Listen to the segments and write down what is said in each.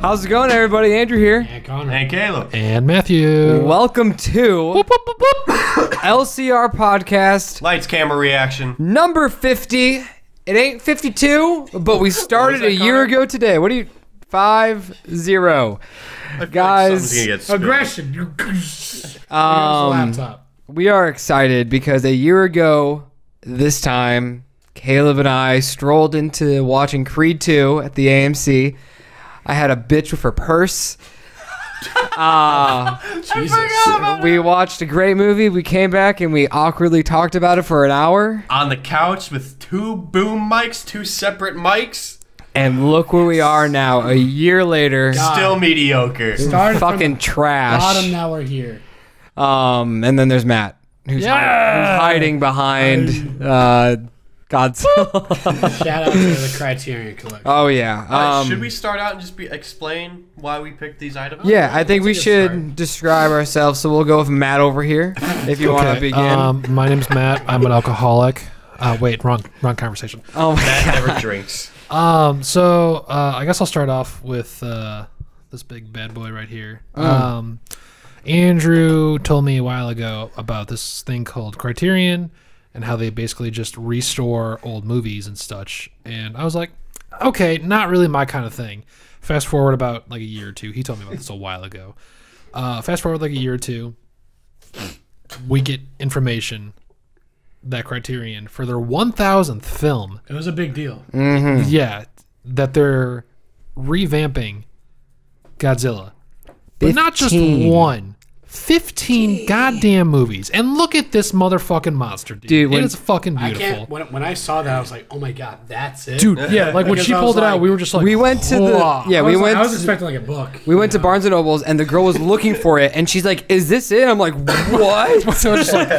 How's it going, everybody? Andrew here. And Connor. And Caleb. And Matthew. Welcome to LCR Podcast. Lights, camera, reaction. Number 50. It ain't 52, but we started a year ago today. What do you... 5-0. Guys, Aggression. laptop. We are excited because a year ago this time, Caleb and I strolled into watching Creed 2 at the AMC. I had a bitch with her purse. Jesus. We watched a great movie. We came back and we awkwardly talked about it for an hour. On the couch with two boom mics, two separate mics. And look where we are now, a year later. God. Still mediocre. Started Fucking trash. Bottom, now we're here. And then there's Matt, who's hiding behind Godzilla. Shout out to the Criterion Collection. Oh yeah. Should we start out and just explain why we picked these items? Yeah, I think we should describe ourselves. So we'll go with Matt over here, if you want to begin. My name's Matt. I'm an alcoholic. Wait, wrong conversation. Oh my Matt God. never drinks. So I guess I'll start off with this big bad boy right here. Andrew told me a while ago about this thing called Criterion and how they basically just restore old movies and such. And I was like, okay, not really my kind of thing. Fast forward about like a year or two. He told me about this a while ago. Fast forward like a year or two, we get information that Criterion, for their 1000th film, It was a big deal. yeah, that they're revamping Godzilla. But not just 15 goddamn movies. And look at this motherfucking monster, dude. It is fucking beautiful. When I saw that, I was like, oh my God, that's it? Dude, yeah, like when Because she I pulled was it out, like- we were just like, We went to the I was expecting like a book. We went to Barnes and Nobles, and the girl was looking for it, and she's like, "Is this it?" I'm like, "What?" So we're just like,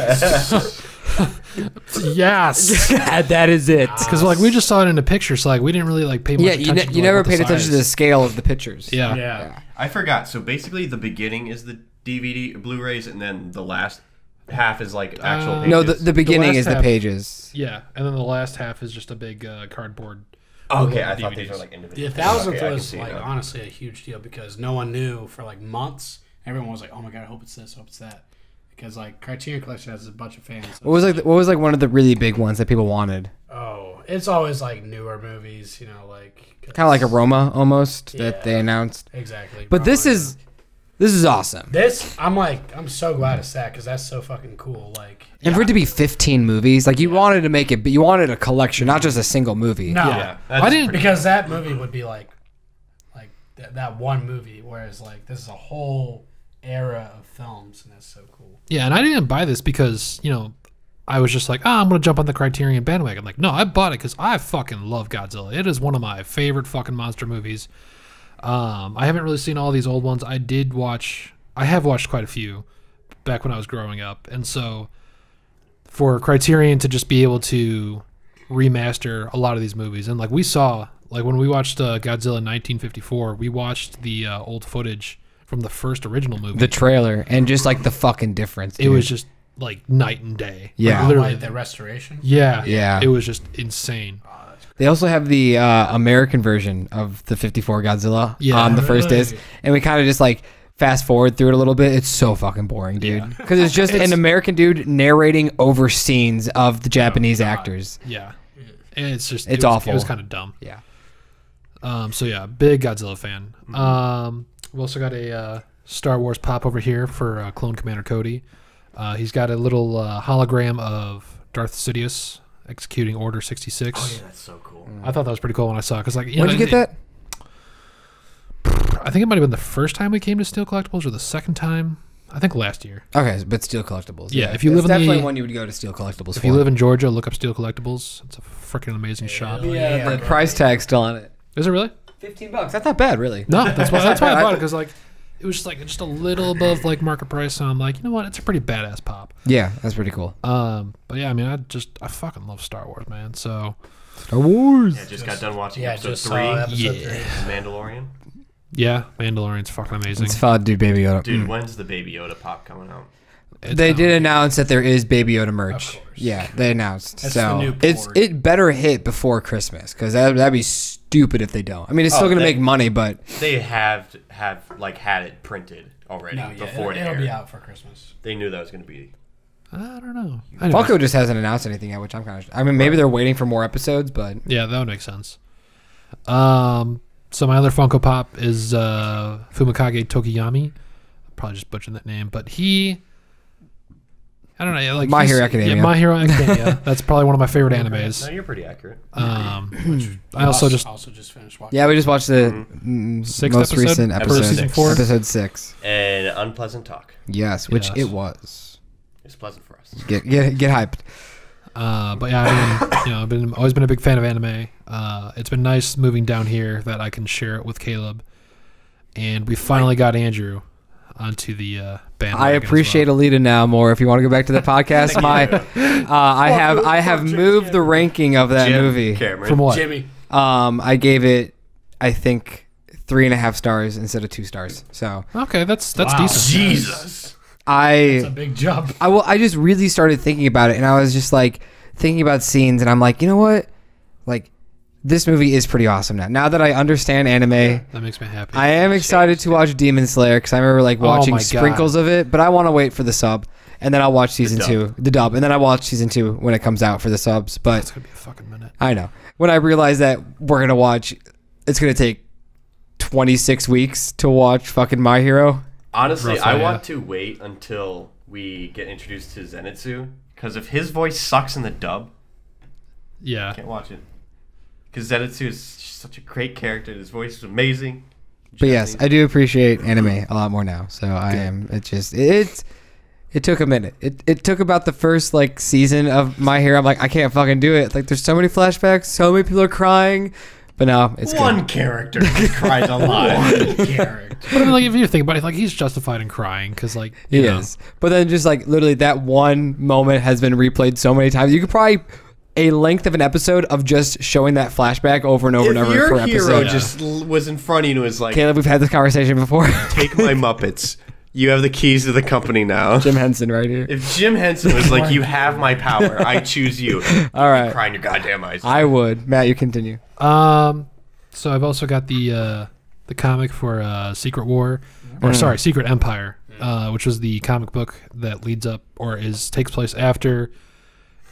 yes, That is it. because like we just saw it in the pictures, so like we didn't really like pay much Yeah, attention. to, you like, never what the paid attention to the size. scale of the pictures. Yeah. Yeah. I forgot. So basically, the beginning is the DVD, Blu-rays, and then the last half is like actual pages. No, the beginning last is the half- pages. Yeah, and then the last half is just a big cardboard. Okay, with I thought these DVDs. were like individual. The 1000th Okay, I can was see it like now. honestly a huge deal because no one knew for like months. Everyone was like, "Oh my God, I hope it's this, hope it's that," because like Criterion Collection has a bunch of fans. So What was like one of the really big ones that people wanted? oh, it's always like newer movies, you know, like Kind of like a Roma almost that Yeah. they announced. exactly. But this Roma. is awesome. This. I'm so glad it's that because that's so fucking cool. Like, And for it to be 15 movies, like you wanted to make it, but you wanted a collection, not just a single movie. no, Yeah, that's I didn't. because that movie would be like that one movie, whereas like this is a whole era of films, and that's so cool. Yeah, and I didn't buy this because, you know, I was just like, I'm going to jump on the Criterion bandwagon. Like, no, I bought it because I fucking love Godzilla. It is one of my favorite fucking monster movies. I haven't really seen all these old ones. I have watched quite a few back when I was growing up. And so for Criterion to just be able to remaster a lot of these movies, and like we saw, like when we watched Godzilla 1954, we watched the old footage from the first original movie. The trailer and just like the fucking difference. It dude. was just like night and day. Yeah. Like, literally. Like the restoration. Yeah. Yeah. It was just insane. They also have the American version of the 54 Godzilla on the first really? disc, and we kind of just like fast forward through it a little bit. It's so fucking boring, dude. Because it's just an American dude narrating over scenes of the Japanese actors. Yeah. And it's just It's it was, awful. It was kind of dumb. Yeah. So yeah, big Godzilla fan. We also got a Star Wars pop over here for Clone Commander Cody. He's got a little hologram of Darth Sidious executing Order 66. Oh yeah, that's so cool. I thought that was pretty cool when I saw it. Cause like, Where'd you get that? I think it might have been the first time we came to Steel Collectibles or the second time. I think last year. Okay, but Steel Collectibles. Yeah, if you live in definitely the- one you would go to Steel Collectibles If for. you live in Georgia, look up Steel Collectibles. It's a freaking amazing shop. yeah, the price tag's still on it. Is it really? $15. That's not bad, really. No, that's why I bought it, because like it was just like just a little above like market price. So I'm like, you know what? It's a pretty badass pop. Yeah, that's pretty cool. But yeah, I mean, I fucking love Star Wars, man. So Star Wars. Yeah, just got done watching Yeah, episode just 3. saw episode Yeah. 3. Mandalorian. yeah, Mandalorian's fucking amazing. It's fun, dude. Baby Yoda. Dude, when's the Baby Yoda pop coming out? They did announce that there is Baby Yoda merch. Of course. Yeah, they announced. That's so the new it's board. it better hit before Christmas because that'd be stupid stupid if they don't. I mean, it's still gonna make money, but They have like had it printed already No, yeah, before it'll it be aired. out for Christmas. They knew that was going to be. I don't know. Anyways. Funko just hasn't announced anything yet, which I'm kind of. I mean, maybe they're waiting for more episodes, but Yeah, that would make sense. So my other Funko Pop is Fumikage Tokiyami. Probably just butchering that name, but he, I don't know, like My he's- Hero Academia. Yeah, My Hero Academia. That's probably one of my favorite animes. No, you're pretty accurate. I also just finished watching. yeah, we just watched the Sixth most episode? recent Episode episode, six. episode 6. And unpleasant talk. Yes, which Yes. it was. It's pleasant for us. Get hyped. but yeah, I've always been a big fan of anime. It's been nice moving down here that I can share it with Caleb, and we finally got Andrew onto the bandwagon. I appreciate Alita now more. If you want to go back to the podcast, I have moved the ranking of that Jim movie. Cameron. From what? Jimmy. I gave it, I think, 3.5 stars instead of 2 stars. So Okay, that's Wow. decent. Jesus. It's a big jump. I just really started thinking about it, and I was just like thinking about scenes, and I'm like, you know what, like this movie is pretty awesome now. Now that I understand anime, That makes me happy. I am excited to watch Demon Slayer because I remember like watching my God. sprinkles of it, but I want to wait for the sub, and then I'll watch season dub. 2, the dub, and then I watch season 2 when it comes out for the subs. It's But gonna be a fucking minute. I know when I realized that we're gonna watch, it's gonna take 26 weeks to watch fucking My Hero. Honestly, Roughly, I yeah. want to wait until we get introduced to Zenitsu, because if his voice sucks in the dub, Yeah. I can't watch it. Because Zenitsu is such a great character. His voice is amazing. But yes, I do appreciate anime a lot more now. So I am. It took a minute. It took about the first like season of My Hero. I'm like, I can't fucking do it. Like, there's so many flashbacks, so many people are crying. But no, it's one good. character cries a lot. Character. But I mean, like, if you think about it, like, he's justified in crying because, like, He you know. is. But then just like literally that one moment has been replayed so many times. You could probably a length of an episode of just showing that flashback over and over and If over your per hero episode. just was in front of you and was like, Caleb, we've had this conversation before. take my Muppets. You have the keys to the company now. Jim Henson right here. If Jim Henson was like, you have my power, I choose you. All right. Crying your goddamn eyes. I would. Matt, you continue. So I've also got the comic for Secret War, or sorry, Secret Empire, which was the comic book that leads up or takes place after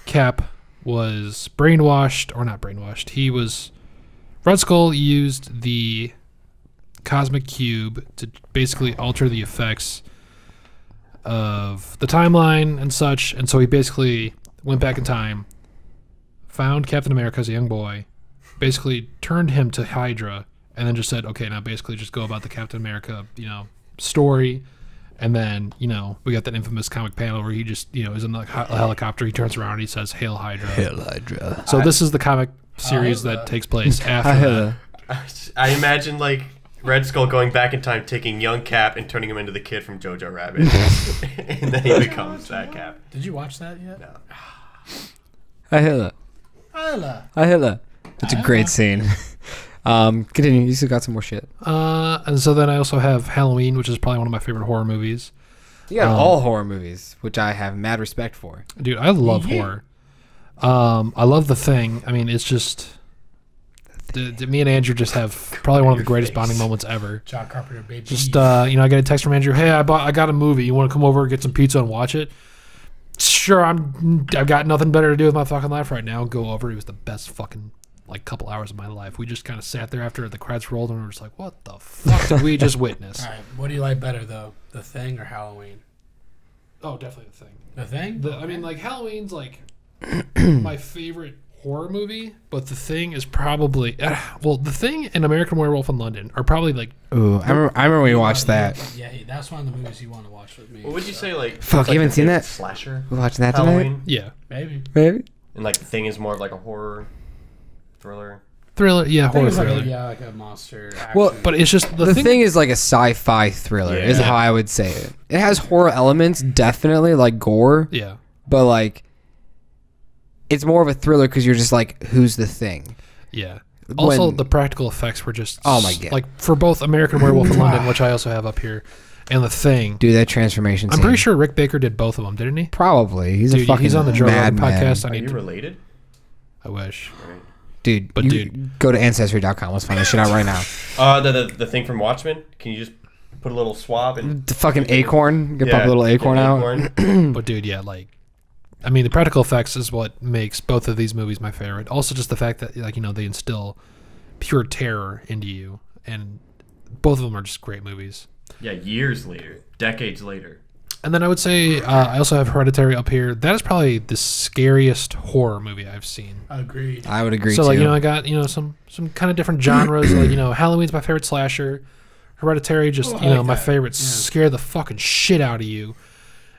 Cap was brainwashed, or not brainwashed. He was Red Skull used the cosmic cube to basically alter the effects of the timeline and such, and so he basically went back in time, found Captain America as a young boy, basically turned him to Hydra, and then just said, okay, now basically just go about the Captain America, story. And then, we got that infamous comic panel where he just, is in the helicopter. He turns around and he says, Hail Hydra. Hail Hydra. So this is the comic series that takes place after that. I imagine like Red Skull going back in time, taking young Cap and turning him into the kid from Jojo Rabbit, and then he becomes that Cap. Did you watch that yet? No. Ahila. Ahila. It's a great scene. Continue. You still got some more shit. And so then I also have Halloween, which is probably one of my favorite horror movies. You got all horror movies, which I have mad respect for. Dude, I love horror. I love The Thing. I mean, it's just... me and Andrew just have probably one of the greatest bonding moments ever. John Carpenter, baby. Just, I get a text from Andrew, hey, I got a movie. You want to come over, get some pizza, and watch it? Sure, I've got nothing better to do with my fucking life right now. Go over. It was the best fucking... couple hours of my life. We just kind of sat there after the credits rolled and we were just like, what the fuck did we just witness? All right, what do you like better though, The Thing or Halloween? Oh, definitely The Thing. The Thing? I mean, Halloween's my favorite horror movie, but The Thing is probably The Thing and American Werewolf in London are probably Ooh, I remember when we watched that. Yeah, that's one of the movies you want to watch with me. What would you say like? Fuck, it's you haven't the seen favorite that? slasher? We watching that tonight? Halloween, yeah, Maybe. Maybe. and like The Thing is more of like a horror thriller. thriller, yeah, horror Thing's thriller. like a monster. Action. Well, But it's just The thing is like a sci-fi thriller, is Yeah. how I would say it. It has horror elements, definitely, like gore, yeah, but like it's more of a thriller because you're just like, who's the thing? yeah. Also, When- the practical effects were just Oh my God. for both American Werewolf in London, which I also have up here, and The Thing. Dude, that transformation I'm scene. pretty sure Rick Baker did both of them, didn't he? Probably. He's a Dude, fucking he's on the Joe Rogan madman. podcast. I Are need you to. related? I wish. Right. Dude, But go to Ancestry.com. Let's find this shit out right now. The thing from Watchmen. Can you just put a little swab and The fucking acorn. Pop a little acorn out. But dude, yeah, like, I mean, the practical effects is what makes both of these movies my favorite. Also, just the fact that, like, you know, they instill pure terror into you, and both of them are just great movies. Yeah, years later, decades later. And then I would say I also have Hereditary up here. That is probably the scariest horror movie I've seen. Agreed. I would agree So, too. like, you know, I got, you know, some kind of different genres. Like, you know, Halloween's my favorite slasher. Hereditary, just, Oh, I you know, like my that. favorite, Yeah. scare the fucking shit out of you.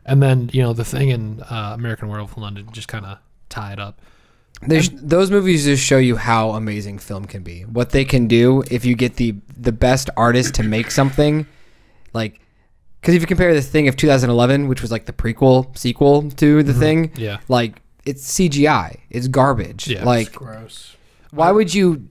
And then, you know, The Thing in American Werewolf in London just kind of tie it up. Those movies just show you how amazing film can be. What they can do if you get the best artist to make something. Like, because if you compare The Thing of 2011, which was like the sequel to The Thing, Yeah. like, it's CGI. It's garbage. Yeah. Like, Gross. why would you...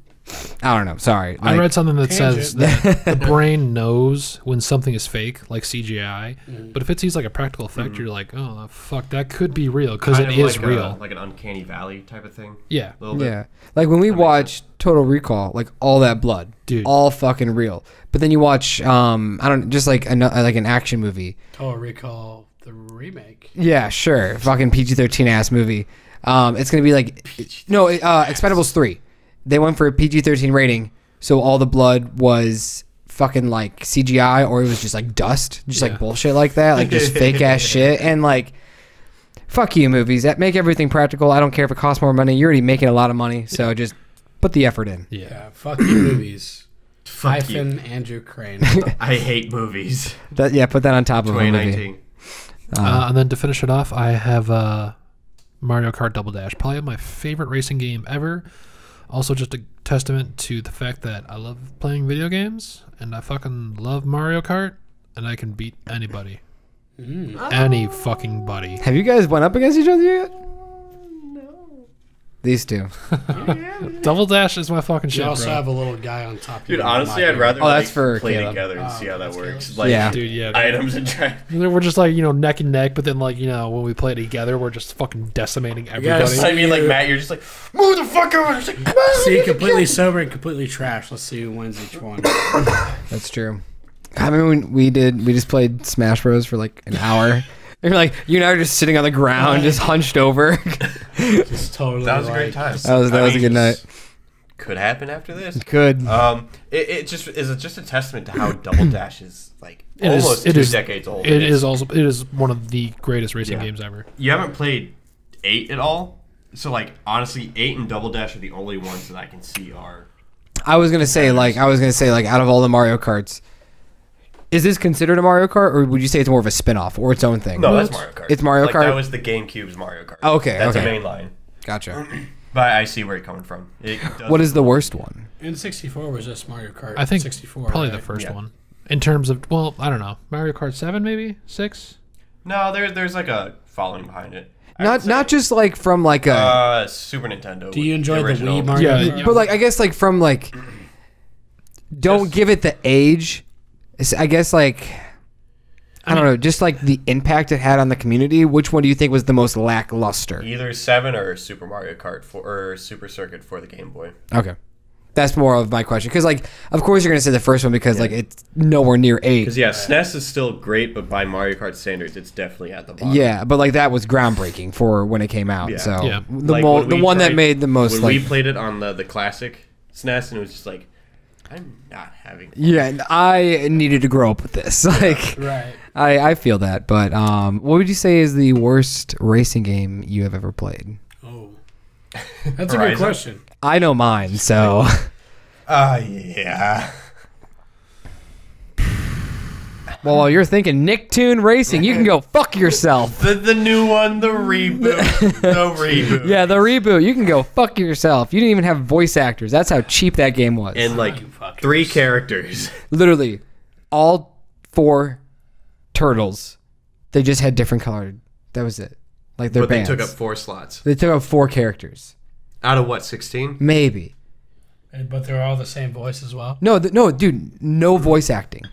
I don't know. Sorry. I Like, read something that says Tangent. that the brain knows when something is fake, like CGI. But if it sees like a practical effect, you're like, oh, fuck, that could be real because it Kind is of real. like an uncanny valley type of thing. Yeah. A little bit. Yeah. Like when we watch Total Recall, like all that blood, Dude. all fucking real. But then you watch, I don't, just like an action movie. Total Recall, the remake. Yeah, sure. Fucking PG-13 ass movie. It's gonna be like, Expendables 3. They went for a PG-13 rating, so all the blood was fucking like CGI, or it was just like dust, just like bullshit like that, like just fake ass shit. And like, fuck you, movies that make everything practical. I don't care if it costs more money. You're already making a lot of money, so just put the effort in. Yeah. Yeah, fuck you movies. Fuck you. Hyphen Andrew Crane. I hate movies. Put that on top of a movie. 2019. And then to finish it off, I have Mario Kart Double Dash, probably my favorite racing game ever. Also, just a testament to the fact that I love playing video games, and I fucking love Mario Kart, and I can beat anybody. Any fucking buddy. Have you guys went up against each other yet? These two. Double Dash is my fucking You shit, also bro. have a little guy on top of you. Dude, honestly, My I'd rather Oh, that's for play Caleb. together and see how that that's works. Caleb. Like, Yeah. Dude, yeah. items and try. We're just like, you know, neck and neck, but then, like, you know, when we play together, we're just fucking decimating everybody. I mean, like, Matt, you're just like, move the fuck over. It's like, See, completely sober and completely trash. Let's see who wins each one. That's true. I mean, when we just played Smash Bros for like an hour. And like, you and I are just sitting on the ground, just hunched over. Just totally. that was a like, great time. That was a good night. Could happen after this. Good. It just is just a testament to how Double Dash is like It is- almost it 2 is- decades old. It is one of the greatest racing Yeah. games ever. You haven't played 8 at all, so like honestly, 8 and Double Dash are the only ones that I can see are. I was gonna say like out of all the Mario Karts, is this considered a Mario Kart, or would you say it's more of a spin-off or its own thing? No, that's Mario Kart. It's Mario like, Kart? That was the GameCube's Mario Kart. Oh, okay, that's okay. a main line. Gotcha. But I see where you're coming from. It does- What is the worst one? And 64 was just Mario Kart. I think 64. probably right? the first Yeah. one. In terms of, well, I don't know. Mario Kart 7, maybe? 6? No, there's like a following behind it. I would Not say, just like from like a, Super Nintendo. Do you enjoy the original. Wii Mario Yeah, Kart? but like I guess like from like, don't Just- give it the age. I guess like. I don't know, just like the impact it had on the community. Which one do you think was the most lackluster? Either 7 or Super Mario Kart or Super Circuit for the Game Boy. Okay, that's more of my question. Because like, of course you're gonna say the first one because like it's nowhere near 8. Because yeah, SNES is still great, but by Mario Kart standards, it's definitely at the bottom. Yeah, but like that was groundbreaking for when it came out. Yeah. So Yeah. the Like, mo- when the we one that tried- made the most When like we played it on the classic SNES, and it was just like, I'm not having fun. yeah, and I needed to grow up with this. Like Right. I feel that. But what would you say is the worst racing game you have ever played? Oh. That's a Horizon? good question. I know mine. So Yeah. well, while you're thinking Nicktoon Racing, you can go fuck yourself. The new one, the reboot. The reboot. Yeah, the reboot. You can go fuck yourself. You didn't even have voice actors. That's how cheap that game was. And like You fuckers. 3 characters. Literally, all 4 turtles. They just had different colored. That was it. Like their But they bands. took up 4 slots. They took up 4 characters. Out of what, 16? Maybe. But they're all the same voice as well. No, no, dude, no voice acting.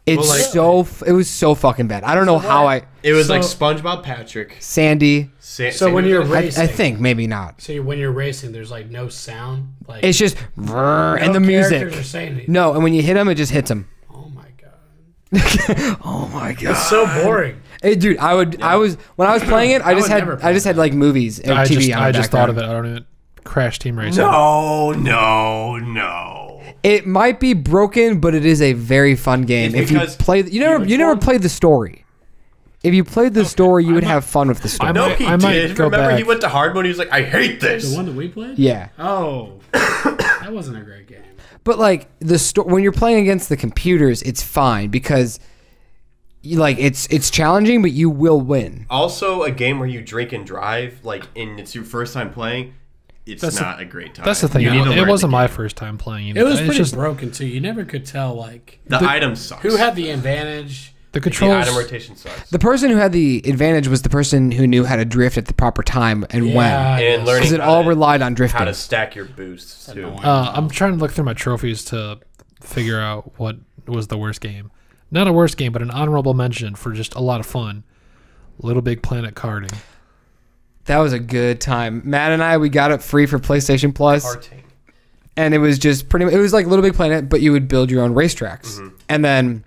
It's Well, like- it was so fucking bad. I don't know how It was like So- SpongeBob Patrick. Sandy. So when you're I racing, think maybe not. so when you're racing, there's like no sound, like It's just and no the music. characters are saying anything. No, and when you hit him, it just hits him. Oh my god, Oh my god. it's so boring. Hey, dude, I was when I was playing it, I would just had never play like movies and TV on I the just thought background. of it. I don't even Crash Team Racing. No. It might be broken, but it is a very fun game. It's If you because play, you never one- played the story. If you played the story, you would have fun with the story. No, might- he I might did. go Remember, he back. went to hard mode. He was like, "I hate this." The one that we played. Yeah, Oh, that wasn't a great game. but like when you're playing against the computers, it's fine because it's challenging, but you will win. Also, a game where you drink and drive, and it's your first time playing. It's not a great time. That's the thing. You need to It learn wasn't the my game. first time playing. It was It's pretty just broken too. You never could tell like The item sucks. who had the advantage. the the controls. item rotation sucks. The person who had the advantage was the person who knew how to drift at the proper time and when, And learning because it how all to- relied on how drifting. to stack your boosts too. annoying. I'm trying to look through my trophies to figure out what was the worst game. Not a worst game, but an honorable mention for just a lot of fun. Little Big Planet karting. That was a good time. Matt and I, we got it free for PlayStation Plus. Karting. And it was just it was like Little Big Planet, but you would build your own racetracks. And then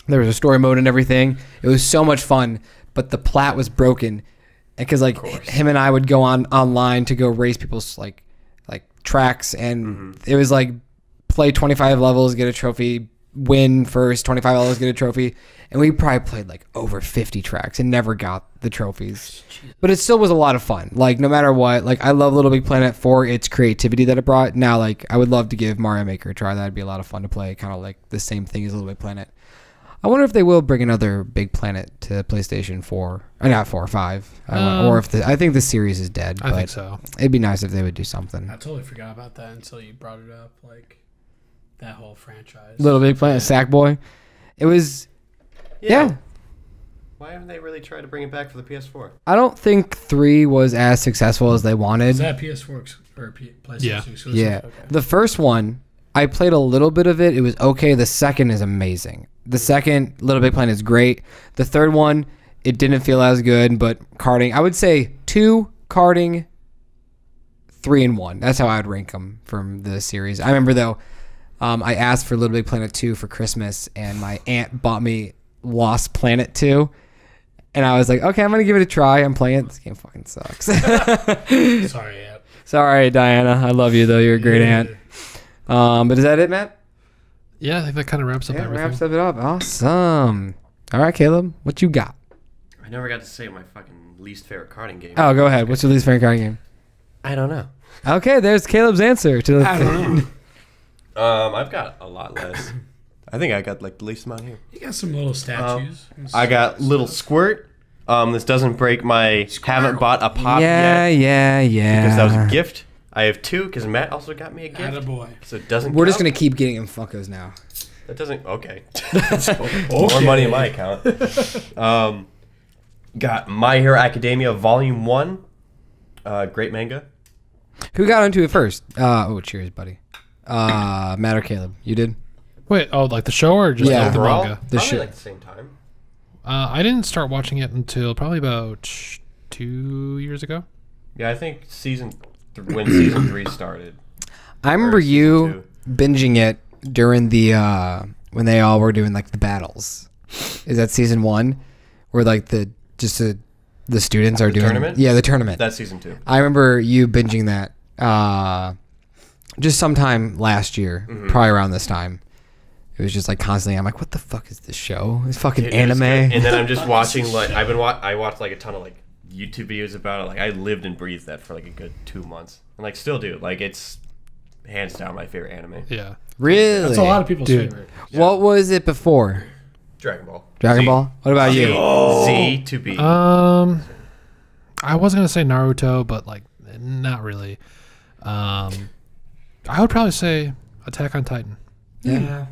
there was a story mode and everything. It was so much fun, but the plat was broken. Because him and I would go online to go race people's like tracks, and it was like play 25 levels, get a trophy, win first, 25 levels, get a trophy. And we probably played like over 50 tracks and never got the trophies. But it still was a lot of fun. Like no matter what, like I love Little Big Planet for its creativity that it brought. Now like I would love to give Mario Maker a try. That'd be a lot of fun to play, kind of like the same thing as Little Big Planet. I wonder if they will bring another Big Planet to PlayStation 4. Or not 4 or 5. Or if I think the series is dead. I but think so. It'd be nice if they would do something. I totally forgot about that until you brought it up. Like that whole franchise. Little Big Planet, Sackboy. It was, yeah. Why haven't they really tried to bring it back for the PS4? I don't think 3 was as successful as they wanted. Is that PS4 or PlayStation Yeah. exclusive? Yeah. Okay. The first one, I played a little bit of it. It was okay. The second is amazing. The second, Little Big Planet, is great. The third one, it didn't feel as good, but karting, I would say 2, karting, 3, and 1. That's how I would rank them from the series. I remember, though, I asked for Little Big Planet 2 for Christmas, and my aunt bought me Lost Planet 2. And I was like, okay, I'm going to give it a try. I'm playing it. This game fucking sucks. Sorry, yeah. Sorry, Diana. I love you, though. You're a great aunt. But is that it, Matt? Yeah, I think that kind of wraps up Yeah, everything. wraps it up. Awesome. All right, Caleb, what you got? I never got to say my fucking least favorite karting game. Oh, go ahead. What's your least favorite card game? I don't know. Okay, there's Caleb's answer to the. I don't know. I've got a lot less. I think I got like the least amount here. You got some little statues. I got Little Squirt. This doesn't break my haven't bought a pop Yeah, yet yeah. because that was a gift. I have 2 because Matt also got me a gift. Attaboy. So it doesn't. We're just count. gonna keep getting him Funkos now. That doesn't. Okay. More money in my account. Got My Hero Academia Volume 1. Great manga. Who got into it first? Cheers, buddy. Matt or Caleb? You did. Wait, like the show or just Yeah. the Overall, manga? The probably shit. like the same time. I didn't start watching it until probably about 2 years ago. Yeah, I think when season 3 started. I remember Or season you binging it during the when they all were doing like the battles. Is that season 1, where like the students are doing tournament? Yeah, the tournament. That's season 2. I remember you binging that just sometime last year, probably around this time. It was just like constantly. I'm like, what the fuck is this show? It's fucking It was anime. good. And then I'm just watching like I watched like a ton of like YouTube videos about it. Like I lived and breathed that for like a good 2 months, and like still do. Like it's hands down my favorite anime. Yeah. Really? That's a lot of people's Dude. favorite. What was it before? Dragon Ball. Dragon Z. Ball? What about you? Z to B. I was gonna say Naruto, but like not really. I would probably say Attack on Titan. Yeah.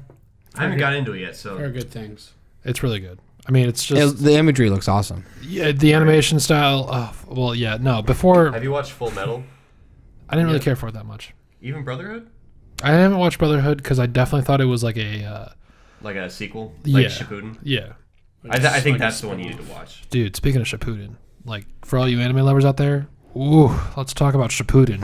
I haven't got into it yet, so Very good things. It's really good. I mean, it's just The imagery looks awesome. yeah, the animation style. Well, yeah, no. Before have you watched Full Metal? I didn't really Yeah. care for it that much. Even Brotherhood? I haven't watched Brotherhood because I definitely thought it was like a Like a sequel, like Yeah. Shippuden. Yeah. I think that's the one you need to watch. Dude, speaking of Shippuden, like for all you anime lovers out there, ooh, let's talk about Shippuden.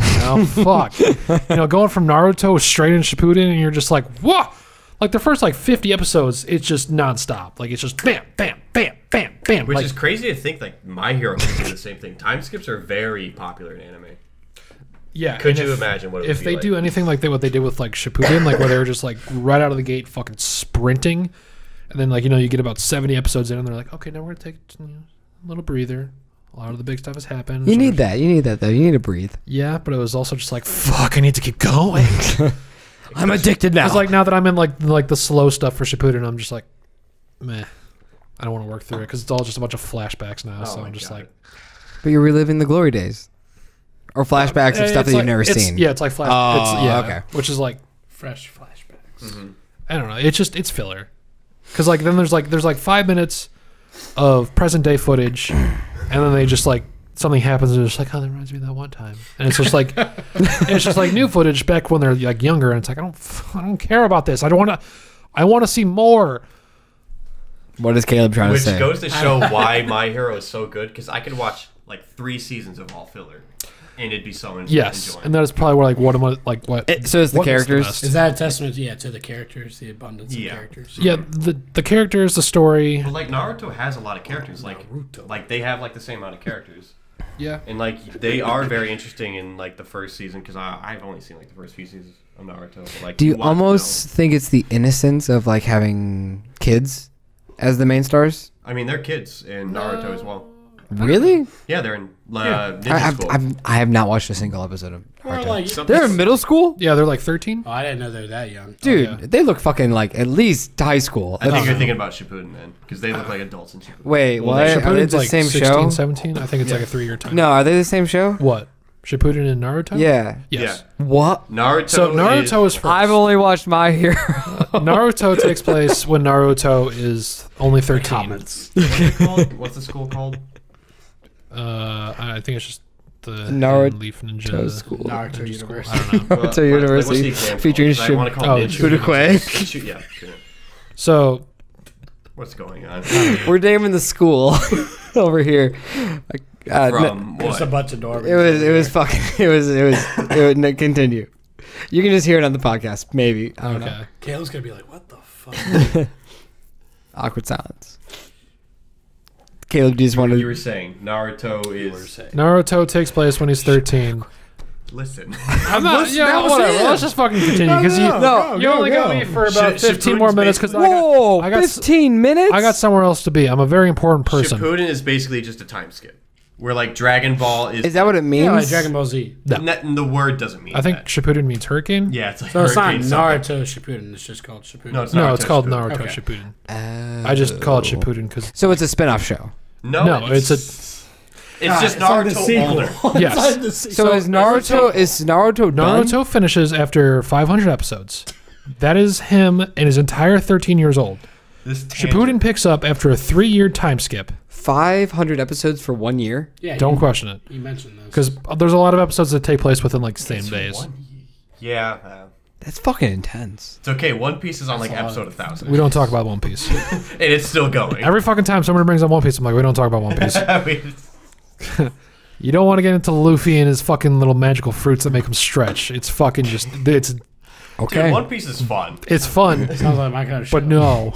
Fuck. Going from Naruto straight into Shippuden, and you're just like, what? Like the first 50 episodes, it's just nonstop. Like it's just bam, bam, bam, bam, bam. Which is crazy to think. Like My Hero could do the same thing. Time skips are very popular in anime. Yeah. Could you imagine what it would if be they like? do anything like what they did with Shippuden, where they were just right out of the gate fucking sprinting, and then you get about 70 episodes in, and they're like, okay, now we're gonna take a little breather. A lot of the big stuff has happened. You need that. You need that though. You need to breathe. Yeah, but it was also just fuck, I need to keep going. I'm addicted now. It's now that I'm in the slow stuff for Shippuden, I'm just like, meh. I don't want to work through it because it's all just a bunch of flashbacks now. Oh so my I'm just God. But you're reliving the glory days, or flashbacks of stuff that you've never seen. Yeah, it's like flash. Oh, okay. Which is Fresh flashbacks. Mm-hmm. I don't know. It's filler. Because then there's 5 minutes of present day footage, and then they just something happens and it's oh, that reminds me of that one time, and it's just it's just new footage back when they're younger, and it's I don't care about this. I want to see more. What is Caleb trying to Which say? goes to show why My Hero is so good. Because I could watch 3 seasons of all filler, and it'd be so Yes, enjoying. and that is probably where what what. So it's the what makes characters? best. Is that a testament, to the characters, the abundance of characters? Yeah, the characters, the story. But Naruto has a lot of characters. Naruto. They have the same amount of characters. Yeah. And they are very interesting in the first season because I've only seen the first few seasons of Naruto. But, Do you want to almost think it's the innocence of having kids as the main stars? know. I mean, they're kids in Naruto as well. Really? Yeah, they're in ninja school. I have not watched a single episode of Or Naruto. They're in middle school? Yeah, they're 13. I didn't know they were that young. Dude, yeah. they look fucking at least high school. I think you're thinking about Shippuden then because they look like adults in Shippuden. Wait, Well, what? Are they Shippuden's the same 16, show? 17. I think it's a 3-year time. No, are they the same show? What? Shippuden and Naruto? Yeah. Yes. What? Naruto. So Naruto is first. I've only watched My Hero. Naruto takes place when Naruto is only 13. Comments. What's the school called? I think it's just the Naruto Leaf Ninja School. Naruto Ninja University. School. I don't know. Naruto University, featuring I want to call Oh, it Shudokwe. Yeah. Sure. So What's going on? We're naming the school over here. From Just a what? bunch of dormants. It was fucking. It would continue. You can just hear it on the podcast, maybe. I don't know. okay. Caleb's gonna be like, "What the fuck?" Awkward silence. Caleb, do you just want You to? were saying Naruto is. Naruto takes place when he's 13. Listen. I'm not. Yeah, that was whatever. it. Let's just fucking continue because you only got me for about Shippuden's 15 more minutes because Whoa! I got 15 minutes. I got somewhere else to be. I'm a very important person. Shippuden is basically just a time skip. Where Dragon Ball is. Is that what it means? Yeah, like Dragon Ball Z. The word doesn't mean I think that. Shippuden means hurricane. Yeah, it's like So it's not Hurricane something. Naruto Shippuden. It's just called Shippuden. No, it's No, Naruto it's called Shippuden. Naruto Okay. Shippuden. I just call it Shippuden because So it's a spin-off show. No, it's a- It's just Naruto older. yes. So is Naruto done? Naruto finishes after 500 episodes. That is him and his entire 13 years old. This Shippuden picks up after a 3-year time skip. 500 episodes for 1 year. Yeah, Don't question it. You mentioned this. Because there's a lot of episodes that take place within same days. Yeah, That's fucking intense. it's okay. One Piece is on That's a lot. episode 1,000, We don't talk about One Piece. and it's still going. Every fucking time somebody brings up One Piece, I'm like, we don't talk about One Piece. I mean, You don't want to get into Luffy and his fucking little magical fruits that make him stretch. It's fucking just, it's Okay. dude, One Piece is fun. fun, Sounds like my kind of show. but no.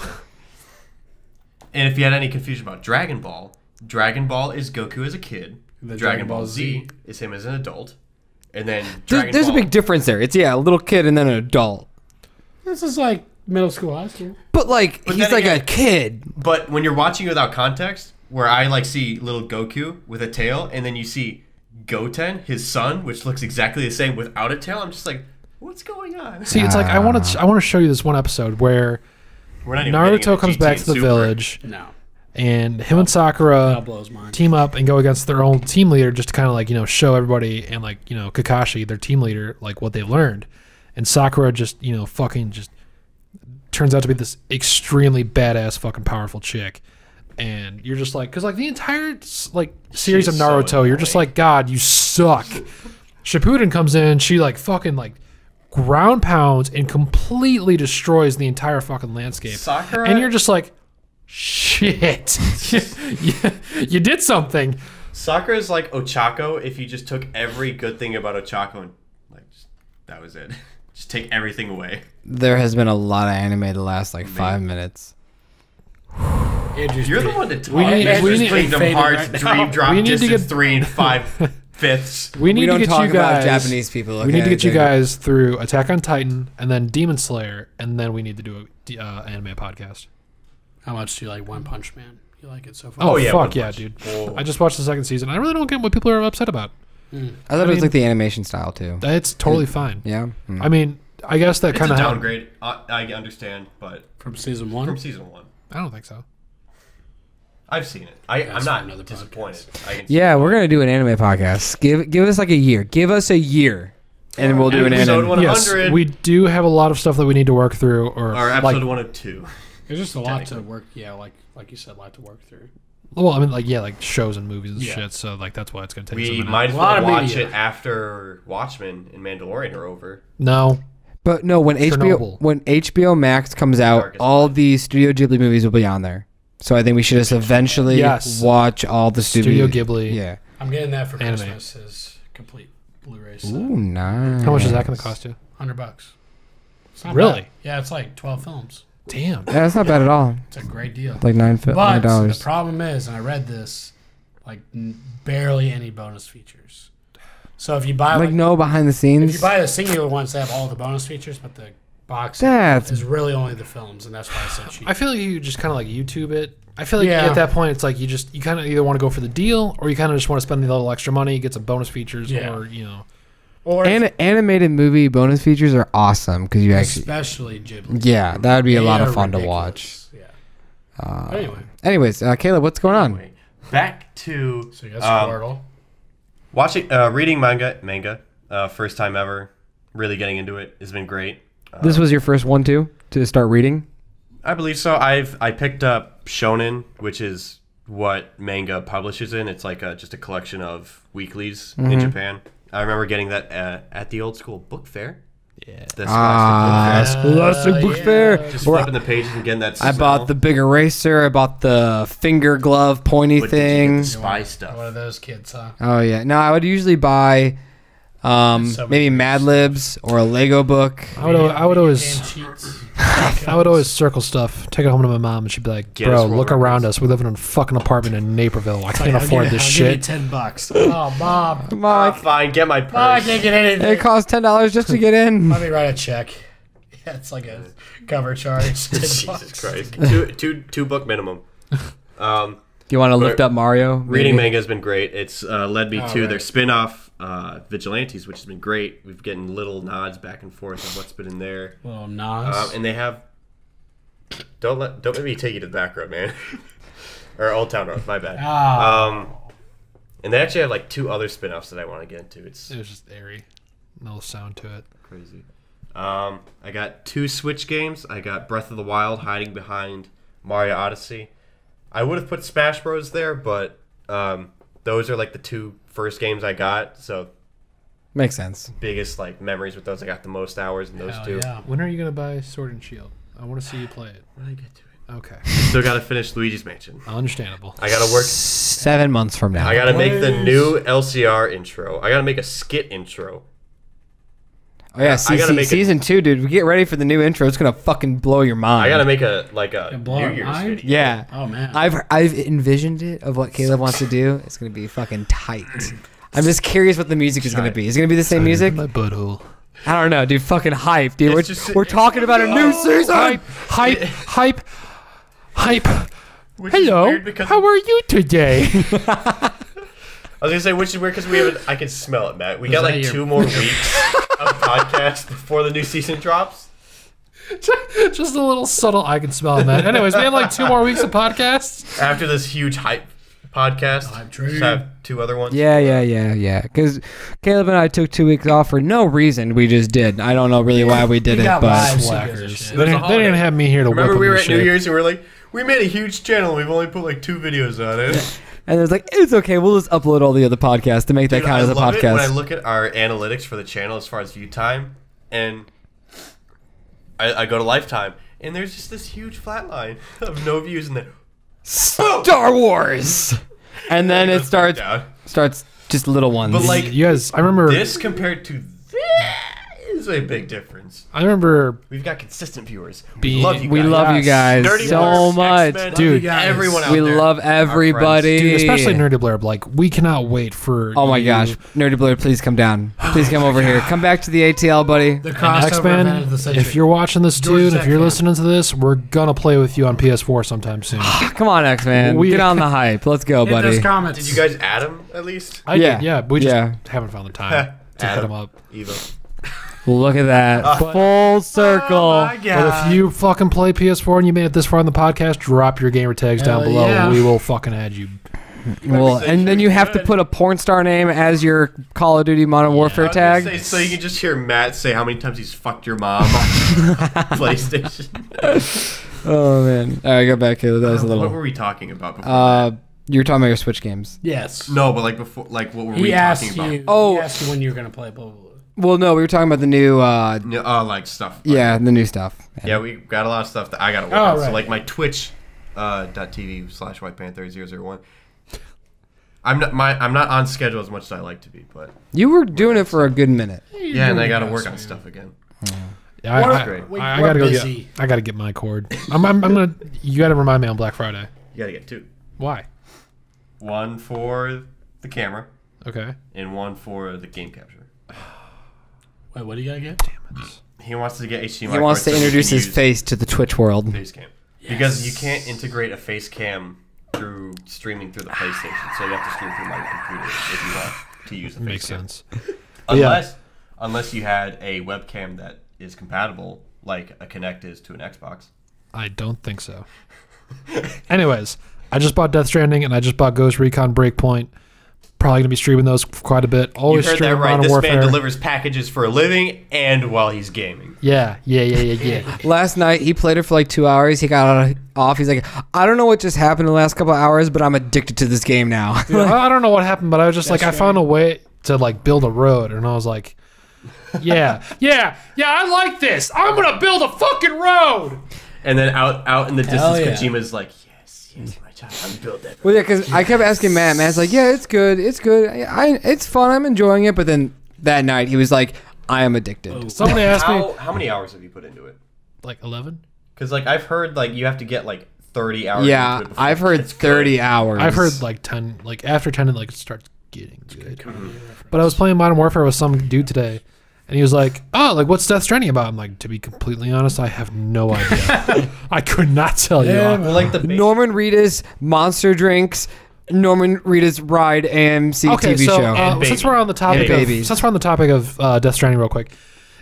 And if you had any confusion about Dragon Ball is Goku as a kid. The Dragon Ball Z is him as an adult. And then There's a big difference there. It's a little kid and then an adult. This is like middle school, high school. But But he's then like a again- kid. But when you're watching it without context, where I see little Goku with a tail, and then you see Goten, his son, which looks exactly the same without a tail, I'm just like, what's going on? See, it's like I want to show you this one episode where We're not even getting Naruto into comes GT back and to the Super. village, No, and him and that Sakura blows mine. team up and go against their own team leader just to kind of show everybody and Kakashi, their team leader, what they learned. And Sakura just fucking just turns out to be this extremely badass fucking powerful chick. And you're just because the entire series of She's so Naruto, you're just annoying. God, you suck. Shippuden comes in, she fucking ground pounds and completely destroys the entire fucking landscape. Sakura, And you're just like, shit. You did something. Sakura is like Ochako if you just took every good thing about Ochako and that was it. Just take everything away. There has been a lot of anime the last like 5 minutes. You're the one to talk. We need- Andrew's we need- Kingdom faded Hearts, right Dream now. Drop We need to Distance get- 3 and 5/5. We need to don't get talk you about guys. Japanese people. We need to okay, get you Jacob? guys through Attack on Titan and then Demon Slayer, and then we need to do a anime podcast. How much do you like One Punch Man? You like it so far? Oh, yeah, fuck One yeah, Punch. dude. Oh. I just watched the second season. I really don't get what people are upset about. I thought it was mean- like the animation style too. It's totally fine. Yeah. Mm. I mean, I guess that It's kind a of downgrade. I understand, but From season 1? from season 1. I don't think so. I've seen it. I'm that's for another not disappointed. I can Yeah, we're gonna do an anime podcast. Give us like a year. Give us a year, and we'll do an Episode anime. 100. Yes, we do have a lot of stuff that we need to work through, or Or episode like, 102. There's just a lot to Technically. work. Yeah, like you said, a lot to work through. well, I mean, like shows and movies and Yeah. shit. So like that's why it's gonna take. us a We minute. might as A lot well of watch media. it after Watchmen and Mandalorian are over. No, But no, when Chernobyl. when HBO Max comes out, Darkest all the Studio Ghibli movies will be on there. So I think we should just eventually Yes. watch all the Studio studio Ghibli. Yeah. I'm getting that for Anime. Christmas as complete Blu-ray set. Ooh, nice. How much is that gonna cost you? $100. It's not Really? bad. Yeah, it's like 12 films. Damn. Yeah, that's not bad at all. It's a great deal. Like $9 But the dollars. problem is, and I read this, like barely any bonus features. So if you buy Like no behind the if scenes. you buy the singular ones, they have all the bonus features, but the box That's is really only the films, and that's why it's so cheap. I feel like you just kind of like YouTube it. I feel like Yeah. at that point it's like you kind of either want to go for the deal or you kind of just want to spend a little extra money, get some bonus features, Yeah. or Or animated movie bonus features are awesome because you actually. especially Ghibli. Yeah, that would be a They lot of are fun to ridiculous. watch. Yeah. Anyway, Anyways, Caleb, what's going on? Anyway, back to so you got um, Squirtle. watching, reading manga, first time ever. Really getting into it has been great. This was your first one too to start reading. I believe so. I picked up Shonen, which is what manga publishes in. It's like just a collection of weeklies in Japan. I remember getting that at the old school book fair. yeah. The Scholastic Book Scholastic Book Fair. Fair. Just Where flipping the pages and getting that. I bought the big eraser. I bought the finger glove pointy What did you get? thing. The spy stuff. One of those kids, huh? Oh yeah. No, I would usually buy So maybe many Mad Libs or a Lego book. I would always Game cheats. I would always circle stuff, take it home to my mom, and she'd be like, Guinness "Bro, World look around Records. us. We live in a fucking apartment in Naperville. I can't I'll afford give you- this I'll shit." Give you $10. Oh, Mom. Come on, Fine, get my purse. Oh, I can't get anything. it costs $10 just to get in. Let me write a check. Yeah, it's like a cover charge. Jesus $10. Christ. two book minimum. You want to lift up Mario? Reading Maybe? manga has been great. It's led me to right. their spin-off Vigilantes, which has been great. We've getting little nods back and forth of what's been in there. Little Nas. And they have don't make me take you to the back road, man. Or Old Town Road, my bad. And they actually have like two other spin-offs that I want to get into. It's It was just airy, no sound to it. crazy. I got 2 Switch games. I got Breath of the Wild hiding behind Mario Odyssey. I would have put Smash Bros there, but those are like the 2 first games I got. So Makes sense. biggest like memories with those. I got the most hours in those Hell 2. yeah. When are you gonna buy Sword and Shield? I want to see you play it. When I get to it, Okay, still got to finish Luigi's Mansion. understandable. I gotta work. 7 months from now. I gotta make the new LCR intro. I gotta make a skit intro. Oh yeah, I gotta make it- season 2, dude. We get ready for the new intro. It's gonna fucking blow your mind. I gotta make a blow New our Year's mind? video. Yeah. Oh, man. I've envisioned it of what Caleb wants to do. It's gonna be fucking tight. I'm just curious what the music is gonna be. Is it gonna be the same music? My butthole. I don't know, dude. Fucking hype, dude. We're, It's just- we're talking about a new season. Hype. Which is Hello. weird because How are you today? I was gonna say, which is weird because we haven't. I can smell it, Matt. We got that like your- 2 more weeks of podcast before the new season drops. Just a little subtle. I can smell that. Anyways, we have like 2 more weeks of podcasts. After this huge hype podcast, Hype train. just have 2 other ones. Yeah. Because Caleb and I took 2 weeks off for no reason. We just did. I don't know really why we did We it, got but vibes. Slackers. It They was a didn't holiday. have me here to Remember, whip we them were to at New shit. Year's and we were like, we made a huge channel. We've only put like 2 videos on it. and it was like it's okay. We'll just upload all the other podcasts to make that Dude, count I as a love it when I podcast. look at our analytics for the channel as far as view time. and I go to Lifetime, and there's just this huge flat line of no views, and then Star Wars, and then it starts just little ones. But like you guys, I remember this compared to this is a big difference. I remember We've got consistent viewers. Being- we love you guys Nerdy so Blurs, much, X-Men, dude. Everyone out We there, love our friends. everybody, dude, especially Nerdy Blurb. Like, we cannot wait for. Oh my you- gosh, Nerdy Blur, please come down. Please come over here. Come back to the ATL, buddy. The crossover X-Men, event of the century. if you're watching this George dude, if you're Zach, listening to this, we're gonna play with you on PS4 sometime soon. Come on, X-Man. We- Get on the hype. Let's go, Hit those buddy. comments. Did you guys add him at least? I Yeah. did, yeah. We just Yeah. haven't found the time to hit him up. Evo. Look at that. Full circle. Oh my But God. if you fucking play PS4 and you made it this far in the podcast, drop your gamer tags down Hell below. yeah. We will fucking add you. Well, and then you have to put a porn star name as your Call of Duty Modern Warfare I was gonna tag. say, so you can just hear Matt say how many times he's fucked your mom on PlayStation. Oh man. All right, go back here. That was a What were little. we talking about before? You were talking about your Switch games. Yes. No, but like before, like what were He we asked talking about? you. Oh. He asked you when you were gonna play. Blah blah blah. Well, no, we were talking about the new. Like stuff. Yeah, the new stuff. Yeah, we got a lot of stuff that I gotta work Oh, on. So right. like my Twitch .tv/WhitePanther001. I'm not on schedule as much as I like to be, but You were doing it for a good minute. yeah, and I gotta work on stuff again. Yeah, We're- I great. we- I we're gotta go busy. get. I gotta get my cord. I'm gonna. You gotta remind me on Black Friday. You gotta get two. Why? One for the camera Okay. and one for the game capture. Wait, what do you gotta get? He wants to get HDMI. He wants ports to so he introduce can his use face to the Twitch world. face cam. Because you can't integrate a face cam through streaming through the PlayStation, so you have to stream through my computer if you want to use the face Makes cam. sense. Unless you had a webcam that is compatible, like a Kinect is to an Xbox. I don't think so. Anyways, I just bought Death Stranding and I just bought Ghost Recon Breakpoint. Probably gonna be streaming those quite a bit. Always You heard that streaming right. Modern This Warfare. man delivers packages for a living and while he's gaming. Yeah. Last night he played it for like 2 hours. He got off. He's like, I don't know what just happened in the last couple of hours, but I'm addicted to this game now. Dude, I don't know what happened, but I was just like, I That's found a way to like build a road, and I was like, yeah, I like this. I'm gonna build a fucking road. And then out in the Hell distance, yeah. Kojima's like, yes, my child, I'm build that. Well, yeah, because I kept asking Matt. Matt's like, yeah, it's good. It's good. It's fun. I'm enjoying it. But then that night he was like, I am addicted. Somebody asked me How many hours have you put into it? like 11. Because like I've heard like you have to get like 30 hours. Yeah, into it before I've heard it's 30 good. hours. I've heard like 10. Like after 10, it starts getting good. But I was playing Modern Warfare with some dude today, and he was like, "Oh, like what's Death Stranding about?" I'm like, to be completely honest, I have no idea. I could not tell you. Yeah, Well, like the basic- Norman Reedus Monster Drinks, Norman Reedus Ride AMC Okay, TV so show. And since baby. we're on the topic And of babies. Death Stranding, real quick,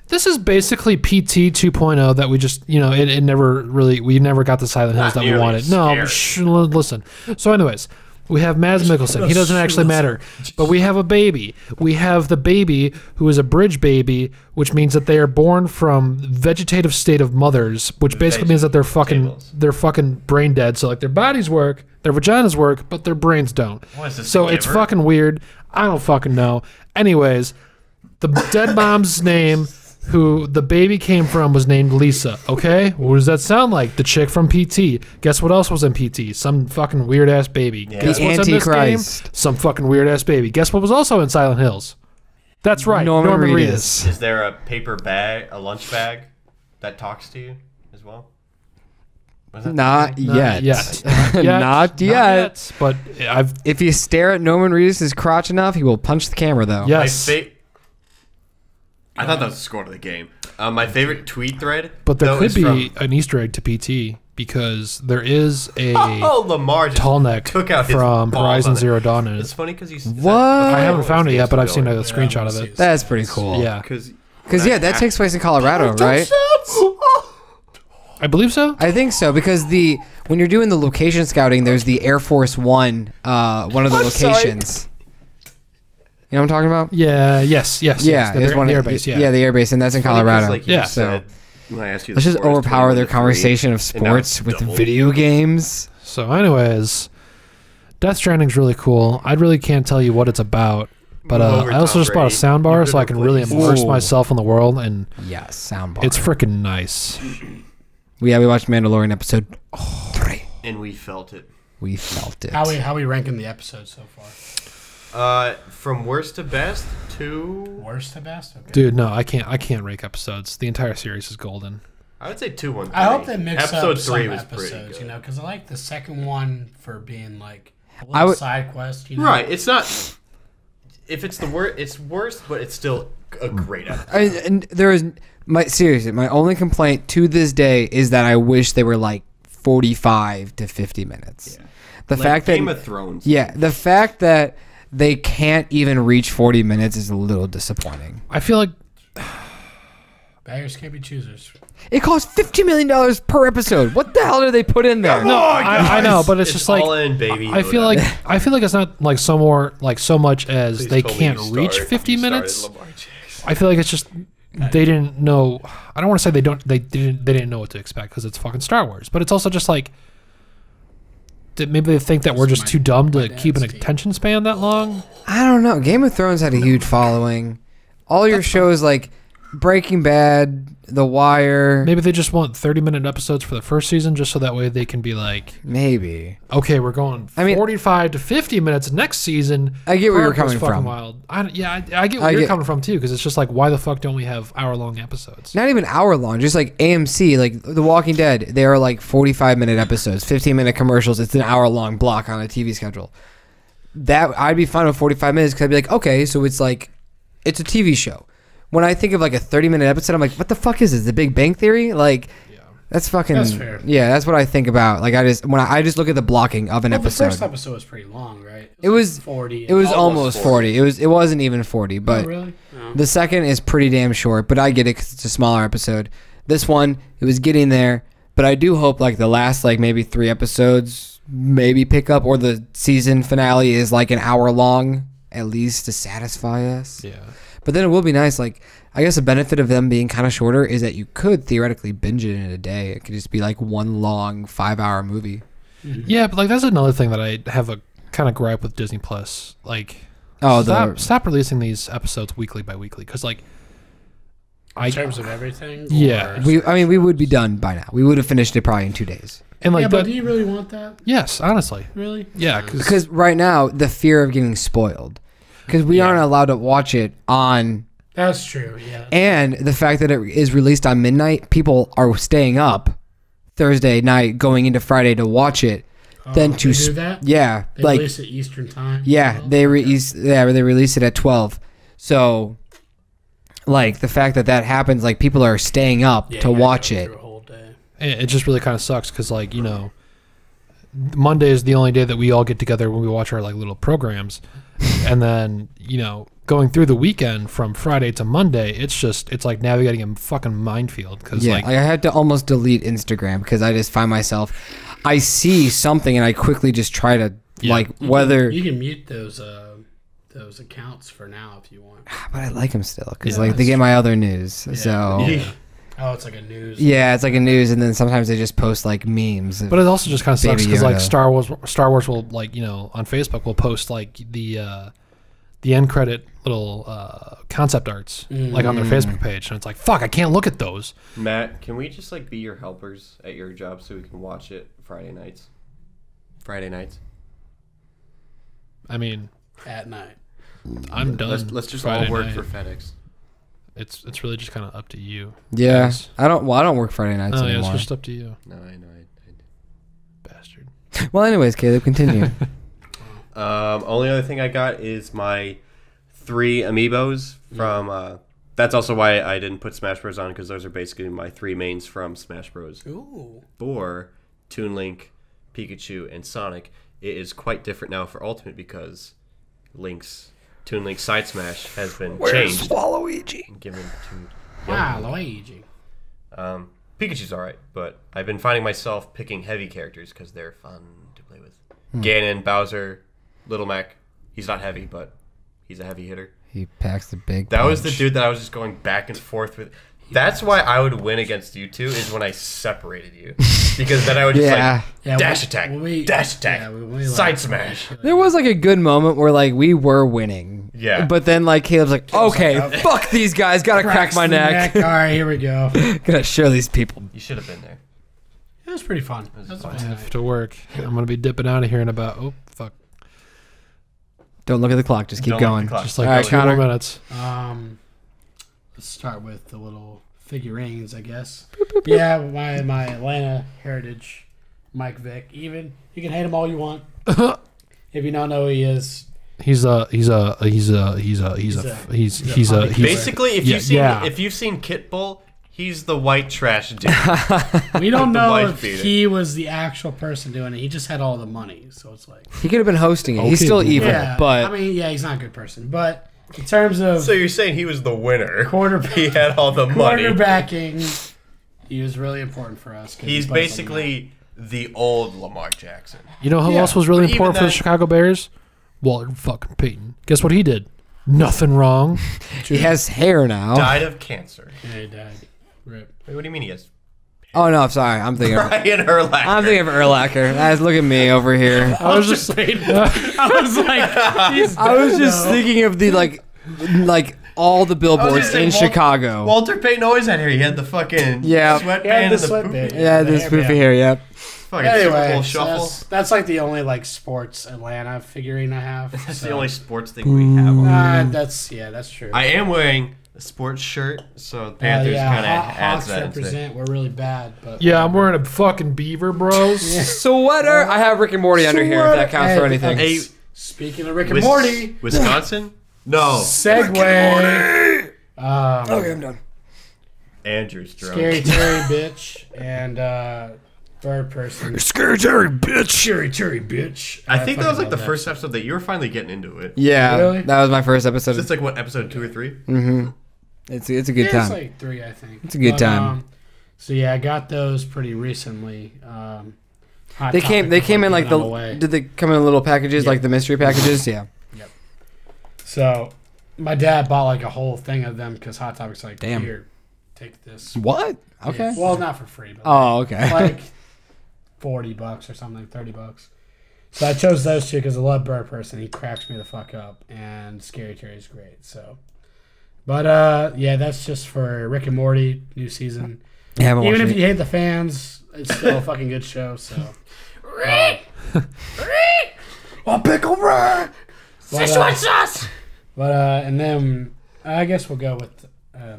this is basically PT 2.0 that we just it never really we never got the Silent Hills Not that we nearly wanted. No, scary. listen. So, anyways, we have Mads Mikkelsen. He doesn't actually matter, but we have a baby. We have the baby who is a bridge baby, which means that they are born from vegetative state of mothers, which basically means that they're fucking brain dead. So like their bodies work, their vaginas work, but their brains don't. What is this, So The it's Giver? fucking weird. I don't fucking know. Anyways, the dead mom's name, who the baby came from, was named Lisa. Okay, what does that sound like? The chick from PT. Guess what else was in PT? Some fucking weird ass baby. Guess The what's in this game? Antichrist. Some fucking weird ass baby. Guess what was also in Silent Hills? That's right, Norman Norman Reedus. Reedus. Is there a paper bag, a lunch bag, that talks to you as well? Was that Not yet. Not Not yet. But I've If you stare at Norman Reedus' crotch enough, he will punch the camera, though. yes. I thought that was the score to the game. My favorite tweet thread. But there though, could is be from, an Easter egg to PT because there is a oh, Lamar just tall neck took out his from balls Horizon on it. Zero Dawn in It's it. funny because he's. What? I haven't found it yet, but I've seen a screenshot of it. That's pretty cool. Yeah, Because Because, yeah, that takes place in Colorado, right? I believe so. I think so, because when you're doing the location scouting, there's the Air Force One, one of the locations. You know what I'm talking about? Yeah. Yes. Yeah, The, one the of airbase. Yeah. yeah, the airbase, and that's in Colorado. Like you Yeah. said, when I asked you Let's the just score is overpower their 21-3, conversation of and now it's sports with double. video games. So, anyways, Death Stranding's really cool. I really can't tell you what it's about. But Move over I also Tom just bought a Brady. sound bar You so I could've can really replaced- immerse Ooh. myself in the world, and Yes, soundbar. it's freaking nice. we watched Mandalorian episode 3. And we felt it. We felt it. How we ranking the episode so far? From worst to best to... Worst to best? Okay. Dude, no, I can't rank episodes. The entire series is golden. I would say 2, 1, 3. I hope they mix Episode up some 3 was pretty episodes, good. you know, because I like the second one for being like a I little would- side quest, you know. Right, it's not... If it's the worst, it's worst, but it's still a great episode. And there is seriously, my only complaint to this day is that I wish they were like 45 to 50 minutes. Yeah. The Like fact that Game of Thrones. yeah, the fact that they can't even reach 40 minutes is a little disappointing. I feel like Beggars can't be choosers. It costs $50 million per episode. What the hell did they put in there? I know, but it's just like all in, baby. I feel like it's not like so much as Please they tell me can't you reach started- 50 you started minutes. Lamar Jackson. I feel like it's just they didn't know. I don't want to say they didn't know what to expect because it's fucking Star Wars, but it's also just like that maybe they think that we're just too dumb to keep an attention span that long. I don't know. Game of Thrones had a huge following. All your shows like Breaking Bad, The Wire, Maybe they just want 30-minute episodes for the first season just so that way they can be like, maybe. okay, we're going 45 to 50 minutes next season. I get where you're Park was coming fucking from. Wild. I get where you're coming from too, because it's just like, why the fuck don't we have hour-long episodes? Not even hour long, just like AMC, like The Walking Dead. They are like 45-minute episodes, 15-minute commercials. It's an hour-long block on a TV schedule. That I'd be fine with 45 minutes because I'd be like, okay, so it's like, it's a TV show. When I think of like a 30-minute episode, I'm like, what the fuck is this? The Big Bang Theory? Like, that's fucking. That's fair. Yeah, that's what I think about. Like, I just look at the blocking of an Well, the episode. first episode was pretty long, right? It was like 40. It was Almost almost 40. It wasn't even 40, but Oh, really? No. the second is pretty damn short. But I get it 'cause it's a smaller episode. This one, it was getting there, but I do hope like the last like maybe 3 episodes maybe pick up, or the season finale is like an hour long at least to satisfy us. Yeah. But then it will be nice. Like, I guess a benefit of them being kind of shorter is that you could theoretically binge it in a day. It could just be like one long 5-hour movie. Yeah, but like that's another thing that I have a kind of gripe with Disney Plus. Like, stop releasing these episodes weekly by weekly, because like, In terms of everything? Yeah. Or we would be done by now. We would have finished it probably in 2 days. and like yeah, but that- do you really want that? yes, honestly, Really? yeah, Because right now, the fear of getting spoiled. Because we aren't allowed to watch it on... That's true, yeah. And the fact that it is released on midnight, people are staying up Thursday night going into Friday to watch it. Then to they do that? yeah, They like release it Eastern time? yeah, as well? they release it at 12. So like the fact that happens, like people are staying up Yeah, to you gotta watch go it. through a whole day. it just really kind of sucks because like, you know, Monday is the only day that we all get together when we watch our like little programs, and then, you know, going through the weekend from Friday to Monday, it's like navigating a fucking minefield because Yeah, like I had to almost delete Instagram because I just find myself, I see something and I quickly just try to like whether. You can mute those accounts for now if you want. But I like them still because Yeah, like they get my other news. So Yeah. Oh, it's like a news. yeah, it's like a news, and then sometimes they just post like memes. But it also just kind of sucks Baby because like Yoda. Star Wars will, like, you know, on Facebook will post like the end credit little concept arts like on their Facebook page, and it's like, fuck, I can't look at those. Matt, can we just like be your helpers at your job so we can watch it Friday nights? I mean, At night. I'm done. Let's just Friday all work night. for FedEx. It's really just kind of up to you. Yeah, guys. I don't work Friday nights Oh yeah, anymore. it's just up to you, No, I know. bastard. Well, anyways, Caleb, continue. Only other thing I got is my 3 amiibos from. That's also why I didn't put Smash Bros on, because those are basically my 3 mains from Smash Bros. Ooh. For Toon Link, Pikachu, and Sonic. It is quite different now for Ultimate because Toon Link's Side Smash has been changed Waluigi? and given to Wow, Luigi. Pikachu's alright, but I've been finding myself picking heavy characters because they're fun to play with. Ganon, Bowser, Little Mac. He's not heavy, but he's a heavy hitter. He packs the big. That was the punch. dude that I was just going back and forth with. That's why I would win against you two is when I separated you, because then I would just dash attack, side smash. There was like a good moment where like we were winning. Yeah. But then like Caleb's like, okay, fuck these guys, gotta crack my neck. All right, here we go. Gotta show these people. You should have been there. It was pretty fun. It was fun. I have to work. I'm gonna be dipping out of here in about fuck. Don't look at the clock, just keep Don't look at going. the clock. Just like All right, 2 more Connor. minutes. Let's start with the little figurines, I guess. Yeah, my Atlanta heritage, Mike Vick. Even you can hate him all you want. If you don't know who he is, He's a Basically, if you've seen Kit Bull, he's the white trash dude. we don't With the know wife if beater. he was the actual person doing it. He just had all the money, so it's like, He could have been hosting it. He's Okay, still cool. evil, yeah. but I mean, yeah, he's not a good person, but in terms of So you're saying he was the winner? quarterback, He had all the money. quarterbacking, he was really important for us. 'cause he He's put us on the map. basically the old Lamar Jackson. You know who Yeah, else was really but even important for the that- Chicago Bears? Walter fucking Payton. Guess what he did? Nothing wrong. he has hair now. Died of cancer. Yeah, he died. Rip. Wait, what do you mean he has? Oh no, I'm sorry. I'm thinking of Brian Urlacher. I'm thinking of Urlacher. Guys, look at me over here. I was just saying. I was like, he's I was just no. thinking of the like all the billboards just saying, in Chicago. Walter Payton always had hair. He had the fucking Yeah. sweatband He had and the the sweatband. poofy. Yeah, this poofy hair. Yep. Fucking Super Anyway, Bowl so shuffle. that's like the only like sports Atlanta figurine I have. That's so. the only sports thing we have on. That's true. I am wearing a sports shirt, so Panthers kind of adds Hawks that into it. represent. We're really bad, but Yeah, I'm wearing a fucking beaver, bros. Sweater. I have Rick and Morty under here. If that counts for anything. Hey, speaking of Rick and Morty, Wisconsin? No. segue. Okay, I'm done. Andrew's drunk. Scary Terry bitch and third person. Scary Terry, bitch. Scary Terry bitch. I think that was fucking like the love first episode that you were finally getting into it. Yeah, Really? that was my first episode. It's like what, episode 2 or 3? Mm-hmm. It's a good It's time. like 3, I think. It's a good time. So yeah, I got those pretty recently. Hot They came Topic in was like giving them away. did they come in little packages Yeah. like the mystery packages? Yeah. So my dad bought like a whole thing of them because Hot Topic's like, Damn. here, take this. What? Okay. Yeah. Well, not for free, but Oh, okay. like $40 or something, $30. So I chose those two because I love Bird Person. He cracks me the fuck up, and Scary Terry's great. So, but yeah, that's just for Rick and Morty new season. I haven't Even watched if it. you hate the fans, it's still a fucking good show. So, Oh, pickle Rick. but and then I guess we'll go with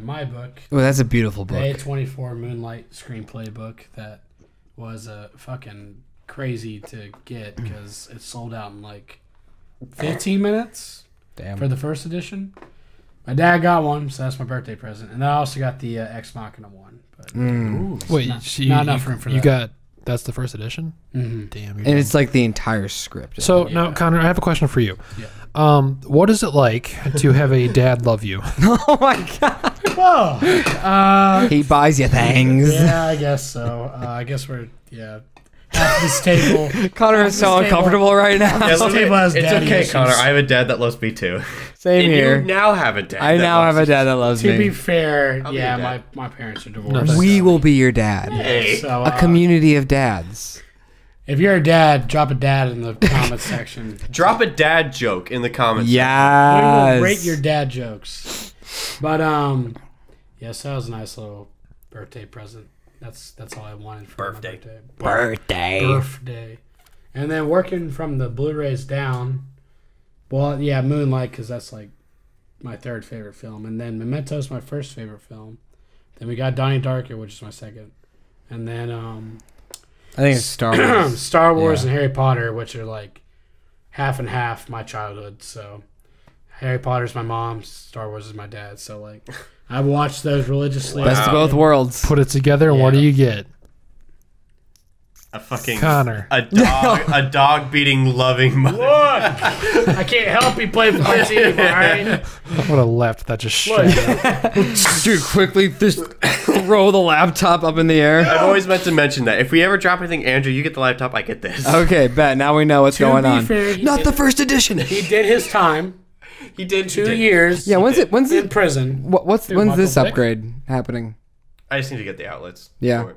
my book, Oh, that's a beautiful the book. A24 Moonlight screenplay book that was fucking crazy to get because it sold out in like 15 minutes Damn. for the first edition. My dad got one, so that's my birthday present, and I also got the Ex Machina one. But Wait, not- so not enough room for you that. got that's the first edition? Mhm. Damn. And it's like the entire script. So Yeah. now, Connor, I have a question for you. Yeah. What is it like to have a dad love you? Oh my god. Well, He buys you things. yeah, I guess so. I guess we're half this table. Connor is so This table- uncomfortable right now. This table has It's daddy okay, issues. Connor. I have a dad that loves me too. Same And here. you now have a dad. I that now loves have a you. dad that loves To be me. fair, I'll be yeah, your dad. my parents are No, divorced. We so- will be your dad. Hey. So, A community of dads. if you're a dad, drop a dad in the comments section. Drop a dad joke in the comments. We will Yes. rate your dad jokes. But yes, that was a nice little birthday present. That's all I wanted for Birthday. my birthday. birthday. And then working from the Blu-rays down. Well, yeah, Moonlight because that's like my third favorite film, and then Memento's my first favorite film. Then we got Donnie Darko, which is my second, and then I think it's Star Wars. Star Wars Yeah. and Harry Potter, which are like half and half my childhood. So Harry Potter's my mom, Star Wars is my dad. So like I watched those religiously. Best of both worlds. Put it together, and what do Yeah. you get? A fucking Connor. a dog beating loving mother. Look, I can't help he played for my team. All right. I would have left that just Look, straight. Dude, quickly just throw the laptop up in the air. I've always meant to mention that. If we ever drop anything, Andrew, you get the laptop, I get this. Okay, bet. Now we know what's To going be on. fair, he Not did- the first edition. he did his time. He did 2 years. Yeah, when's in it? prison. When's Michael this Vick? upgrade happening? I just need to get the outlets. Yeah. for it.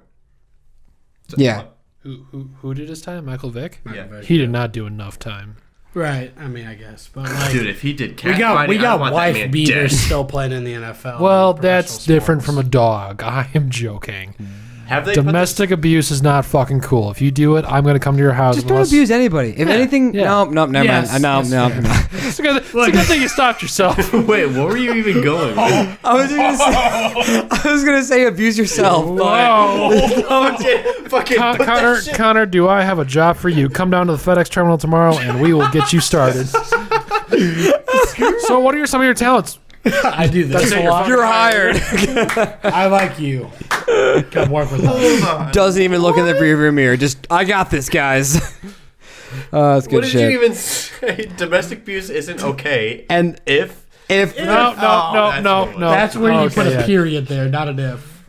So, Yeah. Who did his time? Michael Vick. Yeah. He did not do enough time. Right. I mean, I guess, but like, Dude, if he did we cat got fighting, I want that wife man beaters dead. still playing in the NFL. Well, and that's professional different from a sports. dog. I am joking. Have they Domestic abuse is not fucking cool. If you do it, I'm going to come to your house. Just don't abuse anybody. If anything, Yeah. no, never Yes, mind. No. It's a good thing you stopped yourself. Wait, what were you even going? with? I was gonna say abuse yourself. Fucking put that shit- Connor, do I have a job for you? Come down to the FedEx terminal tomorrow, and we will get you started. So, what are some of your talents? I do this That's it, a lot. You're hired. I like you. Come work with us. Doesn't even look in the rearview mirror. Just, I got this, guys. That's good What did shit. you even say? Domestic abuse isn't okay. And If No. That's where you Okay, put a yeah. period there, not an if.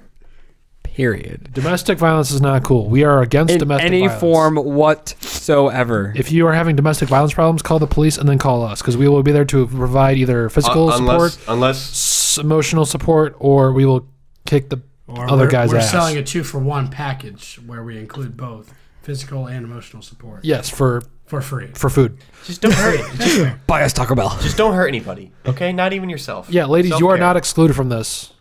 period. Domestic violence is not cool. We are against In domestic any violence. form whatsoever. If you are having domestic violence problems, call the police and then call us because we will be there to provide either physical support, unless emotional support, or we will kick the Or other we're, guy's we're ass. selling a 2-for-1 package where we include both physical and emotional support Yes, for free. food. just don't hurt. Buy us Taco Bell. Just don't hurt anybody. Okay, not even yourself. Yeah, ladies, you are Self-care. not excluded from this.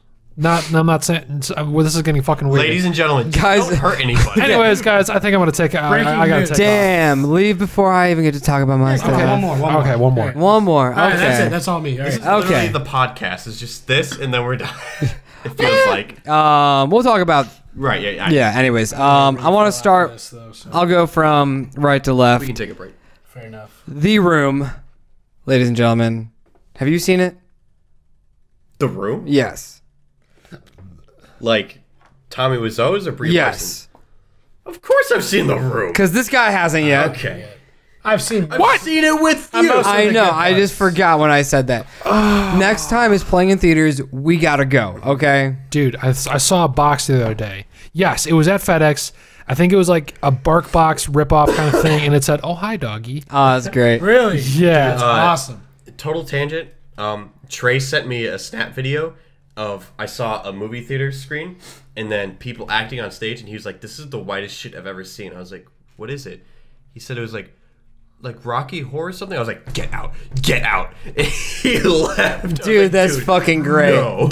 I'm not saying well, this is getting fucking weird. Ladies and gentlemen, just Guys- don't hurt anybody. Anyways, guys, I think I'm gonna take. I gotta news. take. Damn, leave before I even get to talk about my Okay, stuff. one more. Okay, one more. All right. One more. All right, that's it. Okay. That's all me. All right. Literally, Okay. the podcast is just this, and then we're done. It feels like We'll talk about. right. Yeah. Yeah. Anyways, I want to start. This, though, so I'll go from right to left. We can take a break. fair enough. The Room, ladies and gentlemen. Have you seen it? The Room, Yes. like Tommy Wiseau's or Brie Yes. Larson? Of course, I've seen The Room. Because this guy hasn't yet. Okay, I've seen I've seen it with you. most of I the know. good I just parts. forgot when I said that. Next time it's playing in theaters. We gotta go. Okay. Dude, I saw a box the other day. Yes, it was at FedEx. I think it was like a Bark Box ripoff kind of thing, and it said, "Oh, hi, doggy." Oh, that's great. Really? Yeah. That's awesome. Total tangent. Trey sent me a snap video of I saw a movie theater screen and then people acting on stage, and he was like, "This is the whitest shit I've ever seen." I was like, "What is it?" He said it was like Rocky Horror or something. I was like, "Get out, get out!" And he left. I was Dude, like, that's fucking great. no.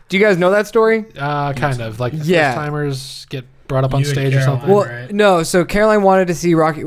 Do you guys know that story? Kind of like Yeah. first timers get brought up on You and stage or Caroline. something. Well, right. no. So Caroline wanted to see Rocky.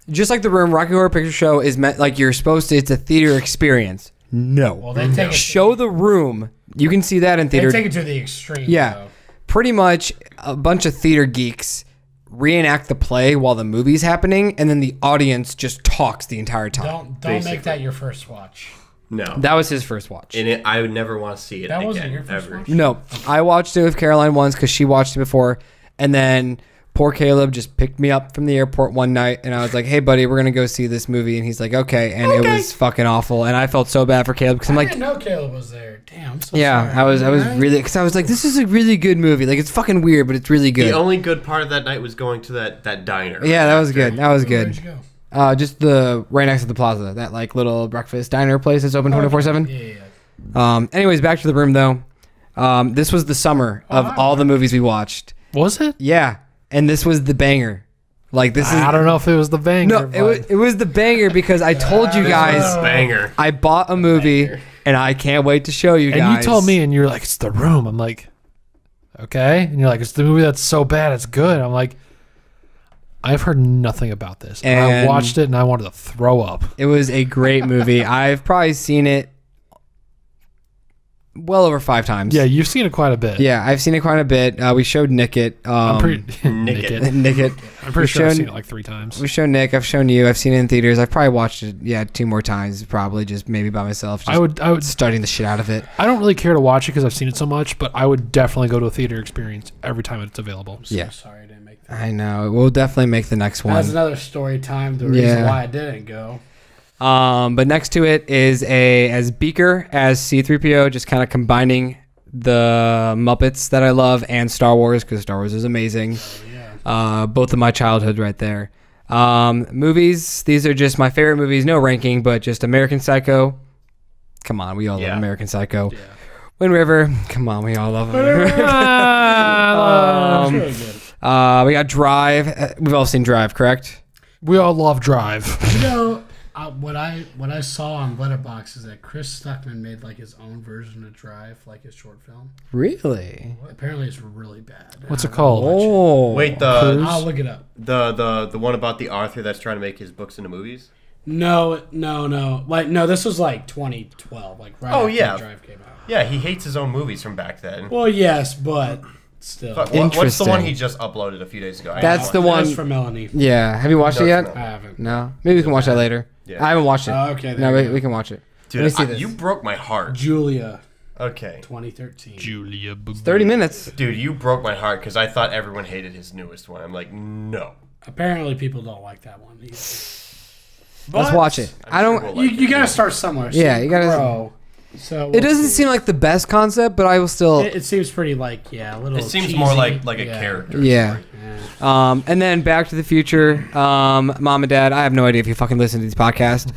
Just like The Room, Rocky Horror Picture Show is meant like you're supposed to. It's a theater experience. No. Well, they take it. Show The Room. You can see that in They theater. take it to the extreme. Yeah. Though. Pretty much a bunch of theater geeks reenact the play while the movie's happening, and then the audience just talks the entire time. Don't Basically. make that your first watch. No. That was his first watch. And I would never want to see it That again. wasn't your first ever. watch? No, I watched it with Caroline once because she watched it before, and then poor Caleb just picked me up from the airport one night, and I was like, "Hey, buddy, we're gonna go see this movie," and he's like, "Okay," and it was fucking awful, and I felt so bad for Caleb because I'm I like, didn't know Caleb was there. Damn. I'm so "Yeah, sorry. I was Right? really because I was like, this is a really good movie. Like it's fucking weird, but it's really good." The only good part of that night was going to that diner. Yeah, that was good. That was Where'd good. you go? Just the right next to the plaza, that like little breakfast diner place that's open 24/7. Yeah. Anyways, back to The Room though. This was the summer of all the movies we watched. Was it? Yeah, and this was the banger. Like this is I don't know if it was the banger. no, it was the banger because I told you guys Banger. I bought a movie and I can't wait to show you and guys. you told me, and you're like, "It's The Room." I'm like, "Okay," and you're like, "It's the movie that's so bad it's good." I'm like, "I've heard nothing about this." And I And- watched it, and I wanted to throw up. it was a great movie. I've probably seen it well over 5 times. Yeah, you've seen it quite a bit. Yeah, I've seen it quite a bit. We showed Nick it. I'm pretty Nick it. naked. Nick it. I'm pretty sure I've seen it like 3 times. We showed Nick. I've shown you. I've seen it in theaters. I've probably watched it. Yeah, 2 more times. Probably just maybe by myself. Just I would. studying the shit out of it. I don't really care to watch it because I've seen it so much, but I would definitely go to a theater experience every time it's available. Yeah. Sorry I didn't make that. I know. We'll definitely make the next one. That's another story time. The reason Yeah. why I didn't go. But next to it is as Beaker as C-3PO, just kind of combining the Muppets that I love and Star Wars because Star Wars is amazing. Both of my childhood right there. Movies, these are just my favorite movies. No ranking, but just American Psycho, come on, we all Yeah. love American Psycho. Yeah. Wind River, come on, we all love it. It's really good. We got Drive. We've all seen Drive, correct? We all love Drive. You know, what I saw on Letterboxd is that Chris Stuckman made like his own version of Drive, like his short film. Really? Apparently, it's really bad. What's it I called? don't watch it. Oh, Wait, I'll look it up. the one about the author that's trying to make his books into movies? No. Like, no, this was like 2012, like right after yeah. Drive came out. Yeah, he hates his own movies from back then. Well, yes, but still. But what's the Interesting. one he just uploaded a few days ago? I That's haven't the watched one- That's from Melanie. yeah. Have you watched it yet? No. I haven't. No. Maybe we can watch that later. Yeah. I haven't watched it. Okay, No, there you we go. can watch it. it. Let me Dude, see this. you broke my heart. Julia, Okay. 2013. Julia. 30 minutes. Dude, you broke my heart because I thought everyone hated his newest one. I'm like, no. Apparently, people don't like that one. Either. Let's But watch it. I'm I sure don't. we'll like You it. gotta start somewhere. So Yeah, you gotta- grow. So It doesn't seem like the best concept, but I will still. It seems pretty like a little. It seems cheesy. more like a Yeah. character. Yeah. Yeah. And then Back to the Future. Mom and Dad, I have no idea if you fucking listen to these podcasts,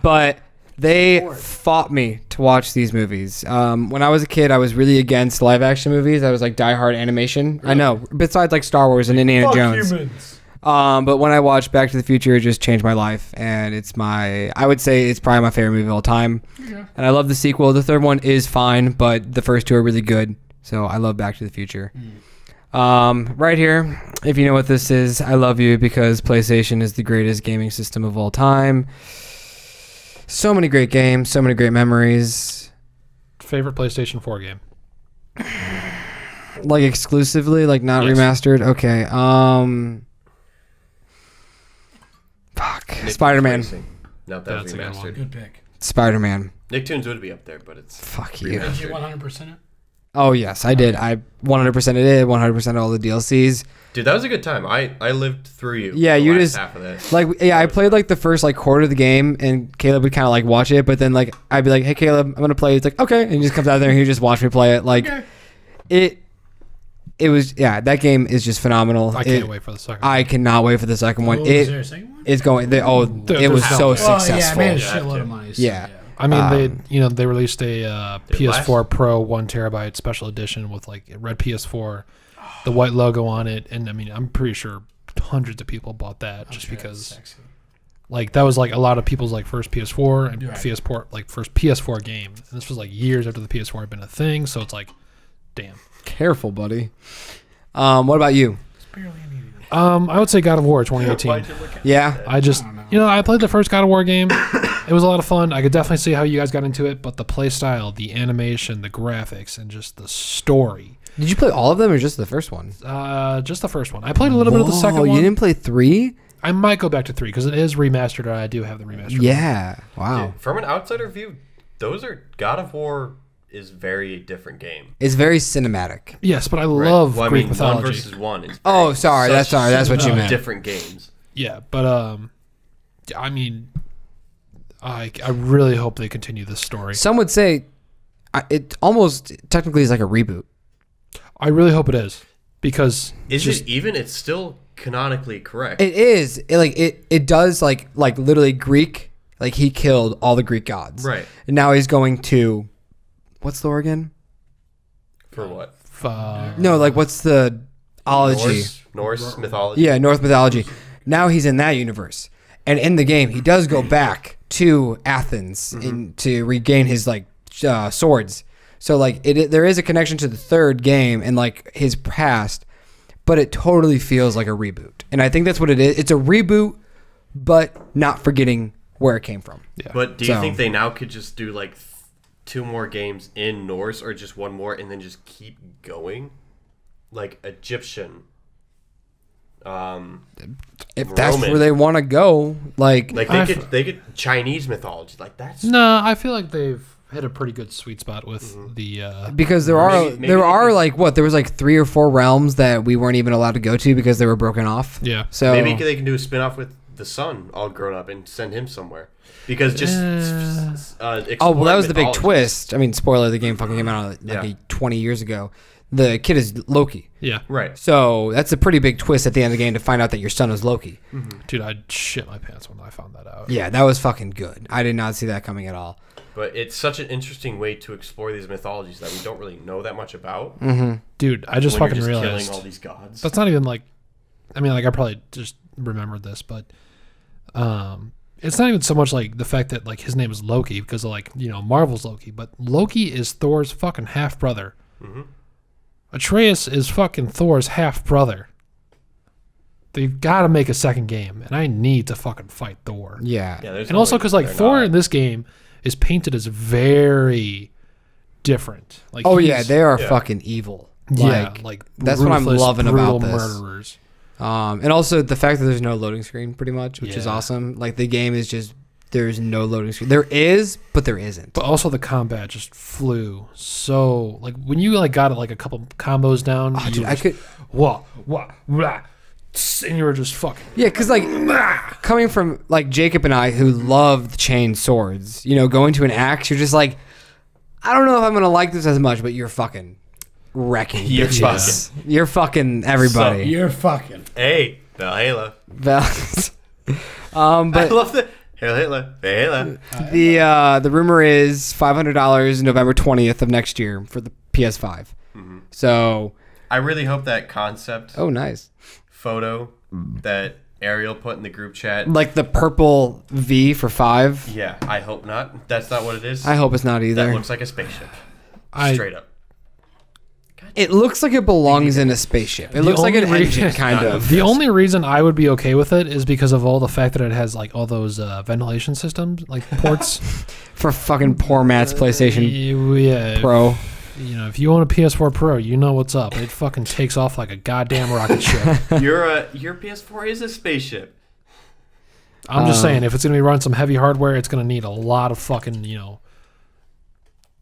but they fought me to watch these movies. When I was a kid, I was really against live action movies. I was like diehard animation. I know, besides like Star Wars and Indiana Jones. Humans. But when I watched Back to the Future, it just changed my life, and I would say it's probably my favorite movie of all time. Yeah. And I love the sequel. The third one is fine, but the first two are really good. So I love Back to the Future. Right here, if you know what this is, I love you because PlayStation is the greatest gaming system of all time. So many great games, so many great memories. Favorite PlayStation 4 game? Like exclusively, like not Yes. remastered. Okay. Fuck. Nick Spider-Man. Racing. No, that was That's a good one. remastered. Good pick. Spider-Man. Nicktoons would be up there, but it's Fuck you. Did you remastered. 100% it? Oh yes, I did. I 100% did. 100% all the DLCs. Dude, that was a good time. I lived through you. Yeah, the you last just- half of that. Like yeah, I played like the first like quarter of the game, and Caleb would kind of like watch it, but then like I'd be like, "Hey Caleb, I'm gonna play." It's like okay, and he just comes out there and he just watch me play it. Like Okay. it was that game is just phenomenal. I can't wait for the second. I cannot wait for the second one. Oh, is there a second one? It's going. It was there's so no- successful. Yeah, I made a Yeah, shitload too. of money. So, Yeah. I mean, they released a Did it PS4 last? Pro 1 terabyte special edition with like a red PS4, the white logo on it, and I mean, I'm pretty sure hundreds of people bought that just Okay, because sexy. like that was like a lot of people's like first PS4 and Right. PS4 like first PS4 game. And this was like years after the PS4 had been a thing, so it's like, damn. Careful, buddy. What about you? I would say God of War 2018. Yeah. I just, I don't know. I played the first God of War game. It was a lot of fun. I could definitely see how you guys got into it, but the play style, the animation, the graphics, and just the story. Did you play all of them or just the first one? Just the first one. I played a little bit of the second You one. didn't play 3? I might go back to 3 because it is remastered, and I do have the remastered. Yeah. Wow. Dude, from an outsider view, God of War is very different game. It's very cinematic. Yes, but I Right. love Well, I Greek mean, mythology. 1 versus 1 is Oh, sorry. That's what you meant. Different games. Yeah, but I mean, I really hope they continue this story. Some would say it almost technically is like a reboot. I really hope it is because Is it even? It's still canonically correct. It is it does like literally Greek. Like he killed all the Greek gods. Right. And now he's going to what's the organ? For what? No, like what's the ology? Norse mythology. Yeah, North mythology. Now he's in that universe. And in the game, he does go back to Athens to regain his like swords. So like there is a connection to the third game and like his past, but it totally feels like a reboot. And I think that's what it is. It's a reboot, but not forgetting where it came from. Yeah. But do you So- think they now could just do like 2 more games in Norse or just 1 more and then just keep going? Like Egyptian. If that's Roman. where they want to go, like Like they could Chinese mythology. Like that's No, I feel like they've hit a pretty good sweet spot with the. because there Maybe they are could- like what there was like 3 or 4 realms that we weren't even allowed to go to because they were broken off. Yeah. So maybe they can do a spin-off with the son all grown up and send him somewhere. Because just oh well, that was the big mythology. twist. I mean, spoiler: the game fucking came out like Yeah. 20 years ago. the kid is Loki. Yeah. Right. So that's a pretty big twist at the end of the game to find out that your son is Loki. Dude, I'd shit my pants when I found that out. Yeah, that was fucking good. I did not see that coming at all. But it's such an interesting way to explore these mythologies that we don't really know that much about. Dude, I just when fucking you're just realized. killing all these gods. That's not even like, I mean, like I probably just remembered this, but it's not even so much like the fact that like his name is Loki because of like, you know, Marvel's Loki, but Loki is Thor's fucking half brother. Atreus is fucking Thor's half brother. They've got to make a second game, and I need to fucking fight Thor. Yeah. there's And no also way because like they're Thor not. in this game is painted as very different. Like, Oh yeah, he's- they are yeah. fucking evil. yeah, like that's what I'm ruthless, loving brutal about this. murderers. And also the fact that there's no loading screen, pretty much, which is Yeah. awesome. Like the game is just there's no loading screen. There is, but there isn't. But also the combat just flew so like when you like got like a couple combos down, Oh, you dude, were I just, could. wah, and you were just fucking Yeah, because like coming from like Jacob and I who love chained swords, you know, going to an axe, you're just like, I don't know if I'm gonna like this as much, but you're fucking wrecking You're bitches. You're fucking everybody. You're fucking. Hey, Valhalla. I But love the Valhalla. the rumor is $500 November 20th of next year for the PS5. So, I really hope that concept oh nice. photo that Ariel put in the group chat. Like the purple V for 5. Yeah, I hope not. That's not what it is. I hope it's not that either. looks like a spaceship. I- Straight up. It looks like it belongs in a spaceship. It looks like an only engine, kind of. The only reason I would be okay with it is because of all the fact that it has like all those ventilation systems, like ports. For fucking poor Matt's PlayStation Yeah, Pro. you know, if you own a PS4 Pro, you know what's up. It fucking takes off like a goddamn rocket ship. Your PS4 is a spaceship. I'm just saying, if it's gonna be running some heavy hardware, it's gonna need a lot of fucking, you know,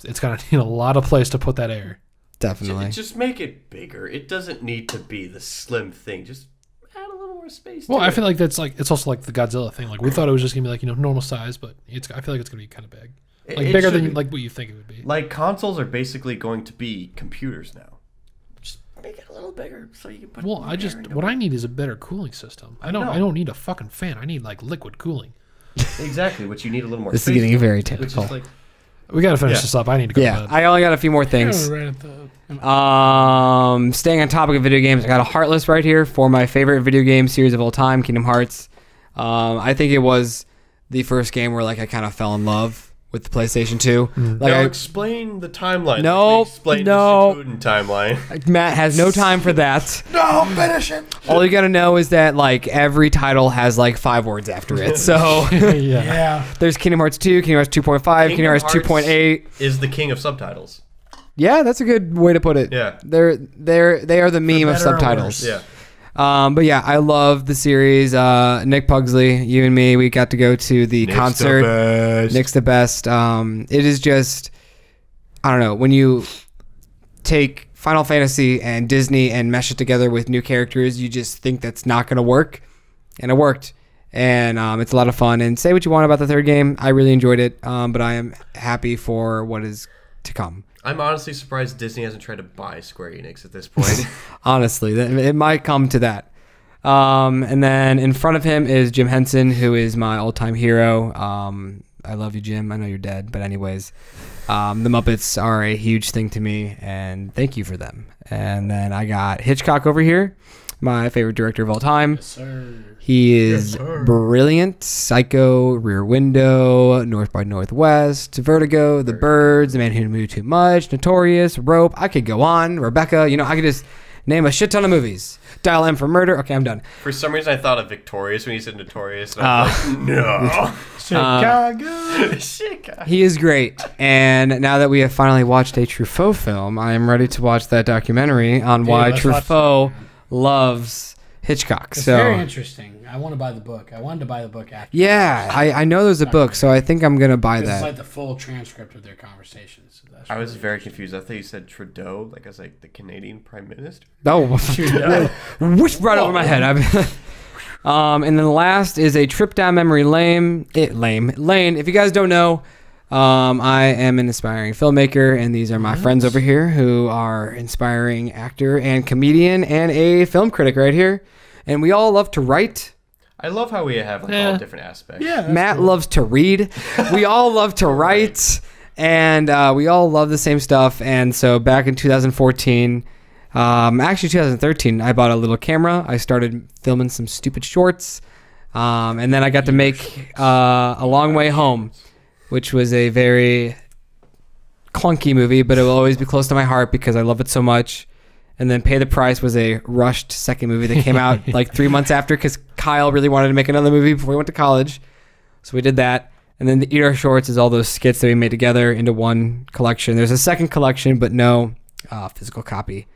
it's gonna need a lot of place to put that air. Definitely. Just make it bigger. It doesn't need to be the slim thing. Just add a little more space. Well, to I it. feel like that's like it's also like the Godzilla thing. Like we thought it was just gonna be like, you know, normal size, but I feel like it's gonna be kind of big, like It bigger should than be. like what you think it would be. Like consoles are basically going to be computers now. Just make it a little bigger so you can put. Well, more I air just into what it. I need is a better cooling system. I know. don't need a fucking fan. I need like liquid cooling. Exactly, which you need a little more. This is space getting to, very which technical. is like We gotta finish Yeah. this up. I need to go Yeah, to bed. I only got a few more things. Staying on topic of video games, I got a heart list right here for my favorite video game series of all time, Kingdom Hearts. I think it was the first game where like I kind of fell in love with the PlayStation 2. Like now I, explain the timeline. Nope, Explain no. the Shippuden timeline. Matt has no time for that. No, finish it. All you gotta know is that like every title has like 5 words after it. So yeah. Yeah. there's Kingdom Hearts 2, Kingdom Hearts 2.5, Kingdom Hearts 2.8. Is the king of subtitles. Yeah, that's a good way to put it. Yeah. They are the meme of better or subtitles. Yeah. But yeah, I love the series. Nick Pugsley, you and me, we got to go to the concert. Nick's the best. It is just, I don't know, when you take Final Fantasy and Disney and mesh it together with new characters, you just think that's not going to work. And it worked. And it's a lot of fun. And say what you want about the third game. I really enjoyed it. But I am happy for what is to come. I'm honestly surprised Disney hasn't tried to buy Square Enix at this point. Honestly, it might come to that. And then in front of him is Jim Henson, who is my all-time hero. I love you, Jim. I know you're dead, but anyways, the Muppets are a huge thing to me, and thank you for them. And then I got Hitchcock over here, my favorite director of all time. Yes, sir. He is brilliant. Psycho, Rear Window, North by Northwest, Vertigo, The Birds, The Man Who Knew Too Much, Notorious, Rope. I could go on. Rebecca. You know, I could just name a shit ton of movies. Dial M for Murder. Okay, I'm done. For some reason, I thought of Victorious when you said Notorious. And I was like, no. Chicago. Chicago. He is great. And now that we have finally watched a Truffaut film, I am ready to watch that documentary on why let's watch Truffaut that, man. loves Hitchcock. It's So very interesting. I want to buy the book. I wanted to buy the book after. yeah, I know there's a book, so I think I'm gonna buy It's that. like the full transcript of their conversations. So that's I was really very confused. I thought you said Trudeau, like I was like the Canadian Prime Minister. Oh, Trudeau. whoosh right over my head. And then last is a trip down memory lane. If you guys don't know, I am an aspiring filmmaker, and these are my friends over here who are inspiring actor and comedian and a film critic right here. And we all love to write. I love how we have like all different aspects. Yeah, Matt loves to read. We all love to write, and we all love the same stuff. And so back in 2014, actually 2013, I bought a little camera. I started filming some stupid shorts, and then I got to make A Long Way Home, which was a very clunky movie, but it will always be close to my heart because I love it so much. And then Pay the Price was a rushed second movie that came out like 3 months after because Kyle really wanted to make another movie before we went to college. So we did that. And then the Eat Our Shorts is all those skits that we made together into one collection. There's a second collection, but no physical copy.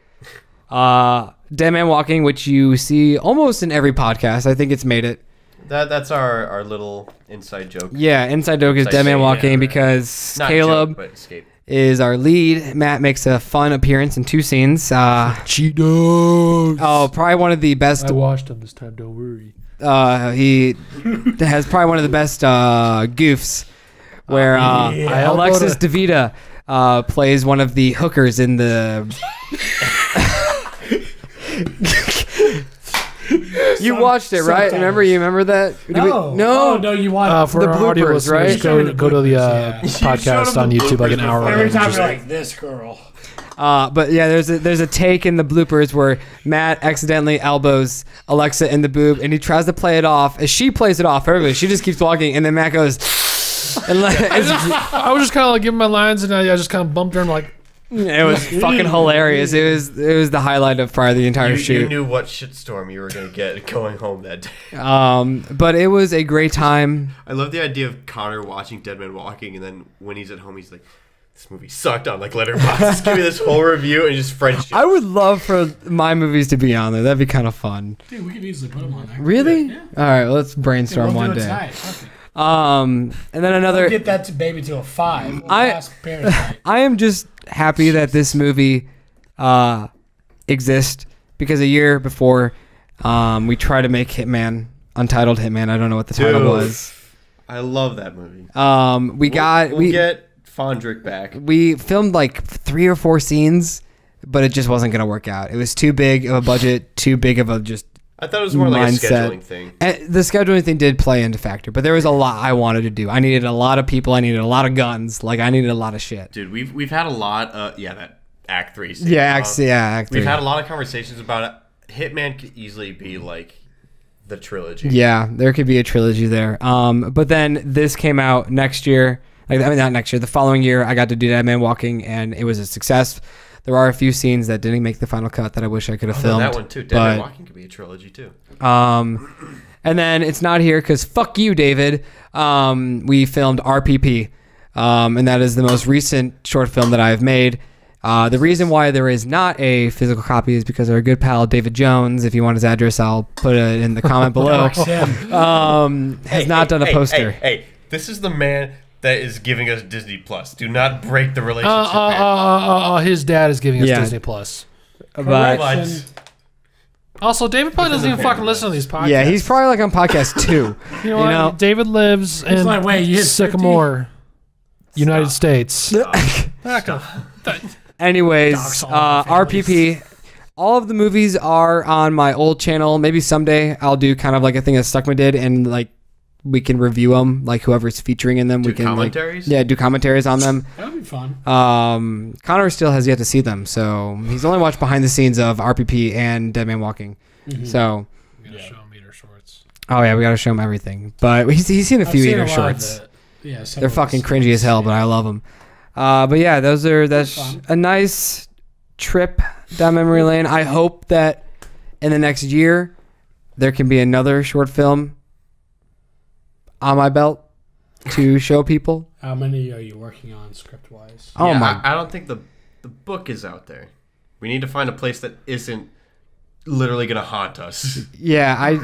Dead Man Walking, which you see almost in every podcast. I think it's made it. That's our little inside joke. Yeah, inside joke is Dead Man Walking because Not Caleb joke, but escape. is our lead. Matt makes a fun appearance in 2 scenes. Cheetos. Oh, probably one of the best. I washed them this time. Don't worry. He has probably one of the best goofs where Alexis DeVita plays one of the hookers in the. You watched it, right? Sometimes. You remember that? No. No. Oh, no, you want For The our audio bloopers, listeners, right? go to the Yeah. podcast on YouTube, like an hour Every ago. every time Just- you're like this girl. But yeah, there's a take in the bloopers where Matt accidentally elbows Alexa in the boob, and he tries to play it off. As she plays it off perfectly, she just keeps walking, and then Matt goes. And I was just kind of like giving my lines, and I just kind of bumped her and like. it was fucking hilarious. It was the highlight of probably the entire You shoot. knew what shitstorm you were gonna get going home that day. But it was a great time. I love the idea of Connor watching Dead Man Walking, and then when he's at home, he's like, "This movie sucked" on like Letterboxd. Just give me this whole review and just friendship. I would love for my movies to be on there. That'd be kind of fun. Dude, we could easily put them on there. Really? Yeah. All right, let's brainstorm We'll one do it day. tonight. Fuck it. And then another. Get that baby to a 5. We'll I- ask Parasite. I am just happy that this movie exists because a year before we tried to make Hitman, Untitled Hitman. I don't know what the title Dude. was. I love that movie. We We'll get Fondrick back. we filmed like 3 or 4 scenes, but it just wasn't gonna work out. It was too big of a budget, too big of a just. I thought it was more like a Mindset. scheduling thing. And the scheduling thing did play into factor, but there was a lot I wanted to do. I needed a lot of people. I needed a lot of guns. Like I needed a lot of shit. Dude, we've had a lot. That Act 3 scene. Yeah, Act 3. We've had a lot of conversations about it. Hitman could easily be like the trilogy. Yeah, there could be a trilogy there. But then this came out next year. Not next year. The following year, I got to do Dead Man Walking, and it was a success. There are a few scenes that didn't make the final cut that I wish I could have filmed. That one too. Dead Man Walking could be a trilogy too. And then it's not here because fuck you, David. We filmed RPP, and that is the most recent short film that I've made. The reason why there is not a physical copy is because our good pal David Jones, if you want his address, I'll put it in the comment below, has not done a poster. Hey, this is the man that is giving us Disney Plus. Do not break the relationship. man. His dad is giving us Yeah. Disney Plus. But Correction. Also, David probably doesn't even fucking listen to these podcasts. yeah, he's probably like on podcast 2. You know what? David lives in like, wait, you hit 50? Sycamore, United States. Anyways, Docs all our RPP. All of the movies are on my old channel. Maybe someday I'll do kind of like a thing that Stuckman did, and like we can review them. Like whoever's featuring in them, we can commentaries? do commentaries on them. That would be fun. Connor still has yet to see them, so he's only watched behind the scenes of RPP and Dead Man Walking. So, We gotta show him Eater Shorts. oh yeah, we gotta show him everything. But he's seen a I've few seen Eater a lot of shorts. some They're of fucking those. cringy as hell, but I love them. But yeah, that's fun. a nice trip down memory lane. I hope that in the next year there can be another short film on my belt to show people. How many are you working on script wise? Oh Yeah, my! I don't think the book is out there. We need to find a place that isn't literally gonna haunt us. Yeah,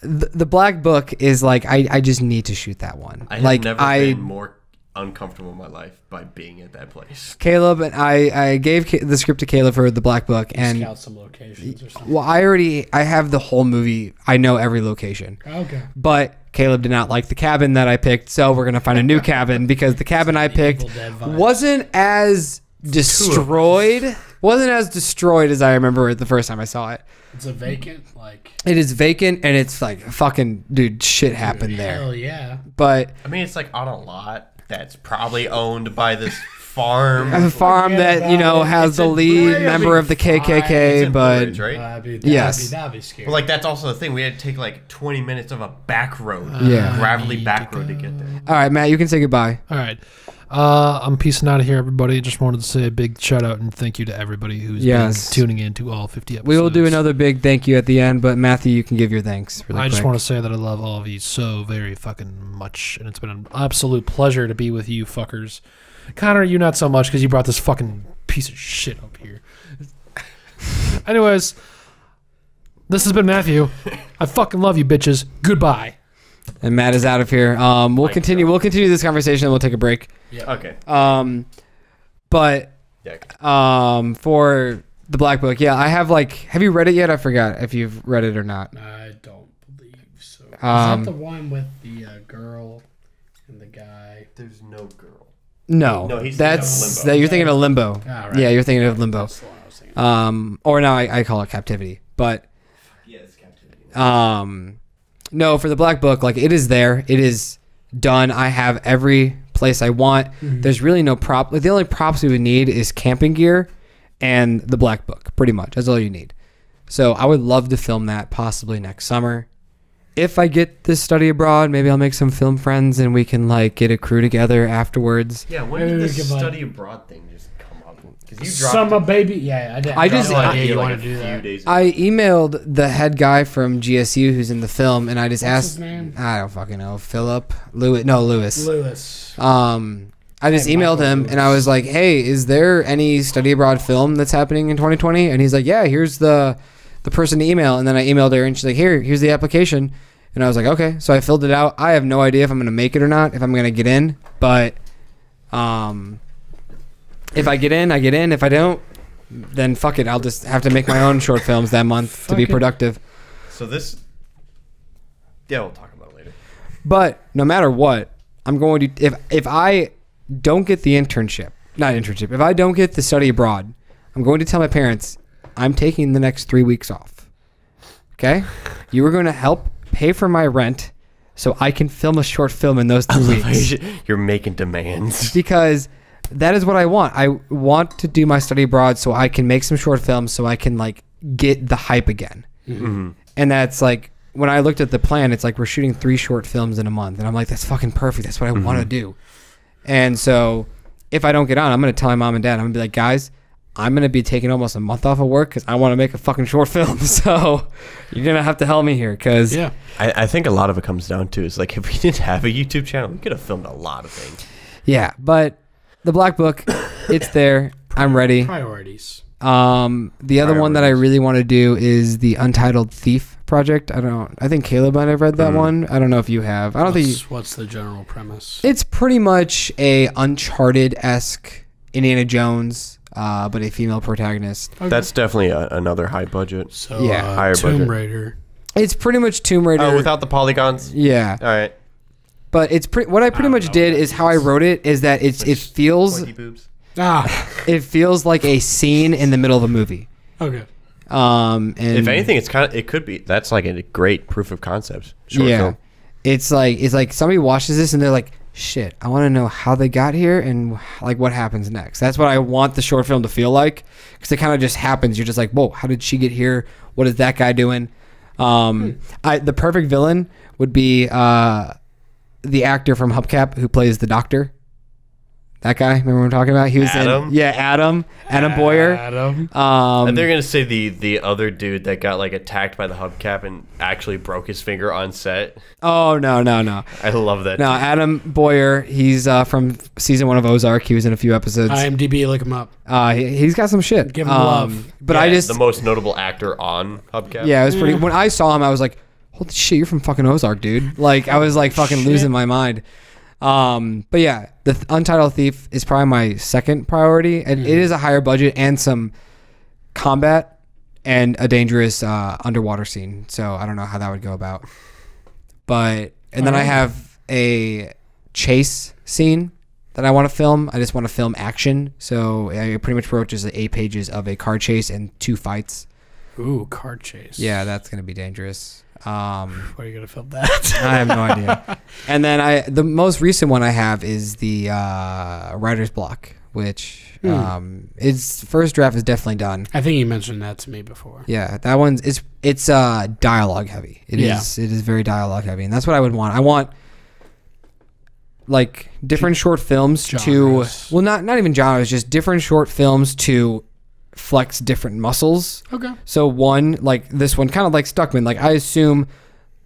the Black Book is like I just need to shoot that one. I have never been more uncomfortable in my life by being at that place. Caleb and I gave the script to Caleb for the Black Book, and Scout some locations or something. well, I have the whole movie. I know every location. Okay. But Caleb did not like the cabin that I picked, so we're gonna find a new cabin because the cabin I picked Evil Dead vibes. wasn't as destroyed. Wasn't as destroyed as I remember it the first time I saw it. It's a vacant, like. It is vacant, and it's like fucking dude, shit happened there. Hell yeah. But I mean, it's like on a lot that's probably owned by this farm. a farm that has It's the a lead really member of the It's KKK, in but Blue Ridge, right? Yes. That'd be scary. Well, like that's also the thing. We had to take like 20 minutes of a back road, Yeah. gravelly back road to get there. all right, Matt, you can say goodbye. All right. I'm peacing out of here, everybody. Just wanted to say a big shout out and thank you to everybody who's been tuning in to all 50 episodes. We will do another big thank you at the end, but Matthew, you can give your thanks really I just quick. want to say that I love all of you so very fucking much, and it's been an absolute pleasure to be with you fuckers. Connor, you not so much because you brought this fucking piece of shit up here. Anyways, this has been Matthew. I fucking love you, bitches. Goodbye. And Matt is out of here. We'll continue this conversation and we'll take a break. Yeah. Okay. But Yeah. for the Black Book, yeah, I have have you read it yet? I forgot if you've read it or not. I don't believe so. Is that the one with the girl and the guy? There's no girl. No, No, he's that's thinking of Limbo. you're thinking of Limbo. Ah, right. Yeah, you're thinking of Limbo. That's the one I was thinking. Or now I call it Captivity. But Yeah, it's captivity. no, for the Black Book, it is there. It is done. I have every place I want. There's really no prop. The only props we would need is camping gear and the Black Book. Pretty much, that's all you need. So I would love to film that possibly next summer. If I get this study abroad, maybe I'll make some film friends and we can get a crew together afterwards. Yeah, when Maybe did we this could, study abroad thing just come up? Because you dropped Summer baby. Yeah, I did. I just- no idea you like want a to do few that. days ago. I emailed the head guy from GSU who's in the film, and I just What's asked. his name? I don't fucking know. Philip, Lewis. No, Lewis. Lewis. I just Hey, emailed Michael him Lewis. and I was like, "Hey, is there any study abroad film that's happening in 2020?" And he's like, "Yeah, here's the person to email." And then I emailed her and she's like, "Here's the application." And I was like, "Okay." So I filled it out. I have no idea if I'm gonna make it or not, if I'm gonna get in, but if I get in, I get in. If I don't, then fuck it. I'll just have to make my own short films that month to be Fuck it. productive. So this... Yeah, we'll talk about it later. But no matter what, I'm going to if I don't get the if I don't get the study abroad, I'm going to tell my parents I'm taking the next 3 weeks off. Okay? You are going to help pay for my rent so I can film a short film in those 3 weeks. You're making demands. Because that is what I want. I want to do my study abroad so I can make some short films so I can get the hype again. Mm-hmm. And that's when I looked at the plan, it's we're shooting 3 short films in a month. And I'm like, that's fucking perfect. That's what I want to do. And so if I don't get on, I'm going to tell my mom and dad, I'm going to be like, guys, I'm going to be taking almost a month off of work because I want to make a fucking short film. So you're going to have to help me here because Yeah. I think a lot of it comes down to is if we didn't have a YouTube channel, we could have filmed a lot of things. yeah, but the Black Book, it's there. I'm ready. Priorities. The other one that I really want to do is the Untitled Thief project. I think Caleb might have read that one. I don't know if you have. I don't think What's the general premise? it's pretty much a Uncharted-esque Indiana Jones, but a female protagonist. Okay. That's definitely another high budget. So Yeah. Higher Tomb budget. Raider. It's pretty much Tomb Raider. Oh, without the polygons? Yeah, All right. but it's what I pretty much did is how I wrote it is that it feels Pointy boobs. it feels like a scene in the middle of a movie. Okay. And If anything, it could be. That's a great proof of concept. Short film. It's like somebody watches this and they're like, shit, I want to know how they got here and what happens next. That's what I want the short film to feel like, because it kind of just happens. You're just like, whoa, how did she get here? What is that guy doing? The perfect villain would be the actor from Hubcap who plays the doctor. That guy, remember what I'm talking about? He was Adam? Adam Boyer. Adam. And they're gonna say the other dude that got attacked by the hubcap and actually broke his finger on set. Oh no. I love that. No, Adam Boyer. He's from season 1 of Ozark. He was in a few episodes. IMDb, look him up. He's got some shit. Give him love. But Yeah, I just the most notable actor on hubcap. it was pretty. When I saw him, I was like, "Holy shit, you're from fucking Ozark, dude!" I was fucking Shit. losing my mind. But yeah, the Untitled Thief is probably my second priority, and it is a higher budget and some combat and a dangerous underwater scene. So I don't know how that would go about. But and then I have a chase scene that I want to film. I just want to film action. So I pretty much wrote just 8 pages of a car chase and 2 fights. Ooh, car chase. Yeah, that's gonna be dangerous. Where are you gonna film that? I have no idea. And then the most recent one I have is the writer's block, which its first draft is definitely done. I think you mentioned that to me before. Yeah, that one's it's dialogue heavy. It is very dialogue heavy, and that's what I would want. I want like different short films genres. not even genres, just different short films to flex different muscles. Okay. So one, like this one, kind of like Stuckman, like I assume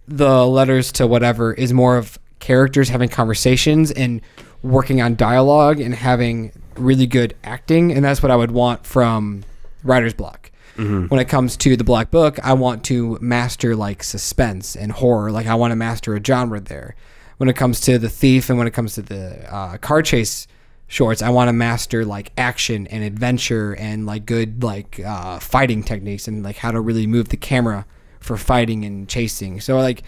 the letters to whatever is more of characters having conversations and working on dialogue and having really good acting, and that's what I would want from writer's block. When it comes to the Black Book, I want to master like suspense and horror. Like I want to master a genre there. When it comes to the Thief and when it comes to the car chase shorts, I want to master like action and adventure and like good like fighting techniques and like how to really move the camera for fighting and chasing. So like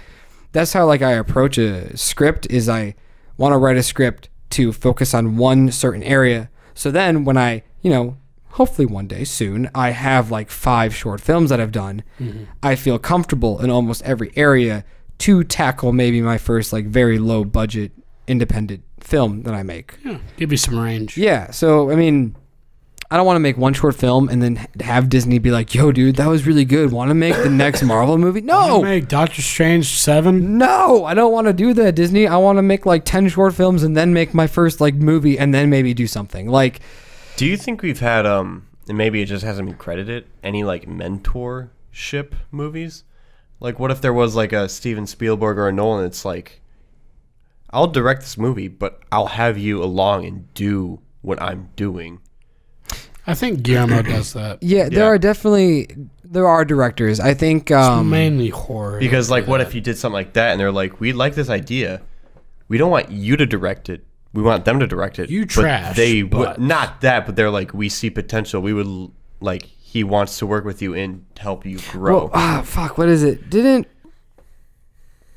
that's how like I approach a script. Is I want to write a script to focus on one certain area. So then when I, hopefully one day soon, I have like 5 short films that I've done, I feel comfortable in almost every area to tackle maybe my first like very low budget independent film that I make. Yeah, give you some range. Yeah, so I mean, I don't want to make one short film and then have Disney be like, "Yo, dude, that was really good. Want to make the next Marvel movie?" No, make Doctor Strange 7. no, I don't want to do that, Disney. I want to make like 10 short films and then make my first like movie and then maybe do something like. Do you think we've had and maybe it just hasn't been credited, any like mentorship movies? Like, what if there was like a Steven Spielberg or a Nolan? It's like, I'll direct this movie, but I'll have you along and do what I'm doing. I think Guillermo does that. Yeah, there are directors. I think It's mainly horror. Because like, what if you did something like that and they're like, we like this idea, we don't want you to direct it, we want them to direct it. You but trash, They but- would not that, but they're like, we see potential. We would like, he wants to work with you and help you grow. Well, fuck, what is it? Didn't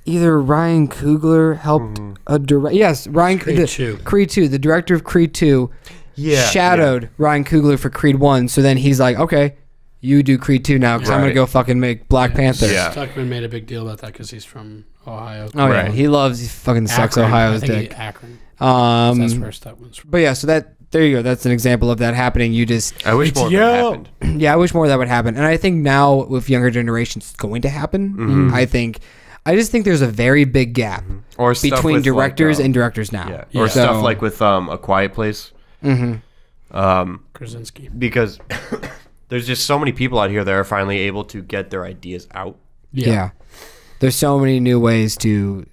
either Ryan Coogler helped a direct? Yes, Creed 2. Creed 2, the director of Creed 2. Yeah, shadowed Ryan Coogler for Creed 1, so then he's like, okay, you do Creed 2 now because I'm going to go fucking make Black Panther. Yeah. Stuckman made a big deal about that because he's from Ohio. Oh, yeah. Right. He fucking sucks Akron. Ohio's I think dick. Akron. That's where Stuckman's from. But yeah, so there you go. That's an example of that happening. You just, I wish more of that happened. yeah, I wish more of that would happen. And I think now with younger generations, it's going to happen. I just think there's a very big gap Or stuff between with, directors like, and directors now. Yeah. Yeah. Or stuff So- like with A Quiet Place. Krasinski. Because there's just so many people out here that are finally able to get their ideas out. Yeah. There's so many new ways to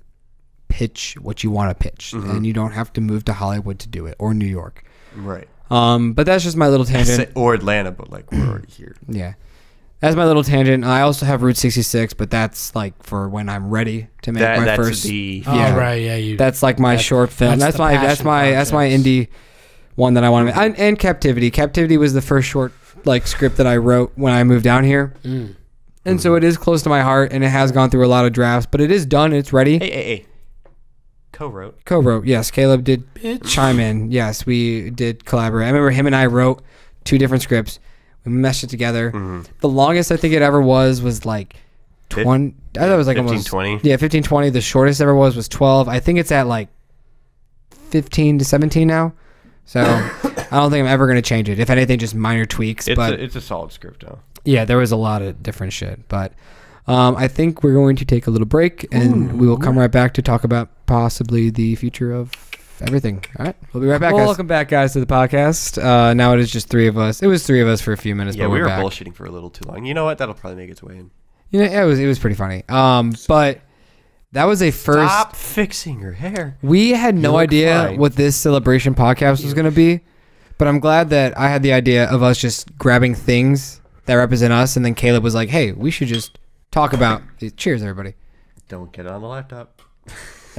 pitch what you want to pitch, and you don't have to move to Hollywood to do it or New York. Right. But that's just my little tangent. Or Atlanta, but like we're already here. Yeah. That's my little tangent. I also have Route 66, but that's like for when I'm ready to make my That's first. the Oh, Yeah. right. Yeah. That's like my short film. that's That's the my passion that's my projects. indie one that I want to make. And Captivity. Captivity was the first short like script that I wrote when I moved down here. And so it is close to my heart, and it has gone through a lot of drafts, but it is done. It's ready. Hey. Co-wrote. Co-wrote, yes. Caleb did chime in. Yes, we did collaborate. I remember him and I wrote 2 different scripts. We meshed it together. The longest I think it ever was like 20. I thought it was like 15, almost 20. Yeah, 15, 20. The shortest ever was 12. I think it's at like 15 to 17 now. So I don't think I'm ever going to change it. If anything, just minor tweaks. It's a solid script, though. Yeah, there was a lot of different shit. But I think we're going to take a little break, and we will come right back to talk about possibly the future of everything. All right, we'll be right back, guys. Welcome back, guys, to the podcast. Now it is just 3 of us. It was 3 of us for a few minutes, Yeah, but we we're were back. bullshitting for a little too long. You know what? That'll probably make its way in. You know, it was pretty funny. But that was a first. Stop fixing your hair. We had no look idea fine. what this celebration podcast was going to be, but I'm glad that I had the idea of us just grabbing things that represent us, and then Caleb was like, "Hey, we should just talk about." Cheers, everybody. Don't get it on the laptop.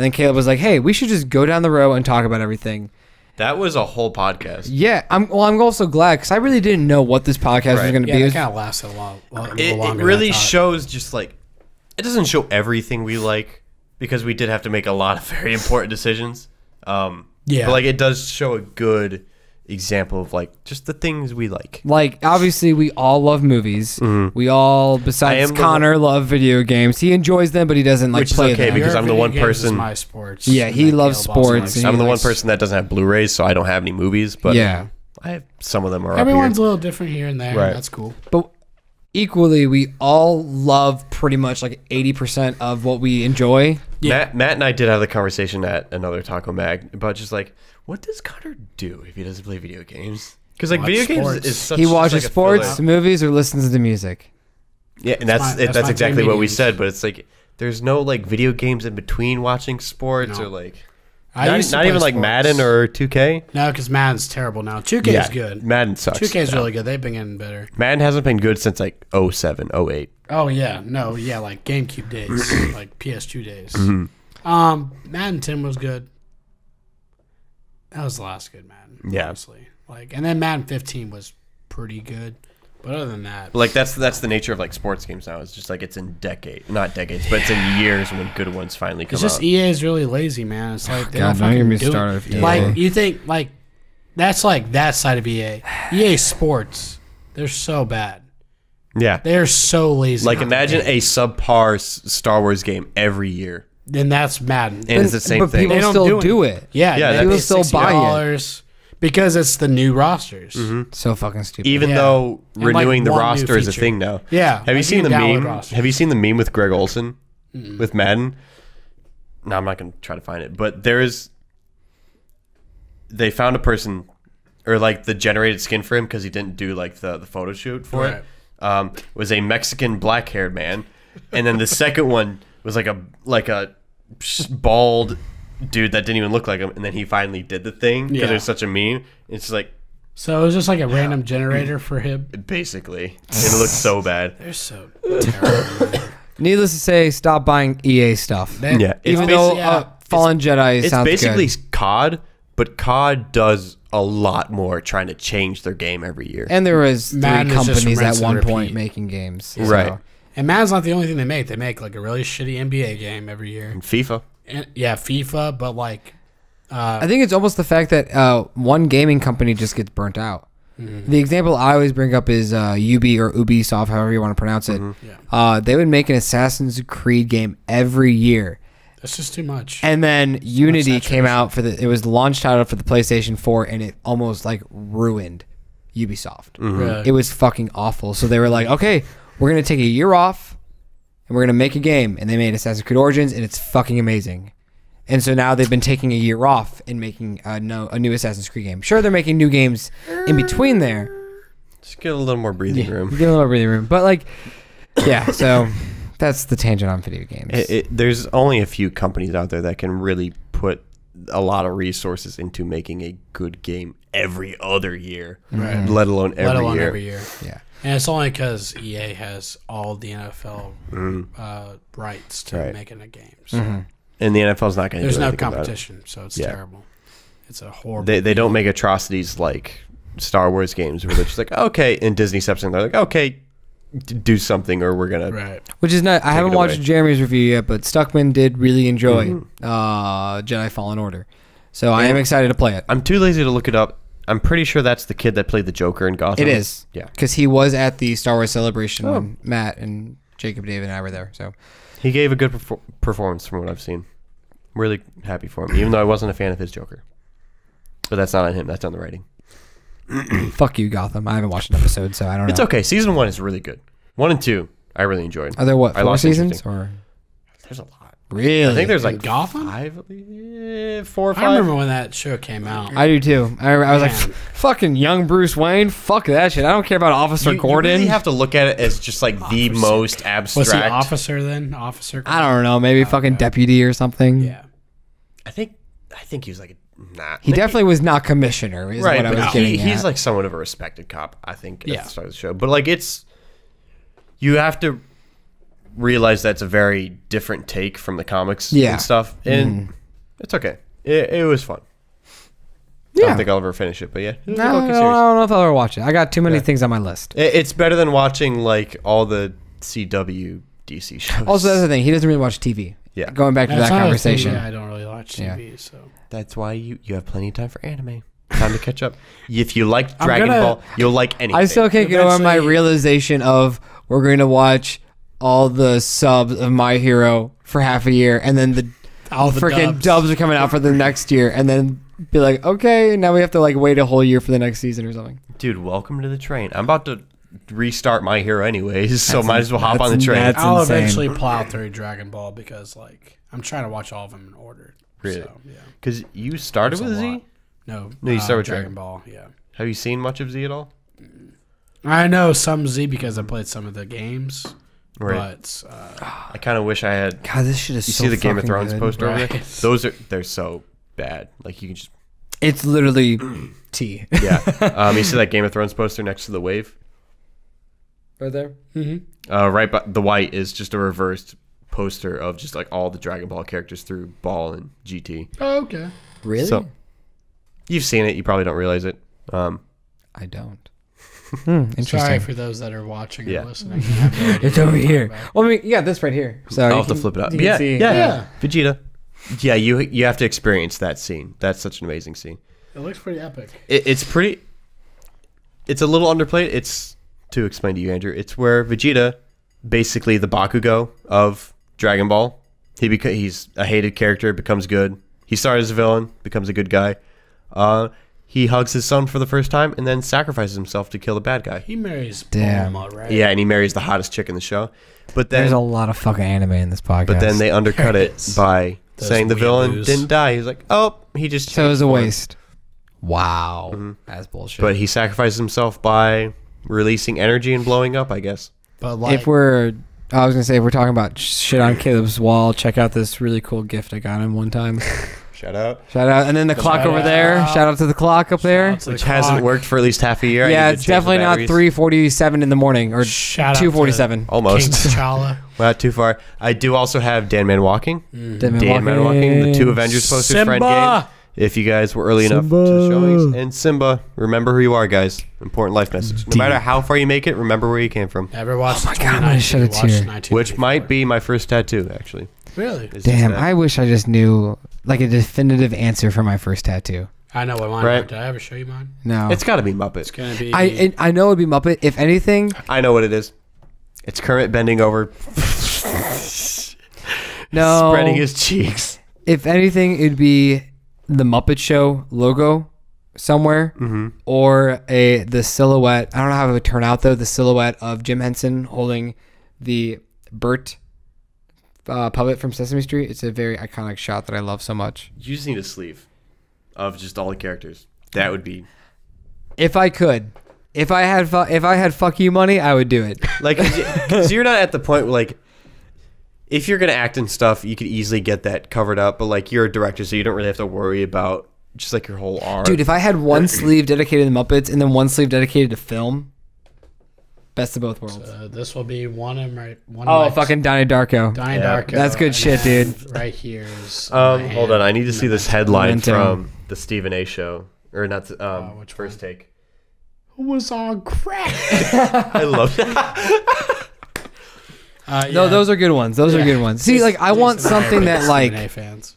And then Caleb was like, "Hey, we should just go down the row and talk about everything." That was a whole podcast. Yeah, I'm also glad because I really didn't know what this podcast was going to Yeah, be. it kind of lasted a little longer. It than I really thought. shows just like it doesn't show everything we like because we did have to make a lot of very important decisions. Yeah. But like it does show a good example of like just the things we like. Like, obviously, we all love movies. We all, besides am the Connor, love video games. He enjoys them, but he doesn't like Which is play okay them. because Your I'm the video one games is person- my sports. Yeah, and he then loves Caleb also sports, likes and I'm he the one likes- person that doesn't have Blu-rays, so I don't have any movies. But Yeah. I have some of them are Everyone's up a little different here and there. Right. That's cool. But equally, we all love pretty much like 80% of what we enjoy. here. Matt and I did have the conversation at another Taco Mag about just like what does Connor do if he doesn't play video games? Because like Watch video games sports. is such He just watches like a sports, filler. movies, or listens to music. Yeah, and That's that's my exactly three what we mediums. said. But it's like there's no like video games in between watching sports No. or like I used to not play even like sports. Madden or 2K. No, because Madden's terrible now. 2K is good. Madden sucks. 2K is now. really good. They've been getting better. Madden hasn't been good since like 07, 08. Oh yeah, no, yeah, like GameCube days, like PS2 days. Madden 10 was good. That was the last good Madden. Yeah. honestly. Like, and then Madden 15 was pretty good, but other than that, But like that's the nature of like sports games now. It's just like it's in not decades, but it's in years when good ones finally come it's just out. EA is really lazy, man. It's like they God, don't don't get fucking me do started it. with EA. Like you think like that's like that side of EA. EA Sports, they're so bad. Yeah. They're so lazy. Like imagine a subpar Star Wars game every year, then that's Madden. and it's the same but thing. people They don't still do do it. Yeah, Yeah, they people pay still buy it. $60 because it's the new rosters. So fucking stupid. Even Yeah. though And, like, renewing the one new roster is a feature. thing now. Yeah, Have you like, seen the download meme? rosters. Have you seen the meme with Greg Olson with Madden? No, I'm not gonna try to find it. But they found a person, or like the generated skin for him because he didn't do like the photo shoot for Right. it. Was a Mexican black haired man, and then the second one was like a bald dude that didn't even look like him, and then he finally did the thing because Yeah. it was such a meme. It's just like So it was just like a random generator for him. basically, and it looked so bad. They're so terrible. Needless to say, stop buying EA stuff. Yeah, it's Even though yeah. Fallen Jedi It's sounds basically good. COD, but COD does a lot more trying to change their game every year. And there was three Madden is just companies at rinse and one point repeat. making games. so- Right. And Madden's not the only thing they make. They make like a really shitty NBA game every year. And FIFA. And, yeah, FIFA, but like I think it's almost the fact that one gaming company just gets burnt out. The example I always bring up is UB or Ubisoft, however you want to pronounce it. They would make an Assassin's Creed game every year. that's just too much. And then Unity saturation. came out it was launched title for the PlayStation 4 and it almost like ruined Ubisoft. Really. It was fucking awful. So they were like, okay, we're going to take a year off and we're going to make a game. And they made Assassin's Creed Origins and it's fucking amazing. And so now they've been taking a year off and making a new Assassin's Creed game. Sure, they're making new games in between there. Just get a little more breathing room. Give a little breathing room. But like, yeah, so that's the tangent on video games. There's only a few companies out there that can really put a lot of resources into making a good game every other year, Right. let alone every Let alone year. every year. Yeah. And it's only because EA has all the NFL rights to Right. making a game. So And the NFL's not going to there's do no anything about it. competition, so it's Yeah. terrible. It's a horrible. They don't make atrocities like Star Wars games where they're just like, okay, and Disney steps in, they're like, okay, do something or we're going to. right. Which is not. I haven't it watched away. Jeremy's review yet, but Stuckman did really enjoy Jedi Fallen Order, so I am excited to play it. I'm too lazy to look it up. I'm pretty sure that's the kid that played the Joker in Gotham. It is, Yeah. because he was at the Star Wars celebration when Matt and Jacob, David, and I were there. So He gave a good performance from what I've seen. Really happy for him, even though I wasn't a fan of his Joker. But that's not on him. That's on the writing. fuck you, Gotham. I haven't watched an episode, so I don't know. It's okay. Season 1 is really good. 1 and 2, I really enjoyed. Are there what I 4 lost seasons interest or There's a lot. really? I think there's In like Gotham? 5, at least, 4 or 5. I remember when that show came out. I do too. I was like, Man. fucking young Bruce Wayne. Fuck that shit. I don't care about Officer You Gordon. really have to look at it as just like the Officer. most abstract. Was he officer then? Officer? I don't know. Maybe fucking deputy or something. Yeah. I think he was like nah. He definitely was not commissioner. Is right, what I was but getting he's at. like somewhat of a respected cop. I think Yeah. at the start of the show, but like you have to realize that's a very different take from the comics Yeah. and stuff. And it's okay. It was fun. I Yeah. don't think I'll ever finish it, but yeah. It was a No, okay I series. don't know if I'll ever watch it. I got too many Yeah. things on my list. It's better than watching like all the CW DC shows. Also, that's the thing. He doesn't really watch TV. Yeah. Going back to That's that another thing, conversation. Yeah, I don't really watch TV, so. That's why you have plenty of time for anime. Time to catch up. If you like I'm Dragon gonna- Ball, you'll like anything. I still can't get over my Eventually- realization of we're going to watch all the subs of My Hero for half a year, and then the All the freaking dubs are coming out for the next year, and then be like, okay, now we have to like wait a whole year for the next season or something. Dude, welcome to the train. I'm about to restart My Hero anyways, so That's- might as well hop on the that's train. nuts. I'll insane. eventually plow through Dragon Ball because, like, I'm trying to watch all of them in order. Really? So, yeah. Because you started There's with a Z? lot. No, No, you start with Dragon Dragon. Ball, yeah. Have you seen much of Z at all? I know some Z because I played some of the games, Right. but I kind of wish I had. God, this shit is You so see the Game of fucking Thrones good. poster over there? Right. Those they're so bad. Like you can just It's literally tea. yeah. You see that Game of Thrones poster next to the wave? Right there? Right, but the white is just a reversed poster of just like all the Dragon Ball characters through Ball and GT. oh, okay. Really? So you've seen it, you probably don't realize it. I don't. Interesting. Sorry for those that are watching Yeah. or listening. I have no idea It's what over we're here. talking about. Well, I mean, you got this right here. So I'll you have to can- flip it up. you can Yeah, see- yeah, Vegeta. Yeah, you have to experience that scene. That's such an amazing scene. It looks pretty epic. It's pretty. It's a little underplayed. It's to explain to you, Andrew. It's where Vegeta, basically the Bakugo of Dragon Ball. He's a hated character, becomes good. He started as a villain, becomes a good guy. He hugs his son for the first time and then sacrifices himself to kill the bad guy. He marries Damn. Bulma, right? Yeah, and he marries the hottest chick in the show. But There's then, a lot of fucking anime in this podcast. but then they undercut it Yes. by Those saying the villain weeaboos. didn't die. He's like, oh, he just. So it was a changed form. waste. Wow. That's bullshit. But he sacrificed himself by releasing energy and blowing up, I guess. But like, if we're talking about shit on Caleb's wall, check out this really cool gift I got him one time. Shout out. Shout out. And then the clock Shout over there. out. Shout out to the clock up there. Shout out to the Which hasn't clock. worked for at least half a year. I Yeah, need to it's change the definitely not batteries. 3:47 in the morning or Shout out 2:47. Almost. King T'Challa. Not too far. I do also have Dan Man Walking. Dan Dan Man Walking, the two Avengers posters for Endgame. Simba. If you guys were early enough to the showings. And Simba, remember who you are, guys. Important life message. No matter how far you make it, remember where you came from. Never watched. Oh my God, I'm gonna shed a tear. Which might be my first tattoo, actually. Really. It's just Damn, that. I wish I just knew like a definitive answer for my first tattoo. I know what mine. Right. Did I ever show you mine? No. It's got to be It's Muppet. gonna be. I know it'd be Muppet. If anything, I know what it is. It's Kermit bending over, no. spreading his cheeks. If anything, it'd be the Muppet Show logo somewhere, or the silhouette. I don't know how it would turn out though. The silhouette of Jim Henson holding the Bert puppet from Sesame Street. It's a very iconic shot that I love so much. You just need a sleeve of just all the characters. That would be If I could, if I had fuck you money, I would do it. like, because you're not at the point where, like, if you're gonna act and stuff, you could easily get that covered up. But like, you're a director, so you don't really have to worry about just like your whole arm. Dude, if I had one sleeve dedicated to Muppets and then one sleeve dedicated to film, best of both worlds. This will be one of my. One Oh, of my, fucking Donnie Darko. Donnie Yeah. Darko. That's good and shit, then dude. Right here is. hold on, I need to see this headline Memento. from the Stephen A. show, or not? which First Take. Who was on crack? I love that. No, those are good ones. Those are good ones. See, like I want something that like fans.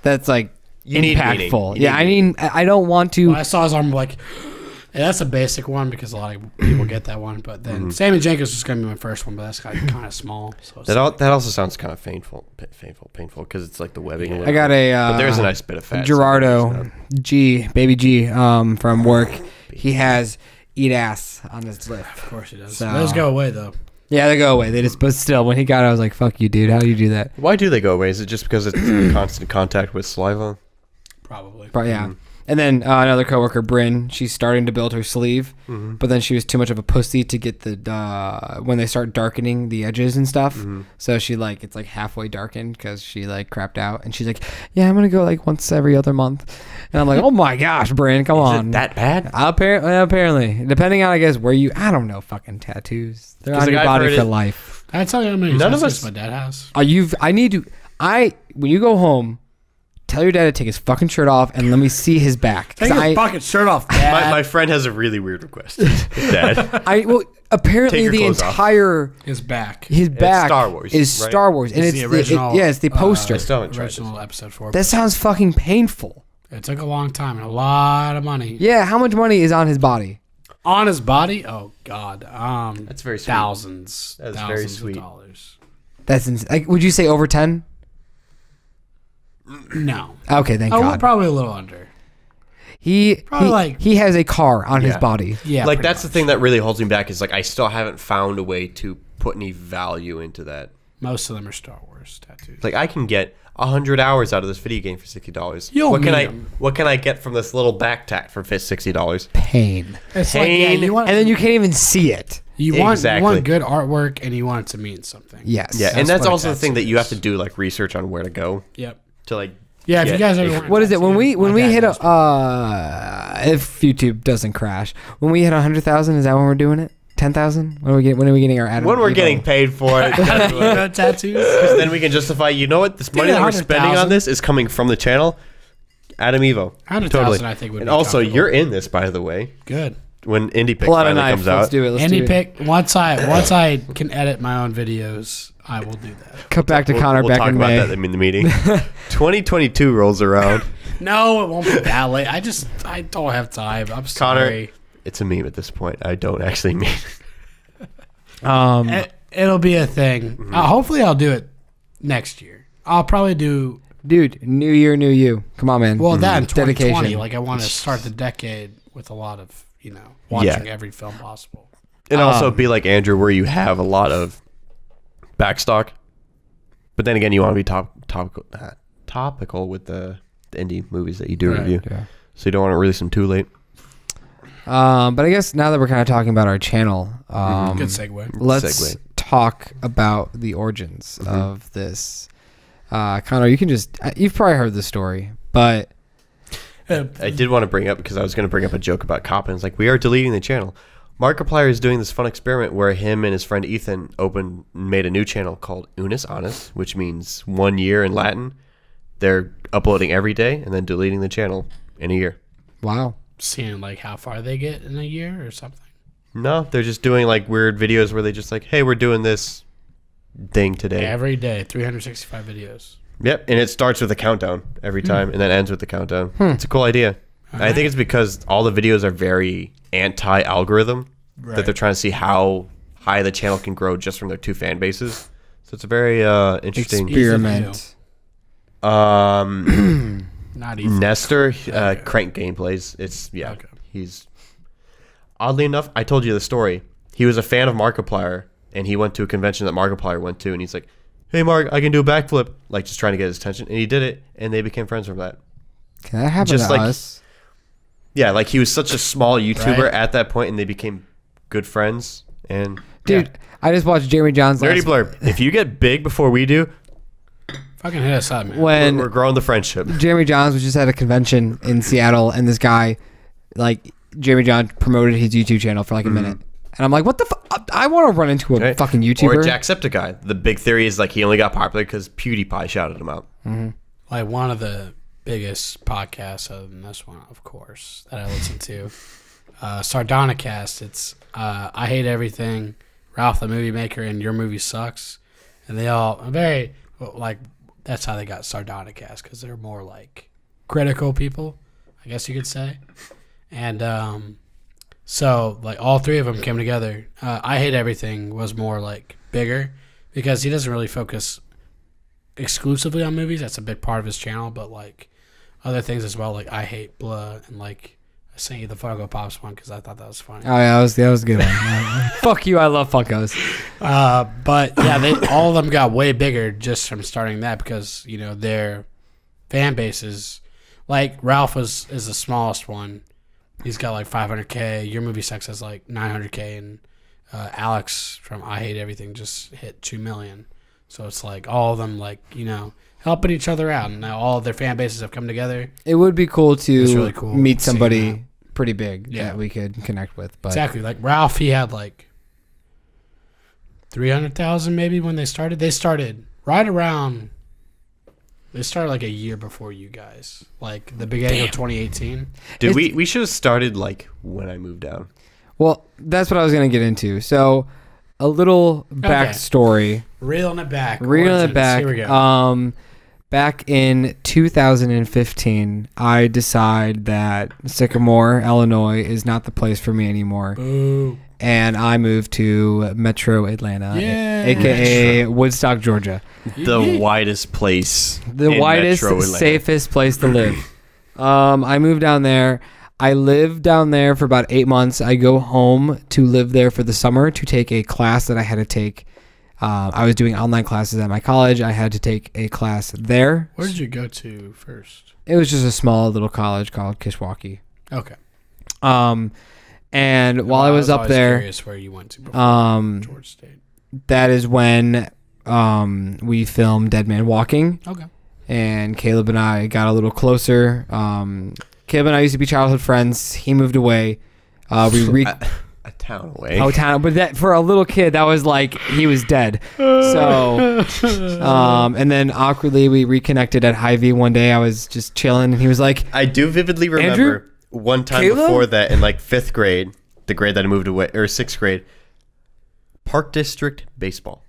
that's like You need impactful. meaning. Yeah, I mean, I don't want When to. I saw his arm, I'm like, yeah, that's a basic one because a lot of people get that one. But then Sammy Jenkins is going to be my first one, but that's kind of small. So it's That also sounds kind of painful because it's like the webbing. and I got a but there's a nice bit of fat. Gerardo Baby G from work. He has eat ass on his lip. of course he does. So- Those go away though. Yeah, they go away. They just, but still, when he got it, I was like, "Fuck you, dude. How do you do that?" Why do they go away? Is it just because it's constant contact with saliva? Probably. But yeah. And then another coworker, Bryn, she's starting to build her sleeve, but then she was too much of a pussy to get the when they start darkening the edges and stuff. So she like it's like halfway darkened because she like crapped out, and she's like, "Yeah, I'm gonna go like once every other month." And I'm like, "Oh my gosh, Bryn, come Is on." it that bad? Apparently, depending on I guess where you, I don't know, fucking tattoos. They're 'Cause, on like, your I've body heard for it- life. I tell you how many None of tattoos us- my dad has. When you go home, tell your dad to take his fucking shirt off and let me see his back. 'Cause Take your fucking shirt off, Dad. My friend has a really weird request. Dad. Apparently Take your the clothes off. entire His back. his back Star Wars, is right? Star Wars, and It's it's the original, it's the poster. I still haven't tried Original episode 4. That sounds fucking painful. It took a long time and a lot of money. Yeah, how much money is on his body? On his body? Oh, God. That's very sweet. Thousands. That's thousands very sweet. of dollars. That's like, would you say over 10? No. Okay, thank God. Probably a little under. He has a car on his Yeah. body. Yeah. Like pretty that's the much. thing that really holds me back is like I still haven't found a way to put any value into that. Most of them are Star Wars tattoos. Like I can get 100 hours out of this video game for $60. You'll what can meet I 'em. what can I get from this little back tat for $60? Pain. It's Pain, you want, And then you can't even see it. you want Exactly. good artwork and you want it to mean something. Yes. Yeah, and that's what a also the thing that tattoo you have to is. do like research on where to go Yep. to like Yeah, if get you guys a- ever want What is it when we hit a if YouTube doesn't crash, when we hit 100,000, is that when we're doing it? 10,000? When are we getting our Adam when we're Evo? getting paid for it. tattoos? Because then we can justify, you know what, this money that we're spending 100,000. on this is coming from the channel. Adam Evo. 100,000 I think would And be also, comfortable. you're in this, by the way. Good. When Indie Pick Pull out a finally knife. comes Let's out. do it. Let's Any do it. pick once I can edit my own videos, I will do that. Cut back to Connor we'll back talk in about May. that in the meeting. 2022 rolls around. No, it won't be that late. I don't have time. I'm Connor, sorry. it's a meme at this point. I don't actually mean it. It'll be a thing. Mm-hmm. Hopefully, I'll do it next year. I'll probably do Dude, new year, new you. Come on, man. that in 2020. Dedication. Like I want to start the decade with a lot of watching every film possible. And also be like Andrew, where you have a lot of backstock. But then again, you want to be topical with the indie movies that you do Right. review. Yeah. So you don't want to release them too late. But I guess now that we're kind of talking about our channel, Good segue. let's Segue. talk about the origins of this. Connor, you've probably heard the story, but I did want to bring up, because I was going to bring up a joke about Coppin. It's like, we are deleting the channel. Markiplier is doing this fun experiment where him and his friend Ethan made a new channel called Unis Honest, which means 1 year in Latin. They're uploading every day and then deleting the channel in a year. wow. Seeing like how far they get in a year or something. No, they're just doing like weird videos where they just like, hey, we're doing this thing today. Every day, 365 videos. Yep, and it starts with a countdown every time and then ends with the countdown. It's a cool idea. I think it's because all the videos are very anti-algorithm, that they're trying to see how high the channel can grow just from their two fan bases. So it's a very interesting. Experiment. Not even. Nestor, Crank Gameplays. Okay. He's oddly enough, I told you the story. He was a fan of Markiplier, and he went to a convention that Markiplier went to, and he's like, "Hey, Mark, I can do a backflip," like just trying to get his attention, and he did it, and they became friends from that. Can that happen Just to like- us? Yeah, like he was such a small YouTuber Right. at that point, and they became good friends. And Dude, I just watched Jeremy John's Nerdy last Blurb, if you get big before we do, Fucking hit us up, man. when we're growing the friendship. Jeremy Johns was just at a convention in Seattle, and this guy, like, Jeremy John promoted his YouTube channel for like a minute. And I'm like, what the fuck? I want to run into a Right? fucking YouTuber. Or Jacksepticeye. The big theory is like he only got popular because PewDiePie shouted him out. Like one of the biggest podcasts other than this one, of course, that I listen to. Sardonicast. It's I Hate Everything, Ralph the Movie Maker, and Your Movie Sucks. And they all are very, like, that's how they got Sardonicast, because they're more like critical people, I guess you could say. And so, like, all three of them came together. I Hate Everything was more like bigger because he doesn't really focus exclusively on movies. That's a big part of his channel, but like other things as well, like I Hate Blood, and like I sent you the Funko Pops one because I thought that was funny. Oh yeah, that was a good one. Fuck you, I love Funkos. But yeah, all of them got way bigger just from starting that because their fan bases, like Ralph is the smallest one. He's got like 500K. Your Movie Sucks has like 900K, and Alex from I Hate Everything just hit 2 million. So it's like all of them, like, helping each other out. And now all of their fan bases have come together. It would be cool to It's really cool meet seeing somebody that. pretty big Yeah. that we could connect with. But Exactly. Like Ralph, he had like 300,000 maybe when they started. They started right around. They started like a year before you guys, like the beginning of 2018. Dude, we should have started like when I moved down. Well, that's what I was gonna get into. So, a little backstory. Reeling it back. Reeling it back. Here we go. Back in 2015, I decide that Sycamore, Illinois, is not the place for me anymore. Boo. And I moved to Metro Atlanta, Yeah. aka Woodstock, Georgia. The widest place. The in widest, Metro Atlanta. safest place to live. I moved down there. I lived down there for about 8 months. I go home to live there for the summer to take a class that I had to take. I was doing online classes at my college. I had to take a class there. Where did you go to first? It was just a small little college called Kishwaukee. Okay. And while I was up there, curious where you went to before Georgia State. that is when we filmed Dead Man Walking. Okay. And Caleb and I got a little closer. Caleb and I used to be childhood friends. He moved away. A town away. But that for a little kid, that was like he was dead. So, and then awkwardly we reconnected at Hy-Vee one day. I was just chilling, and he was like, I do vividly remember Andrew? one time Caleb? before that in like 5th grade, the grade that I moved away, or 6th grade, Park District baseball.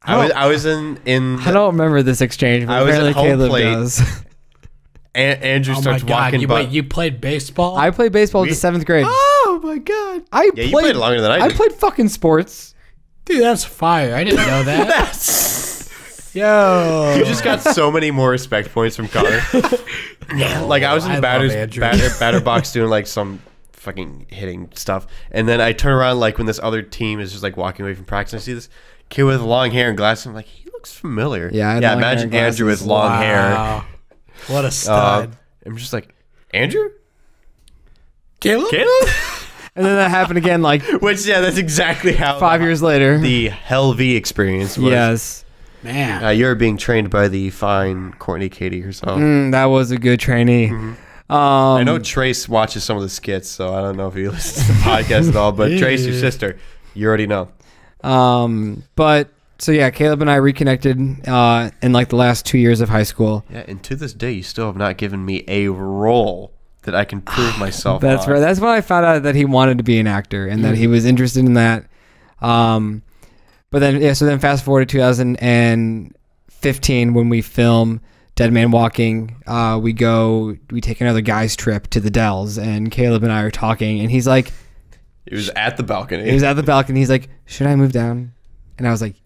I was in. I don't remember this exchange, but I was apparently at home Caleb plate. does. Andrew starts walking. Wait, you played baseball? I played baseball to 7th grade. Oh my god. Yeah, you played longer than I I did. played fucking sports. Dude, that's fire. I didn't know that. Yo. You just got so many more respect points from Connor. Like I was in the batter box doing like some fucking hitting stuff, and then I turn around like when this other team is just like walking away from practice, and I see this kid with long hair and glasses. I'm like, he looks familiar. Yeah, I had long hair imagine and Andrew with glasses. long Wow. hair. What a stud. I'm just like, Andrew? Caleb? And then that happened again like Which, yeah, that's exactly how 5 years later. the Hell V experience was. Yes. Man. You're being trained by the fine Courtney Katie herself. That was a good trainee. I know Trace watches some of the skits, so I don't know if he listens to the podcast at all, but Trace, your sister, you already know. But so yeah, Caleb and I reconnected in like the last 2 years of high school. Yeah, and to this day, you still have not given me a role that I can prove myself That's on. right. That's when I found out that he wanted to be an actor and that he was interested in that. But then so then fast forward to 2015 when we film Dead Man Walking. We take another guy's trip to the Dells, and Caleb and I are talking, and he's like, He was at the balcony. he was at the balcony. He's like, should I move down? And I was like,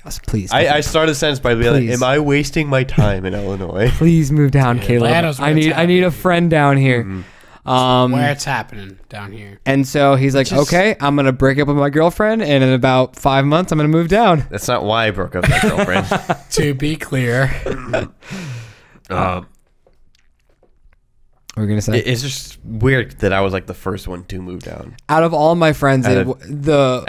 yes, please. I started the sentence by being like, Please. am I wasting my time in Illinois? Please move down, Caleb. Atlanta's where I it's need happening. a friend down here. Where it's happening down here. And so he's like, okay, I'm going to break up with my girlfriend, and in about 5 months, I'm going to move down. That's not why I broke up with my girlfriend. To be clear. We're going to say? It's just weird that I was like the first one to move down. Out of all my friends, At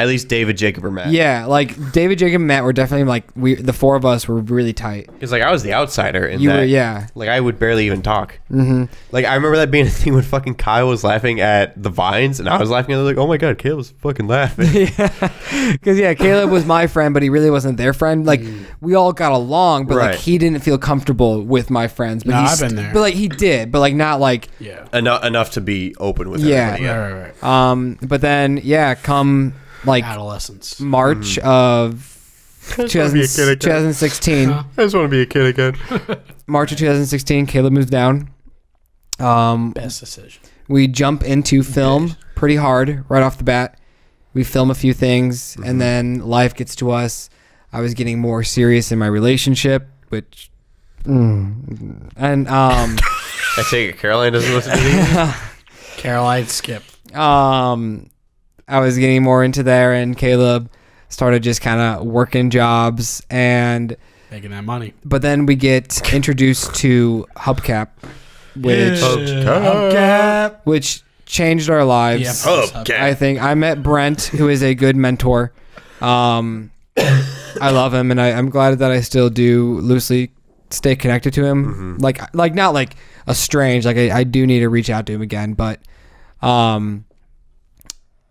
least David, Jacob, or Matt. yeah, like David, Jacob, and Matt were definitely like, the four of us were really tight. Because like I was the outsider in You that. were, yeah. Like I would barely even talk. Mm-hmm. Like I remember that being a thing when fucking Kyle was laughing at the vines, and I was laughing, and I was like, "Oh my god, Caleb's fucking laughing." Because yeah, Caleb was my friend, but he really wasn't their friend. Like we all got along, but Right. like he didn't feel comfortable with my friends. But No, he's I've been there. But like he did, but like not like Yeah. Enough to be open with Yeah. everybody. Right. But then yeah, come like Adolescence. March of 2016. I just want to be a kid again. March of 2016, Caleb moves down. Best decision. We jump into film pretty hard right off the bat. We film a few things, and then life gets to us. I was getting more serious in my relationship, which, I take it Caroline doesn't listen to these. Caroline skip. I was getting more into there, and Caleb started just kind of working jobs, Making that money. but then we get introduced to Hubcap, which changed our lives. Hubcap. I think I met Brent, who is a good mentor. I love him, and I'm glad that I still do loosely stay connected to him. Like not like estranged. Like I do need to reach out to him again, but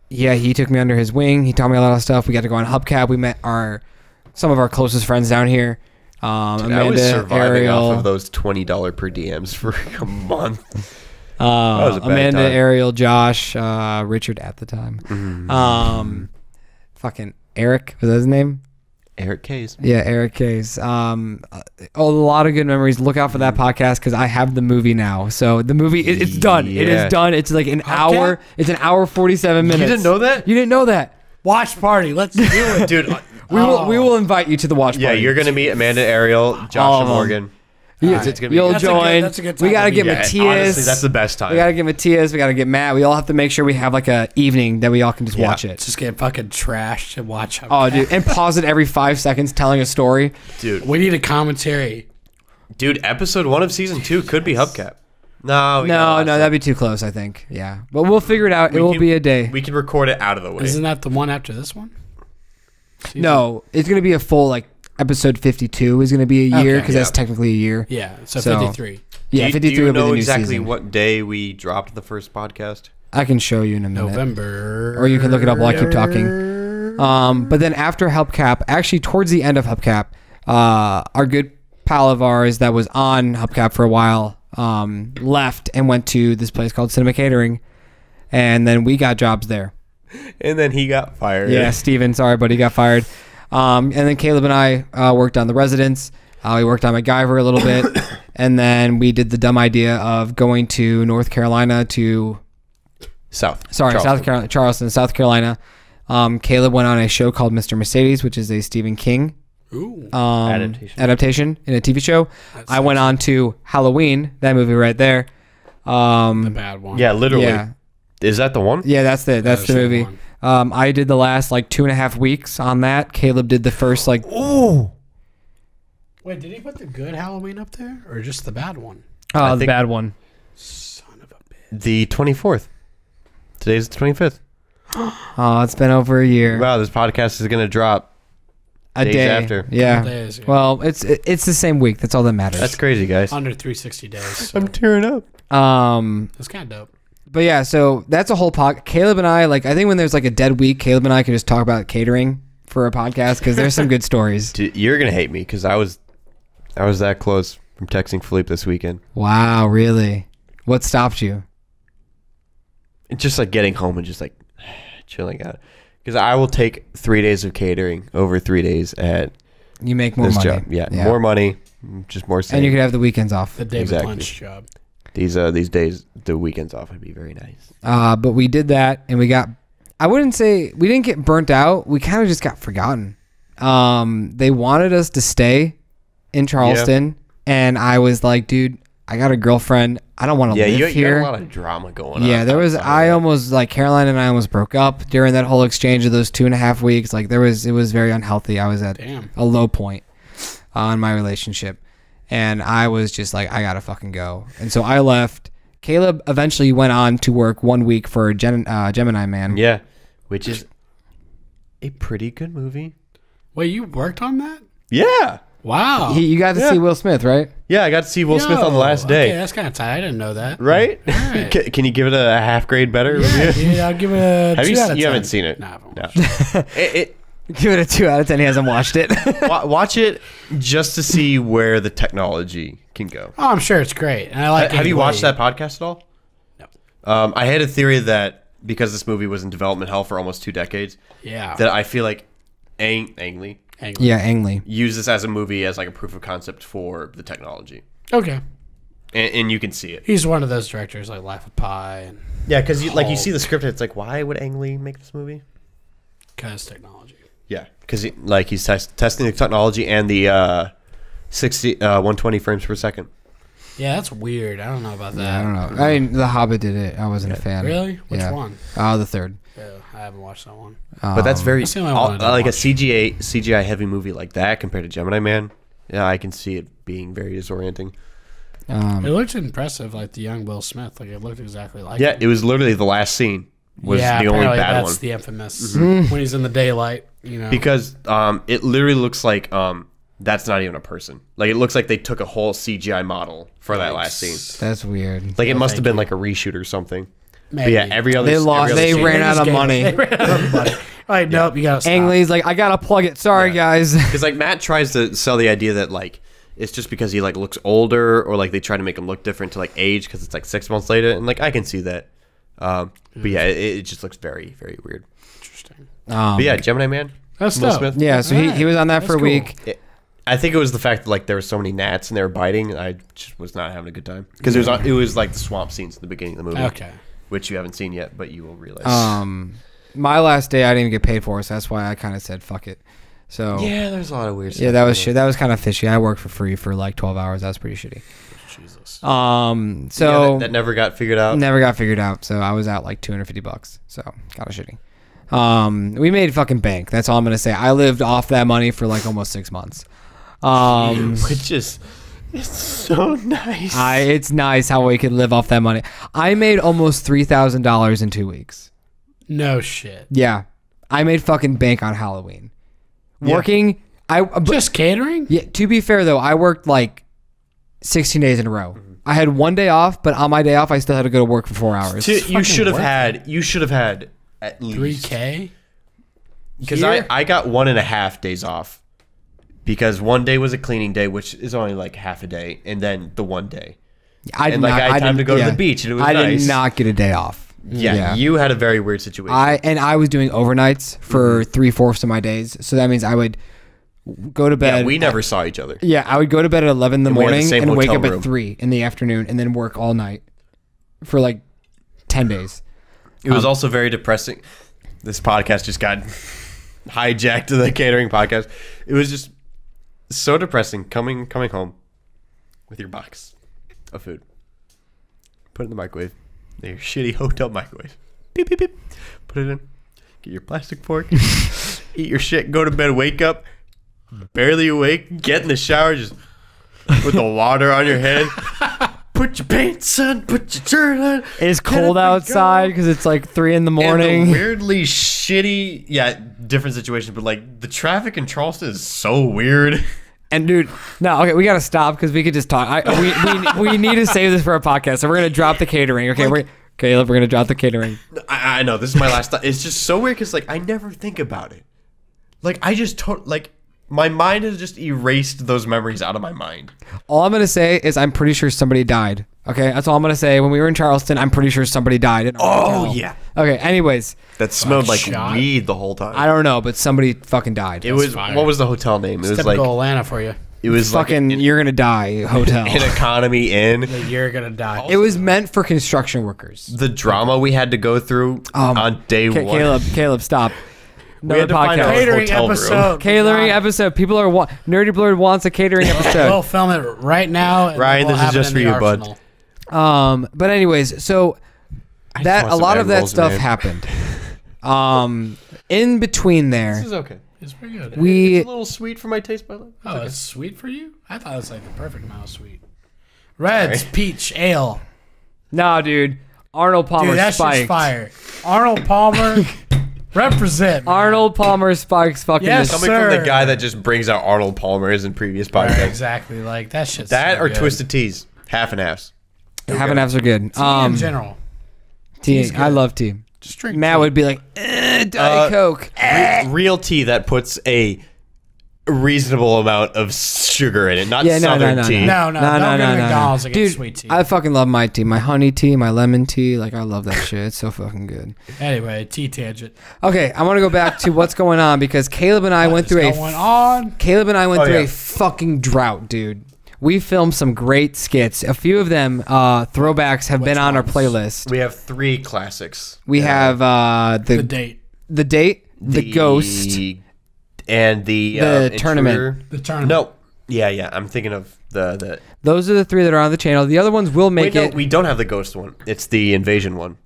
yeah, he took me under his wing. He taught me a lot of stuff. We got to go on Hubcap. We met some of our closest friends down here. Dude, Amanda, I was surviving Ariel, off of those $20 per DMs for a month. Was a bad Amanda, time. Ariel, Josh, Richard at the time. Fucking Eric, was that his name? Eric Case. Yeah, Eric Case. A lot of good memories. Look out for that podcast because I have the movie now. So the movie, it's done. It Yeah. is done. It's like an hour. It's an hour 47 minutes. You didn't know that? You didn't know that. Watch party. Let's do it. Dude, We will invite you to the watch yeah, party. you're going to meet Amanda, Ariel, All Josh, of and them. Morgan. Yeah, It's gonna be you'll good. join. That's a good We time gotta to get meet. Matthias. Honestly, that's the best time. We gotta get Matthias. We gotta get Matt. We all have to make sure we have like a evening that we all can just watch it. Just get fucking trashed and watch. Oh, dude, and pause it every 5 seconds, telling a story. Dude, We need a commentary. episode 1 of season 2 could be Hubcap. No, No, that'd be too close. I think. Yeah, but we'll figure it out. It will be a day. We can record it out of the way. Isn't that the one after this one? No, it's gonna be a full like episode 52 is gonna be a year Okay. because that's technically a year. Yeah, so So- 53. Yeah, do 53 you will be know the new exactly season. what day we dropped the first podcast? I can show you in a minute. November. Or you can look it up while I keep talking. But then after Hubcap, actually towards the end of Hubcap, our good pal of ours that was on Hubcap for a while left and went to this place called Cinema Catering, and then we got jobs there. And then he got fired. Yeah, Steven, sorry, but he got fired. And then Caleb and I worked on The Residents. We worked on MacGyver a little bit, and then we did the dumb idea of going to North Carolina to Charleston, South Carolina. Caleb went on a show called Mr. Mercedes, which is a Stephen King Ooh. adaptation in a TV show. I went on to Halloween, that movie right there. The bad one. Yeah, literally. Yeah, Is that the one? yeah, that's the movie. one. I did the last like 2.5 weeks on that. Caleb did the first like. Ooh. Wait, did he put the good Halloween up there or just the bad one? Oh, the think- bad one. Son of a bitch. The 24th. Today's the 25th. Oh, it's been over a year. Wow, this podcast is going to drop A days day after. Yeah. Couple days, yeah. Well, it's the same week. That's all that matters. That's crazy, guys. Under 360 days. So I'm tearing up. that's kind of dope. But yeah, so that's a whole pod. Caleb and I, like, I think when there's like a dead week, Caleb and I can just talk about catering for a podcast because there's some good stories. Dude, you're going to hate me because I was that close from texting Philippe this weekend. Wow, really? What stopped you? It's just like getting home and just like chilling out. Because I will take 3 days of catering over 3 days at You make more this money. job. Yeah, more money, just more. And you could have the weekends off. The David Exactly. Lynch job. These days, the weekends off would be very nice. But we did that, and we got. I wouldn't say we didn't get burnt out. We kind of just got forgotten. They wanted us to stay in Charleston, and I was like, dude, I got a girlfriend. I don't want to Yeah, live you here. got a lot of drama going on. Yeah, there was. outside I of that. almost like Caroline and I almost broke up during that whole exchange of those 2.5 weeks. Like it was very unhealthy. I was at Damn. a low point in my relationship, and I was just like, I gotta fucking go. And so I left. Caleb eventually went on to work 1 week for Gemini Man. Yeah, which is a pretty good movie. Wait, you worked on that? Yeah, Wow. You got to Yeah. see Will Smith, right? yeah. I got to see Will Smith on the last Okay, day. that's kind of tight. I didn't know that. Right? Alright. Can you give it a half grade better? Yeah, dude, I'll give it a Have 2 you? out of You 10. haven't seen it? Nah, I haven't No. watched Give it a 2 out of 10. He hasn't watched it. Watch it just to see where the technology can go. Oh, I'm sure it's great. And I like. Have you Andy watched Lee. that podcast at all? No. I had a theory that because this movie was in development hell for almost 2 decades, Yeah. that I feel like Ang Lee Angry. Yeah, Ang Lee. used this as a movie as like a proof of concept for the technology, Okay. and you can see it. He's one of those directors like Life of Pi and Yeah, because you Hulk. see the script, and it's like, why would Ang Lee make this movie? because technology. Yeah, because he's testing the technology and the 120 frames per second. Yeah, that's weird. I don't know about that. Yeah, I don't know. I mean, The Hobbit did it. I wasn't a fan. Really? Which Yeah. one? The third. Yeah, I haven't watched that one. But that's very That's the only one I don't like a watch. CGI heavy movie like that compared to Gemini Man. Yeah, I can see it being very disorienting. It looked impressive, like the young Will Smith. Like it looked exactly like Yeah, him. it was literally the last scene was yeah, the only apparently bad that's one. the infamous when he's in the daylight. You know, Because it literally looks like that's not even a person. Like it looks like they took a whole CGI model for that last scene. That's weird. Like it must have thank been you. like a reshoot or something. But yeah, every other. They lost. every other They ran season- out of money. They ran out of money. Like, nope, you gotta stop. Ang Lee's like, I gotta plug it. Sorry, guys. Because like Matt tries to sell the idea that like it's just because he like looks older, or like they try to make him look different to like age because it's like 6 months later, and like I can see that. But yeah, it just looks very very weird. Interesting. But yeah, Gemini Man. That's Will dope. Smith. Yeah, so he was on that for a cool. week. I think it was the fact that like there were so many gnats and they were biting. I just was not having a good time because it was like the swamp scenes at the beginning of the movie. Okay. Which you haven't seen yet, but you will realize. My last day I didn't even get paid for, so that's why I kind of said fuck it. So yeah, there's a lot of weird stuff. yeah, that was shit. That was kind of fishy. I worked for free for like 12 hours. That was pretty shitty. Jesus. So Yeah, that never got figured out. never got figured out. So I was out like $250. So kind of shitty. We made fucking bank. That's all I'm gonna say. I lived off that money for like almost 6 months. Which is it's so nice. It's nice how we could live off that money. I made almost $3,000 in 2 weeks. No shit. Yeah, I made fucking bank on Halloween. Yeah. Working, Just catering? yeah. To be fair though, I worked like 16 days in a row. I had one day off, but on my day off, I still had to go to work for 4 hours. You should have worth had. You should have had at least 3K? because I got 1.5 days off because one day was a cleaning day, which is only like half a day, and then the one day. I And, like, I had time to go to the beach, and it was I nice. did not get a day off. Yeah, you had a very weird situation. I was doing overnights for 3/4 of my days, so that means I would go to bed. yeah, we never saw each other. Yeah, I would go to bed at 11 in the And we had the morning same and wake hotel up room. at 3 in the afternoon, and then work all night for like 10 days. It was also very depressing. This podcast just got hijacked to the catering podcast. It was just so depressing coming home with your box of food. Put it in the microwave. Your shitty hotel microwave. Beep, beep, beep. Put it in. Get your plastic fork. Eat your shit. Go to bed. Wake up. Barely awake. Get in the shower. Just with the water on your head. Put your pants on. Put your shirt on. It's Get up cold and outside go. because it's like 3 in the And morning. the weirdly shitty, different situation, but like the traffic in Charleston is so weird. And dude, no, okay, we gotta stop because we could just talk. We need to save this for a podcast, so we're gonna drop the catering. Okay, Caleb, we're gonna drop the catering. I know this is my last thought. It's just so weird because like I never think about it. Like I just my mind has just erased those memories out of my mind. All I'm gonna say is I'm pretty sure somebody died. Okay, that's all I'm gonna say. When we were in Charleston, I'm pretty sure somebody died. Oh yeah, Okay. Anyways, that smelled like shot? weed the whole time. I don't know, but somebody fucking died. It was fire. what was the hotel name? It was Typical like Atlanta for you. it was fucking like you're gonna die hotel. an economy inn. You're gonna die. It was meant for construction workers. The drama we had to go through on day one. Caleb, stop. We had to find our catering hotel room. episode. Catering episode. People are Nerdy Blurred wants a catering episode. We'll film it right now. and Ryan, it will this is happen just in for the you, bud. arsenal. But anyways, so that want a some lot egg of that rolls, stuff man. happened. In between there, This is okay. It's pretty good. It's we a little sweet for my taste bud. Oh, it's sweet for you? I thought it was like the perfect amount of sweet. Reds, peach, ale. nah, dude. Arnold Palmer Dude, that's spiked. just fire. Arnold Palmer, represent. man. Arnold Palmer spikes fucking. Yes, this- Coming from sir. the guy that just brings out Arnold Palmer's in previous Right, podcasts. exactly. Like that shit's That so or good. Twisted Teas, half and halves. half and halves are good. Tea in general. tea. tea's I good. love tea. Just drink Matt tea. would be like, Diet Coke. Real tea that puts a reasonable amount of sugar in it, not Yeah, no, Southern no, no, tea. No, don't go to McDonald's and get Dude, sweet tea. I fucking love my tea. My honey tea, my lemon tea. Like, I love that shit. It's so fucking good. Anyway, tea tangent. Okay, I want to go back to what's going on because Caleb and I went through What's going on? Caleb and I went Oh, through yeah. a fucking drought, dude. We filmed some great skits. A few of them throwbacks have been on our ones? playlist. We have 3 classics. We have The date. the date, the ghost, and the tournament. intruder. The tournament. No. Yeah. I'm thinking of the Those are the 3 that are on the channel. The other ones will make Wait, no, it. we don't have the ghost one. It's the invasion one.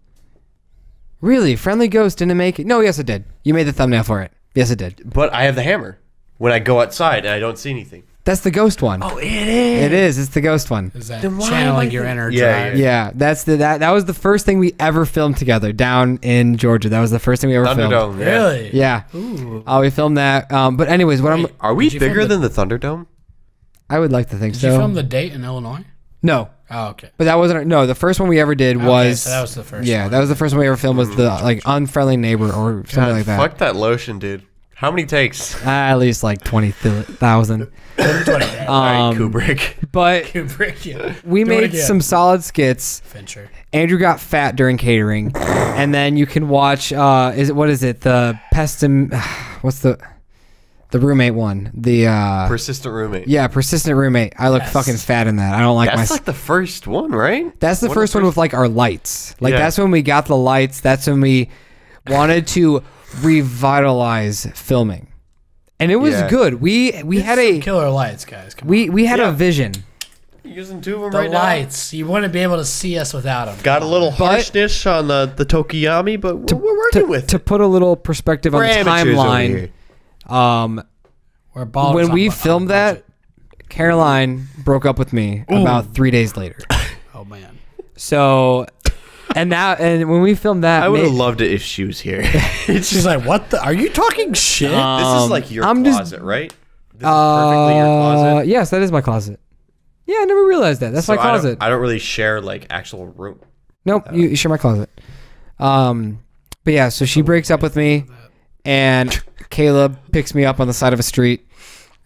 Really? Friendly Ghost didn't make it? No, yes, it did. You made the thumbnail for it. Yes, it did. But I have the hammer when I go outside and I don't see anything. That's the ghost one. Oh, it is. It is. It's the ghost one. Is that Then why am I channeling your thinking- inner Yeah, drive? Yeah, that's that was the first thing we ever filmed together down in Georgia. That was the first thing we ever filmed. Thunderdome. Yeah. Really? Yeah. Ooh. We filmed that. But anyways, what Are we Did you film bigger the- than the Thunderdome? I would like to think Did so. you film the date in Illinois? No. Oh, okay. But that wasn't no. The first one we ever did Okay, was so that was the first. yeah. one. That was the first one we ever filmed. Was the like unfriendly neighbor or something God, like that. fuck that lotion, dude. How many takes? At least like 20,000. All right, Kubrick. But Kubrick, yeah. we Do it made again. some solid skits. Fincher. Andrew got fat during catering, and then you can watch. What is it? The pestim. What's the roommate one? The Persistent roommate. yeah, persistent roommate. I look Yes. fucking fat in that. I don't like That's my. like the first one, right? That's the One of first one with like our lights. Like Yeah. that's when we got the lights. That's when we wanted to revitalize filming, and it was Yeah. good. We had a Killer lights, guys. Come on. we had Yeah. a vision. Using two of them The right lights. You wouldn't be able to see us without them. now. Got a little But- harshness on the Tokiyami, but we're working with To it. put a little perspective on We're the amateurs over timeline. here. We're ballers When on we bu- filmed on that, budget. Caroline broke up with me about 3 days later. Oh man. So, and when we filmed that, I would have ma- loved it if she was here. She's like, "What the? Are you talking shit?" This is like your I'm just- closet, right? This is perfectly your closet. Yes, that is my closet. Yeah, I never realized that. That's So my closet. I don't really share like actual room. Nope, you share my closet. But yeah, so she breaks up with me, and Caleb picks me up on the side of a street.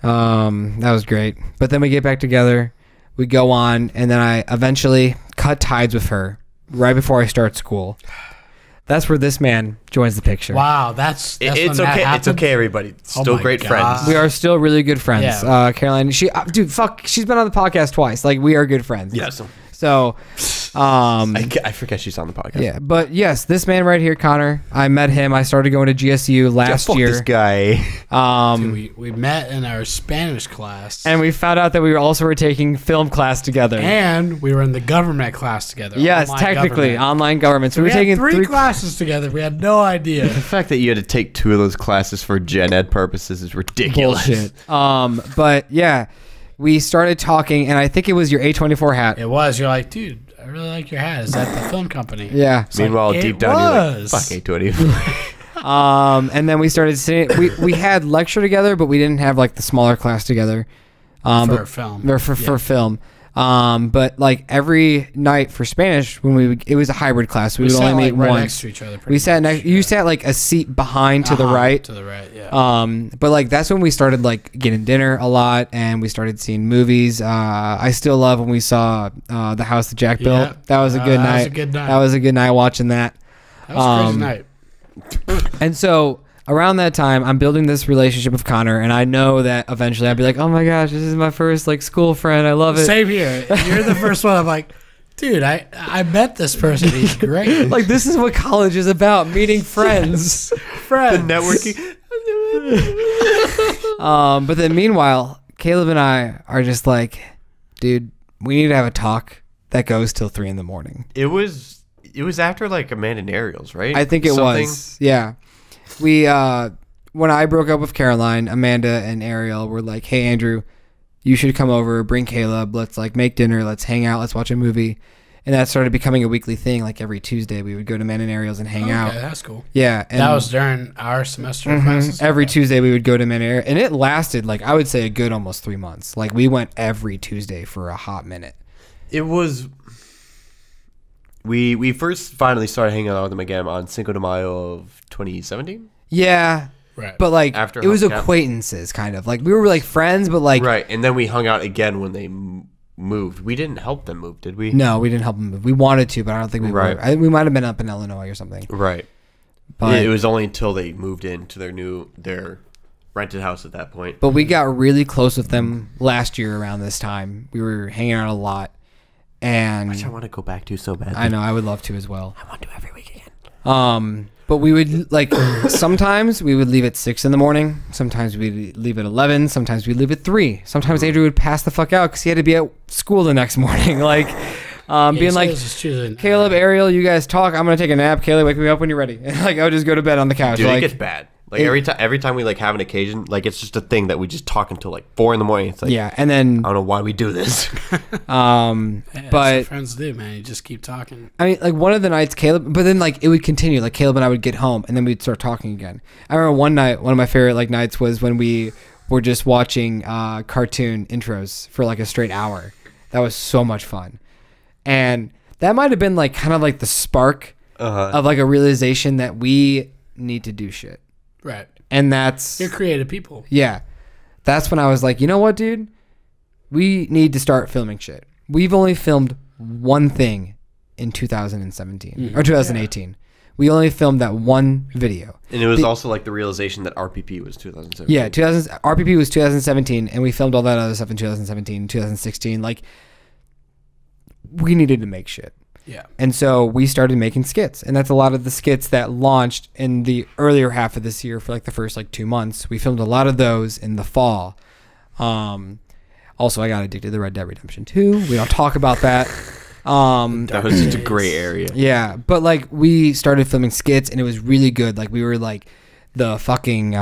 That was great. But then we get back together, we go on, and then I eventually cut ties with her right before I start school. That's where this man joins the picture. Wow, that's It's when that okay. It's happened? okay, everybody. Oh Still my great God. friends. We are still really good friends. Yeah. Caroline, dude, she's been on the podcast twice. Like, we are good friends. Yes. So, I forget she's on the podcast. yeah, but yes, this man right here, Connor, I met him. I started going to GSU last Fuck year. this guy. We met in our Spanish class, And we found out that we were taking film class together. and we were in the government class together. Yes, online technically, government. online government. So We we were had taking three classes together. We had no idea. The fact that you had to take 2 of those classes for gen ed purposes is ridiculous. bullshit. But yeah, we started talking, and I think it was your A24 hat. It was. You're like, dude, I really like your hat. Is that the film company? Yeah. It's like, Meanwhile, it deep down, you're like, was. fuck A24. And then we started sitting. We had lecture together, but we didn't have like the smaller class together. For But- film. or for film. But like every night for Spanish, when it was a hybrid class. We would sat, only meet right once. next to each other. We sat next. You sat like a seat behind to the right. To the right, yeah. But like that's when we started like getting dinner a lot, and we started seeing movies. I still love when we saw the house that Jack built. Yeah. That was a good That night. was a good night. That was a good night watching that. That was a crazy night. And so around that time, I'm building this relationship with Connor, and I know that eventually I'd be like, oh my gosh, this is my first like school friend. I love it. Same here. You're the first one. I'm like, dude, I met this person. He's great. Like this is what college is about: meeting friends. friends. Networking. But then meanwhile, Caleb and I are just like, dude, we need to have a talk that goes till 3 a.m. It was after like Amanda and Ariel's, right? I think it Something. was. Yeah. We when I broke up with Caroline, Amanda and Ariel were like, hey Andrew, you should come over, bring Caleb, let's like make dinner, let's hang out, let's watch a movie. And that started becoming a weekly thing. Like every Tuesday we would go to Amanda and Ariel's and hang Okay, out. that's cool. Yeah. And That was during our semester classes. every Tuesday we would go to Amanda and Ariel, and it lasted like I would say a good almost 3 months. Like we went every Tuesday for a hot minute. It was. We first finally started hanging out with them again on Cinco de Mayo of 2017. Yeah. Right. But like After it was Hub Camp. acquaintances kind of. Like we were like friends, but like Right, and then we hung out again when they moved. We didn't help them move, did we? no, we didn't help them move. We wanted to, but I don't think we Right. were. We might have been up in Illinois or something. Right. But It was only until they moved into their rented house at that point. but we got really close with them last year around this time. We were hanging out a lot, and Which I want to go back to so badly. I know I would love to as well. I want to every week again. But we would like sometimes we would leave at 6 a.m. Sometimes we'd leave at 11. Sometimes we'd leave at 3. Sometimes Andrew would pass the fuck out because he had to be at school the next morning. Like being like, Caleb, Ariel, you guys talk. I'm gonna take a nap. Caleb, wake me up when you're ready. And like I would just go to bed on the couch. Dude, like it gets bad. Like every time we like have an occasion, like it's just a thing that we just talk until like 4 a.m. It's like yeah, and then I don't know why we do this. but friends do, man. You just keep talking. I mean, like one of the nights, Caleb, but then like it would continue. Like Caleb and I would get home, and then we'd start talking again. I remember one night, one of my favorite like nights was when we were just watching cartoon intros for like a straight hour. That was so much fun. And that might have been like kind of like the spark of like a realization that we need to do shit. Right. And that's... You're creative people. Yeah. That's when I was like, you know what, dude? We need to start filming shit. We've only filmed one thing in 2017 or 2018. Yeah. We only filmed that one video. And it was also like the realization that RPP was 2017. Yeah, RPP was 2017, and we filmed all that other stuff in 2017, 2016. Like, we needed to make shit. Yeah. And so we started making skits, and that's a lot of the skits that launched in the earlier half of this year for like the first like 2 months. We filmed a lot of those in the fall. Also, I got addicted to Red Dead Redemption 2. We don't talk about that. That was such a gray area. Yeah, but like we started filming skits, and it was really good. Like we were like, the fucking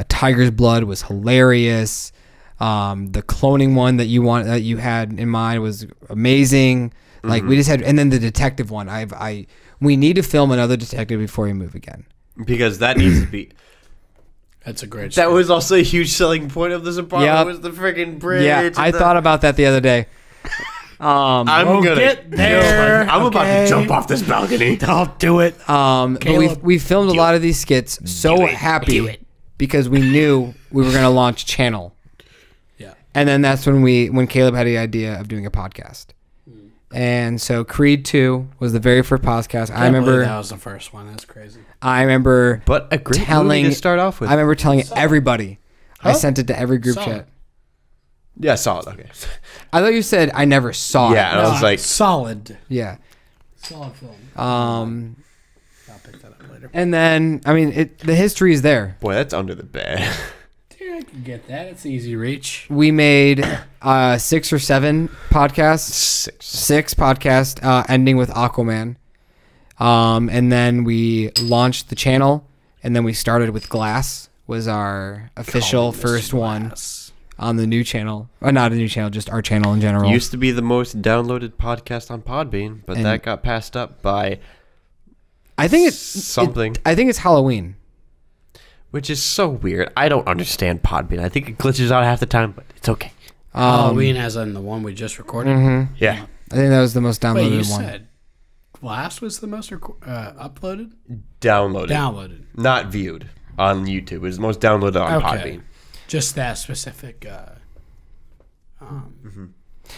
Tiger's Blood was hilarious. The cloning one that you had in mind was amazing. Like we just had, and then the detective one. We need to film another detective before we move again, because that needs to be. That's a great. That was also a huge selling point of this apartment. Yep. Was the freaking bridge? Yeah, I thought about that the other day. I'm gonna get there. I'm about to jump off this balcony. Don't do it. But we filmed a lot of these skits so happy because we knew we were gonna launch channel. Yeah. And then that's when Caleb had the idea of doing a podcast. And so Creed 2 was the very first podcast. I remember that was the first one. That's crazy. I remember But a great movie to start off with. I remember telling everybody. I sent it to every group chat. Yeah, solid. Okay. I thought you said I never saw it. Yeah, and I was like, solid. Yeah. Solid film. I'll pick that up later. And then I mean the history is there. boy, that's under the bed. Dude, I can get that. It's easy reach. We made 6 or 7 podcasts. 6 podcasts ending with Aquaman. And then we launched the channel, and then we started with Glass was our official first one on the new channel. Or not a new channel, just our channel in general. Used to be the most downloaded podcast on Podbean, but that got passed up by I think it's something. I think it's Halloween. Which is so weird. I don't understand Podbean. I think it glitches out half the time, but it's okay. Halloween as in the one we just recorded? Mm-hmm. Yeah. I think that was the most downloaded Wait, you one. said Glass was the most uploaded? Downloaded. Downloaded. Not viewed on YouTube. It was the most downloaded on Okay. Podbean. Just that specific.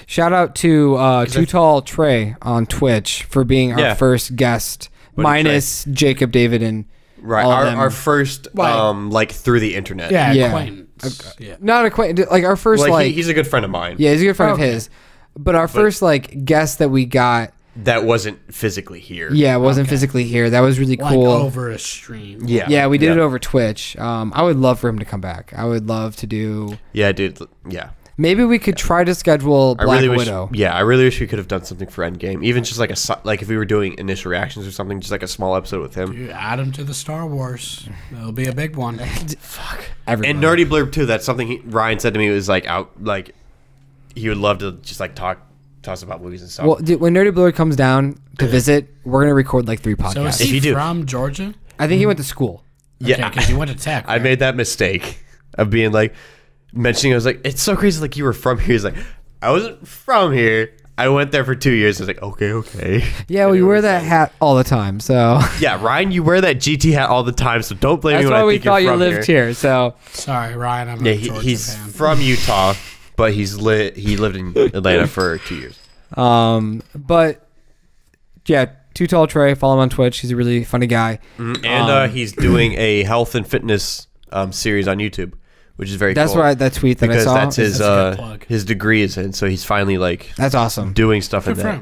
Shout out to Too Tall Trey on Twitch for being our first guest, minus Jacob, David, and right. all of them. Our first, like through the internet. Yeah, Yeah. acquaintance. Yeah. Not acquaintance, like our first he's a good friend of mine. yeah, he's a good friend of his. But our first like guest that we got, That wasn't physically here. wasn't physically here. That was really Like cool. over a stream. Yeah, we did it over Twitch. I would love for him to come back. I would love to do. Yeah, dude. Yeah. Maybe we could try to schedule Black Widow. I really wish we could have done something for Endgame. Even just like like if we were doing initial reactions or something, just like a small episode with him. Dude, add him to the Star Wars. It'll be a big one. Fuck. Everybody. And Nerdy Blurb too. That's something Ryan said to me was like he would love to just like talk to us about movies and stuff. Well, dude, when Nerdy Blur comes down to visit, we're gonna record like 3 podcasts. So is he from Georgia? I think he went to school. Yeah, because he went to tech. I Right? made that mistake of being like mentioning. I was like, it's so crazy. Like you were from here. He's like, I wasn't from here. I went there for 2 years. I was like, okay. Yeah, well, you wear that hat all the time, so. Yeah, Ryan, you wear that GT hat all the time, so don't blame me That's when why I we think thought you're you from lived here. So. Sorry, Ryan. I'm not a Georgia he's fan. from Utah, but he lived in Atlanta for 2 years. But yeah, Too Tall Trey. Follow him on Twitch. He's a really funny guy. And he's doing a health and fitness series on YouTube, which is very cool. That's why that tweet that because I saw. that's That's a good plug. his degree is in, so he's finally like That's awesome. doing stuff in Good for that.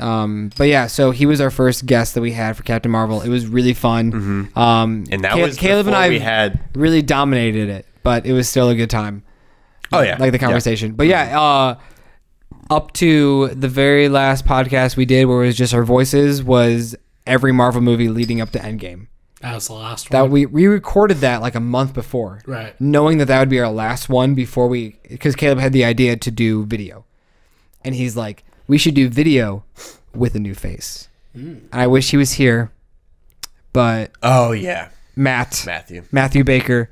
him. But yeah, so he was our first guest that we had for Captain Marvel. It was really fun. And that was Caleb and I we had really dominated it, but it was still a good time. Oh yeah, like the conversation. But yeah, up to the very last podcast we did, where it was just our voices, was every Marvel movie leading up to Endgame. That was the last That one. we recorded that like a month before, Right. knowing that would be our last one before because Caleb had the idea to do video, and he's like, we should do video with a new face. And I wish he was here, but oh yeah, Matthew Matthew. Baker.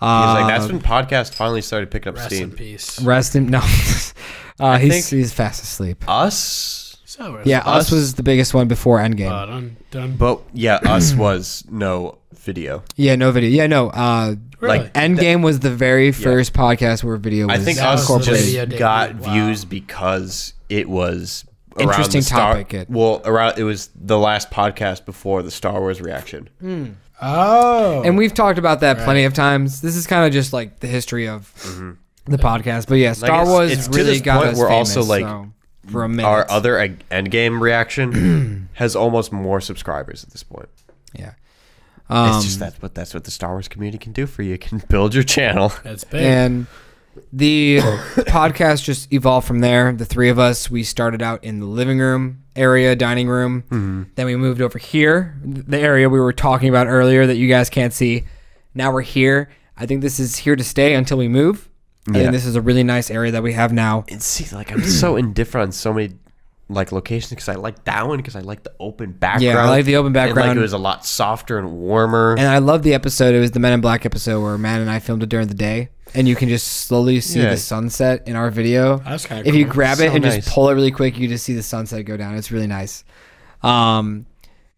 He's like, that's when podcast finally started picking up Rest steam. in peace. Rest him. No, think- he's fast asleep. Us, So Yeah, Us was the biggest one before Endgame. Done. But yeah, Us was no video. Yeah, no video. Yeah, no. Really? Like Endgame was the very first podcast where video was I think That Us was the just video debut. got Wow. views because it was around Interesting the Star- topic. It was the last podcast before the Star Wars reaction. Oh. And we've talked about that plenty of times. This is kind of just like the history of the podcast. But yeah, Star Wars it's to really this got point us where famous. also, like, so, for a minute. Our other Endgame reaction has almost more subscribers at this point. Yeah. It's just that's what the Star Wars community can do for you. It can build your channel. That's big. And the podcast just evolved from there. The three of us, we started out in the living room area, dining room. Then we moved over here, the area we were talking about earlier that you guys can't see. Now we're here. I think this is here to stay until we move. I think this is a really nice area that we have now. And see, like, I'm so indifferent on so many like locations because I like that one because I like the open background. Yeah, I like the open And, background. like, it was a lot softer and warmer. And I love the episode. It was the Men in Black episode where Matt and I filmed it during the day. And you can just slowly see the sunset in our video. That's kind of If you grab it So and nice. just pull it really quick, you just see the sunset go down. It's really nice.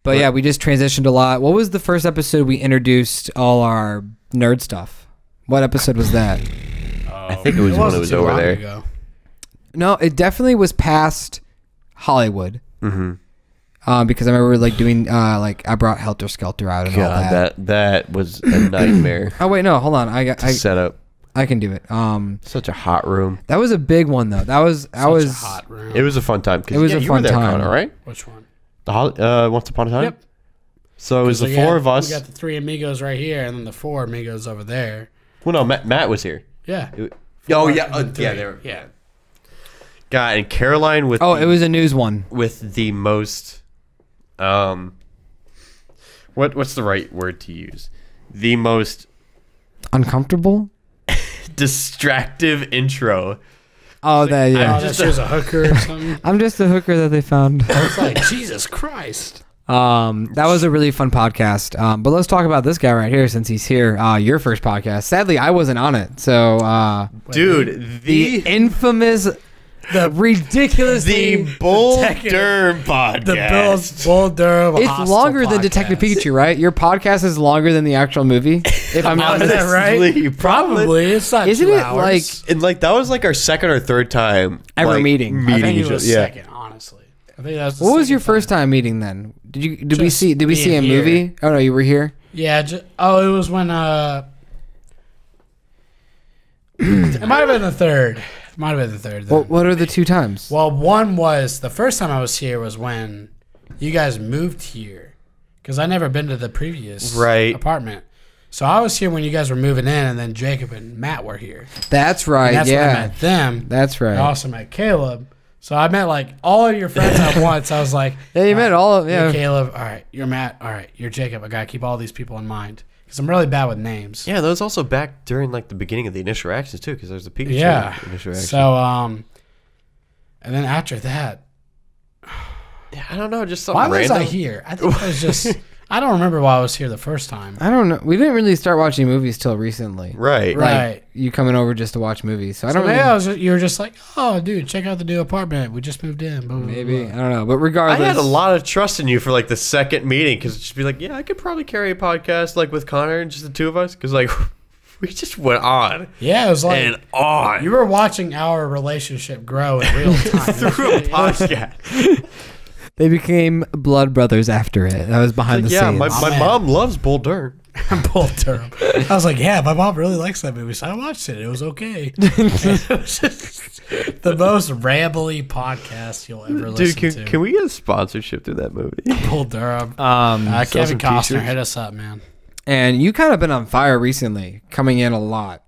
But yeah, we just transitioned a lot. What was the first episode we introduced all our nerd stuff? What episode was that? I think it was when it wasn't was too over long there. ago. No, it definitely was past Hollywood. Because I remember like doing like I brought Helter Skelter out and all God, that. that was a nightmare Oh wait, no, hold on. I set up. I can do it. Such a hot room. That was a big one though. That was Such a hot room. It was a fun time. It was a you fun were there, time. Connor, right? Which one? Once Upon a Time? Yep. So it was the We four got- of us. We got the three amigos right here, and then the four amigos over there. Well, no, Matt was here. Yeah. Oh, yeah. and three. Yeah, they were. Yeah. God, and Caroline with Oh, it was a news one. with the most what's the right word to use? The most Uncomfortable? distractive intro. Oh, that yeah. Oh, that she was a hooker or something. I'm just a hooker that they found. It's like, Jesus Christ. That was a really fun podcast. But let's talk about this guy right here since he's here. Your first podcast. Sadly, I wasn't on it. So, Dude, the infamous, the ridiculously the Bull Detective- Durham podcast. The Bull Durham. It's Hostile longer than podcast. Detective Pikachu, right? Your podcast is longer than the actual movie. If I'm not Is that mistaken. right? Probably. It's not Isn't 2 it hours. like And like that was like our second or third time Ever like, meeting. I think each it was other. Yeah. second, honestly. I think that was the what was your second first time meeting then? Did we Just see being a here. movie? Oh no, you were here. Yeah. It was when it might have been the third. It might have been the third. Then. What are the two times? Well, one was the first time I was here was when you guys moved here, because I never been to the previous apartment. So I was here when you guys were moving in, and then Jacob and Matt were here. That's right. And that's when I yeah, met them. that's right. I also met Caleb. So I met like all of your friends at once. I was like, Yeah, you met all of You're yeah. Caleb. All right, you're Matt. All right, you're Jacob. I gotta keep all these people in mind because I'm really bad with names. Yeah, that was also back during like the beginning of the initial reactions too, because there's a Pikachu initial reaction. So and then after that, yeah, I don't know, just something why was random. I here? I think I was just. I don't remember why I was here the first time. I don't know. We didn't really start watching movies till recently. Right. Right. You coming over just to watch movies. So I So don't maybe really, you were just like, oh, dude, check out the new apartment. We just moved in. Blah, blah, maybe. blah. I don't know. But I regardless. had a lot of trust in you for like the second meeting because just be like, yeah, I could probably carry a podcast like with Connor and just the two of us because like we just went on Yeah, it was like and on you were watching our relationship grow in real time. through a podcast. They became blood brothers after it. That was behind the Yeah, scenes. my man. mom loves Bull Durham. Bull Durham. I was like, yeah, my mom really likes that movie, so I watched it. It was okay. It was just the most rambly podcast you'll ever Dude, listen to. can we get a sponsorship through that movie? Bull Durham. Sell Kevin some Costner, t-shirts? hit us up, man. And you kind of been on fire recently, coming in a lot.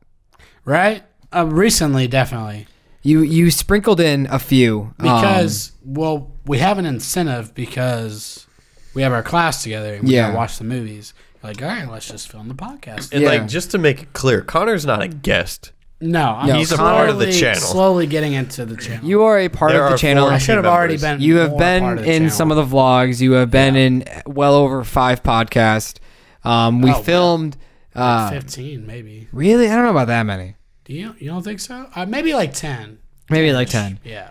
Right? Recently, definitely. You sprinkled in a few Because, well, we have an incentive because we have our class together and we Yeah. gotta watch the movies. Like, all right, let's just film the podcast. And Yeah. like just to make it clear, Connor's not a guest. No, I'm He's a part of the slowly- channel. Slowly getting into the channel. You are a part There of the are channel. four I should have already members. been. You have more been part of the in channel. some of the vlogs. You have been in well over 5 podcasts. We wow. filmed. 15, maybe. Really, I don't know about that many. Do you don't think so? Maybe like 10. Maybe like 10. Yeah.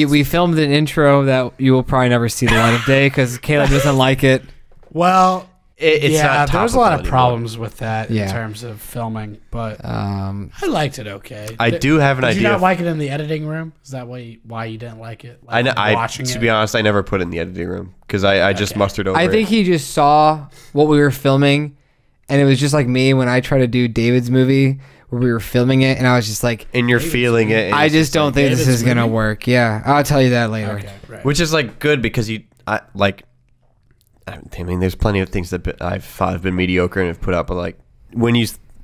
we filmed an intro that you will probably never see the light of day because Caleb doesn't like it. Well, It's not there was a lot of topical problems with that Yeah. in terms of filming, but Um, I liked it okay. I do have an Did idea. you not like it in the editing room? Is that why you didn't like it? I know. Watching To it? be honest, I never put it in the editing room because I just Okay. mustered over I think it. he just saw what we were filming, and it was just like me when I try to do David's movie where we were filming it, and I was just like, And you're feeling it. and I it's just don't think this David's is gonna movie? work. Yeah, I'll tell you that later. Okay, right. Which is like good because I mean, there's plenty of things that I've thought have been mediocre and have put out, but like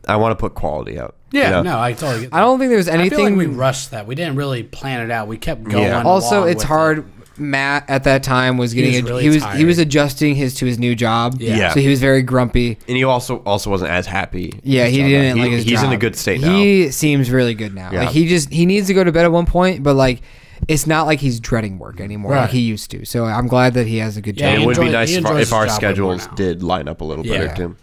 I want to put quality out. Yeah, you know? no, I totally get that. I don't think there was I feel anything. like we rushed that. We didn't really plan it out. We kept going. Yeah. Also, along it's with hard. it. Matt at that time was getting was really he was tired. adjusting to his new job. Yeah. So he was very grumpy. And he also wasn't as happy. Yeah, he didn't like his He's job. in a good state now. He seems really good now. Yeah. Like he needs to go to bed at one point, but like it's not like he's dreading work anymore like Right. he used to. So I'm glad that he has a good Yeah, job. And he it would be enjoys- nice he if enjoys if our his job way more schedules now. did line up a little Yeah. better too.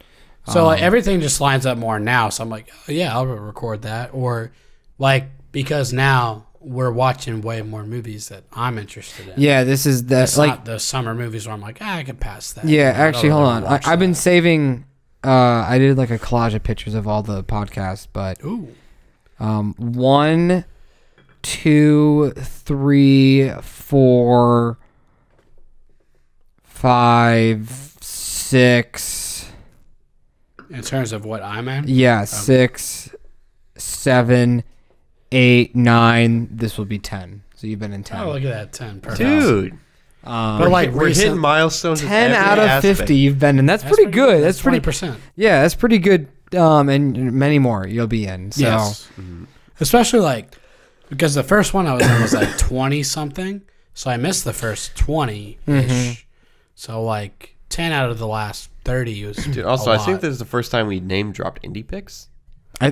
So like everything just lines up more now. So I'm like, oh, yeah, I'll record that. Or like because now we're watching way more movies that I'm interested in. Yeah, this is the It's like not the summer movies where I'm like, I can pass that. yeah. I don't Actually, hold really on. watch I've been that. saving. I did like a collage of pictures of all the podcasts, but Ooh. 1, 2, 3, 4, 5, 6. In terms of what I'm in. Yeah, 6, 7, 8, 9. This will be 10. So you've been in 10. Oh, look at that 10. Perfect. Dude, But like we're hitting recent, milestones. in 10 every out of aspect. 50 you've been in. That's pretty good. That's pretty. 20%. Yeah, that's pretty good. And many more you'll be in. So Yes. Especially like because the first one I was in was like 20 something. So I missed the first 20 ish. Mm-hmm. So like 10 out of the last 30 was Dude, also, a I think lot. this is the first time we name dropped indie picks.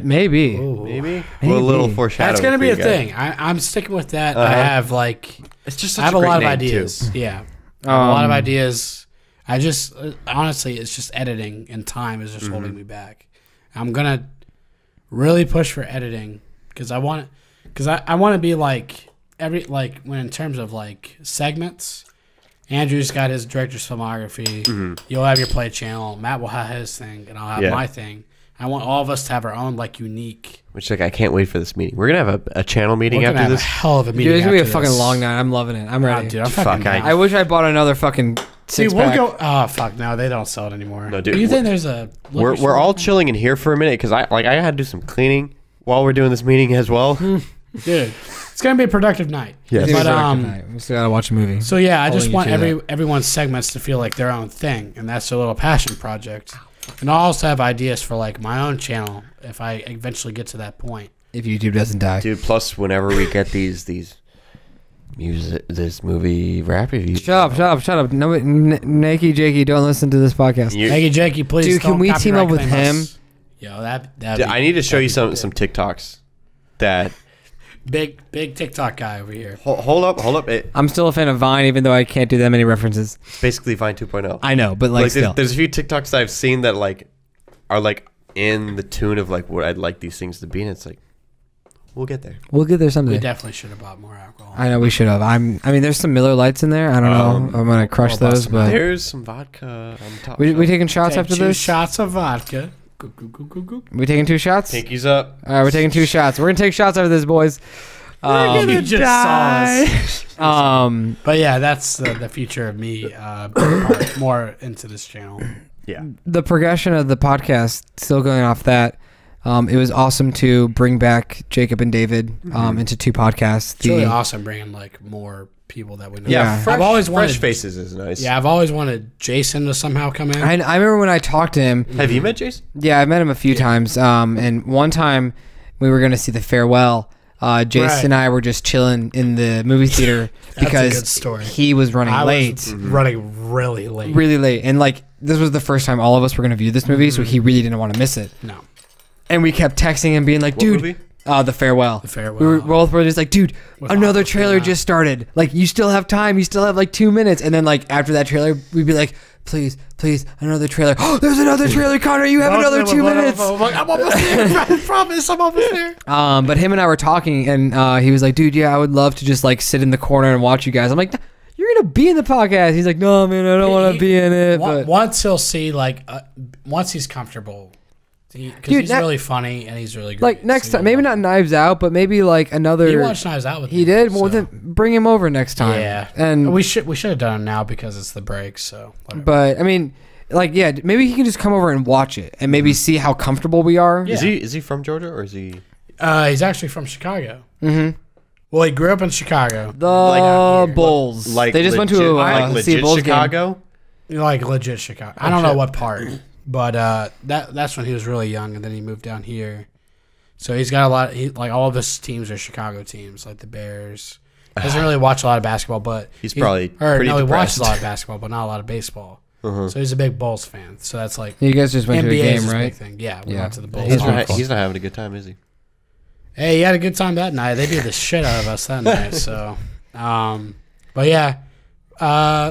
maybe. Ooh. Maybe. Maybe. Well, a little foreshadowing. That's gonna for be you a guys. thing. I'm sticking with that. I Uh-huh. have like It's just I such have a a great lot of name, ideas. too. Yeah, I have a lot of Um, ideas. I just honestly, it's just editing and time is just holding me back. I'm gonna really push for editing because I want to be like when in terms of like segments. Andrew's got his director's filmography. You'll have your play channel. Matt will have his thing, and I'll have Yeah. my thing. I want all of us to have our own like unique. Which like I can't wait for this meeting. We're gonna have a channel meeting We're gonna after have this. a hell of a Dude, meeting. it's gonna be a after fucking this. long night. I'm loving it. I'm Oh, ready. dude, I'm fucking Fuck, I- down. I wish I bought another fucking See, 6 we'll pack. go. Oh fuck! No, they don't sell it anymore. No, dude, Do you think we're- there's a? We're liquor store all open? chilling in here for a minute because I had to do some cleaning while we're doing this meeting as well. dude. It's gonna be a productive night. Yes. It's But productive night. We still gotta watch a movie. so yeah, I Holding just you want to everyone's segments to feel like their own thing, and that's a little passion project. And I'll also have ideas for like my own channel if I eventually get to that point. If YouTube doesn't die. Dude, plus whenever we get these music, this movie rap reviews. Shut up. No, Nakey Jakey, don't listen to this podcast. You- Hey, Jakey, please. Dude, can don't we team up copyright with claim him? us. Yo, that. Dude, I need to show you some TikToks that big TikTok guy over here. hold up. It's I'm still a fan of Vine, even though I can't do that many references. basically Vine 2.0. I know, but like still. there's a few TikToks that I've seen that like are like in the tune of like what I'd like these things to be, and it's like we'll get there. We'll get there We someday. definitely should have bought more alcohol. I know we should have. I mean, there's some Miller Lights in there. I don't know. I'm gonna crush I'll bust those, some but There's some vodka on top. we taking shots Take after 2 this. shots of vodka. Go. We taking 2 shots. Pinkies up. All right, we're taking 2 shots. We're gonna take shots after this, boys. You just saw us. Um, But yeah, that's the future of me. More into this channel. Yeah. the progression of the podcast, still going off that. It was awesome to bring back Jacob and David into 2 podcasts. It's really awesome bringing like more people that we know. Yeah. Fresh, I've always fresh wanted. faces is nice. Yeah, I've always wanted Jason to somehow come in. I remember when I talked to him. Have you met Jason? Yeah, I met him a few times. And one time we were going to see The Farewell. Jason Right. and I were just chilling in the movie theater That's a because good story. he was running I late. was running really late. Really late. And like, this was the first time all of us were going to view this movie, so he really didn't want to miss it. No, And we kept texting him being like, What dude, movie? The Farewell. The Farewell. We were both were just like, dude, With another Aquafina. trailer just started. Like, you still have time. You still have like 2 minutes. And then like after that trailer, we'd be like, please, another trailer. Oh, there's another trailer, Connor. You have another 2 minutes. I'm almost there. I promise, I'm almost there. But him and I were talking, and he was like, dude, yeah, I would love to just like sit in the corner and watch you guys. I'm like, you're gonna be in the podcast. He's like, no, man, I don't want to be in it. But once he'll see, like, once he's comfortable, because he's really funny and he's really good. Like next time, maybe not Knives Out, but maybe like another. He watched Knives Out with me. He did. Well, so. then bring him over next time. Yeah, and we should have done it now because it's the break. So, whatever. But I mean, like, yeah, maybe he can just come over and watch it and maybe see how comfortable we are. Yeah. Is he from Georgia or is he? He's actually from Chicago. Mm-hmm. Well, he grew up in Chicago. The Bulls. Like they just went to legit see a Bulls Chicago. Game. Like legit Chicago. I don't know what part, but that's when he was really young, and then he moved down here. So he's got a lot. Like all of his teams are Chicago teams, like the Bears. He doesn't really watch a lot of basketball, but He's probably he pretty watches depressed. a lot of basketball, but not a lot of baseball. So he's a big Bulls fan. So that's like You guys just went to a NBA game, is his right? big thing. Yeah, we went to the Bulls. He's not having a good time, is he? Hey, he had a good time that night. They beat the shit out of us that night. So, but yeah,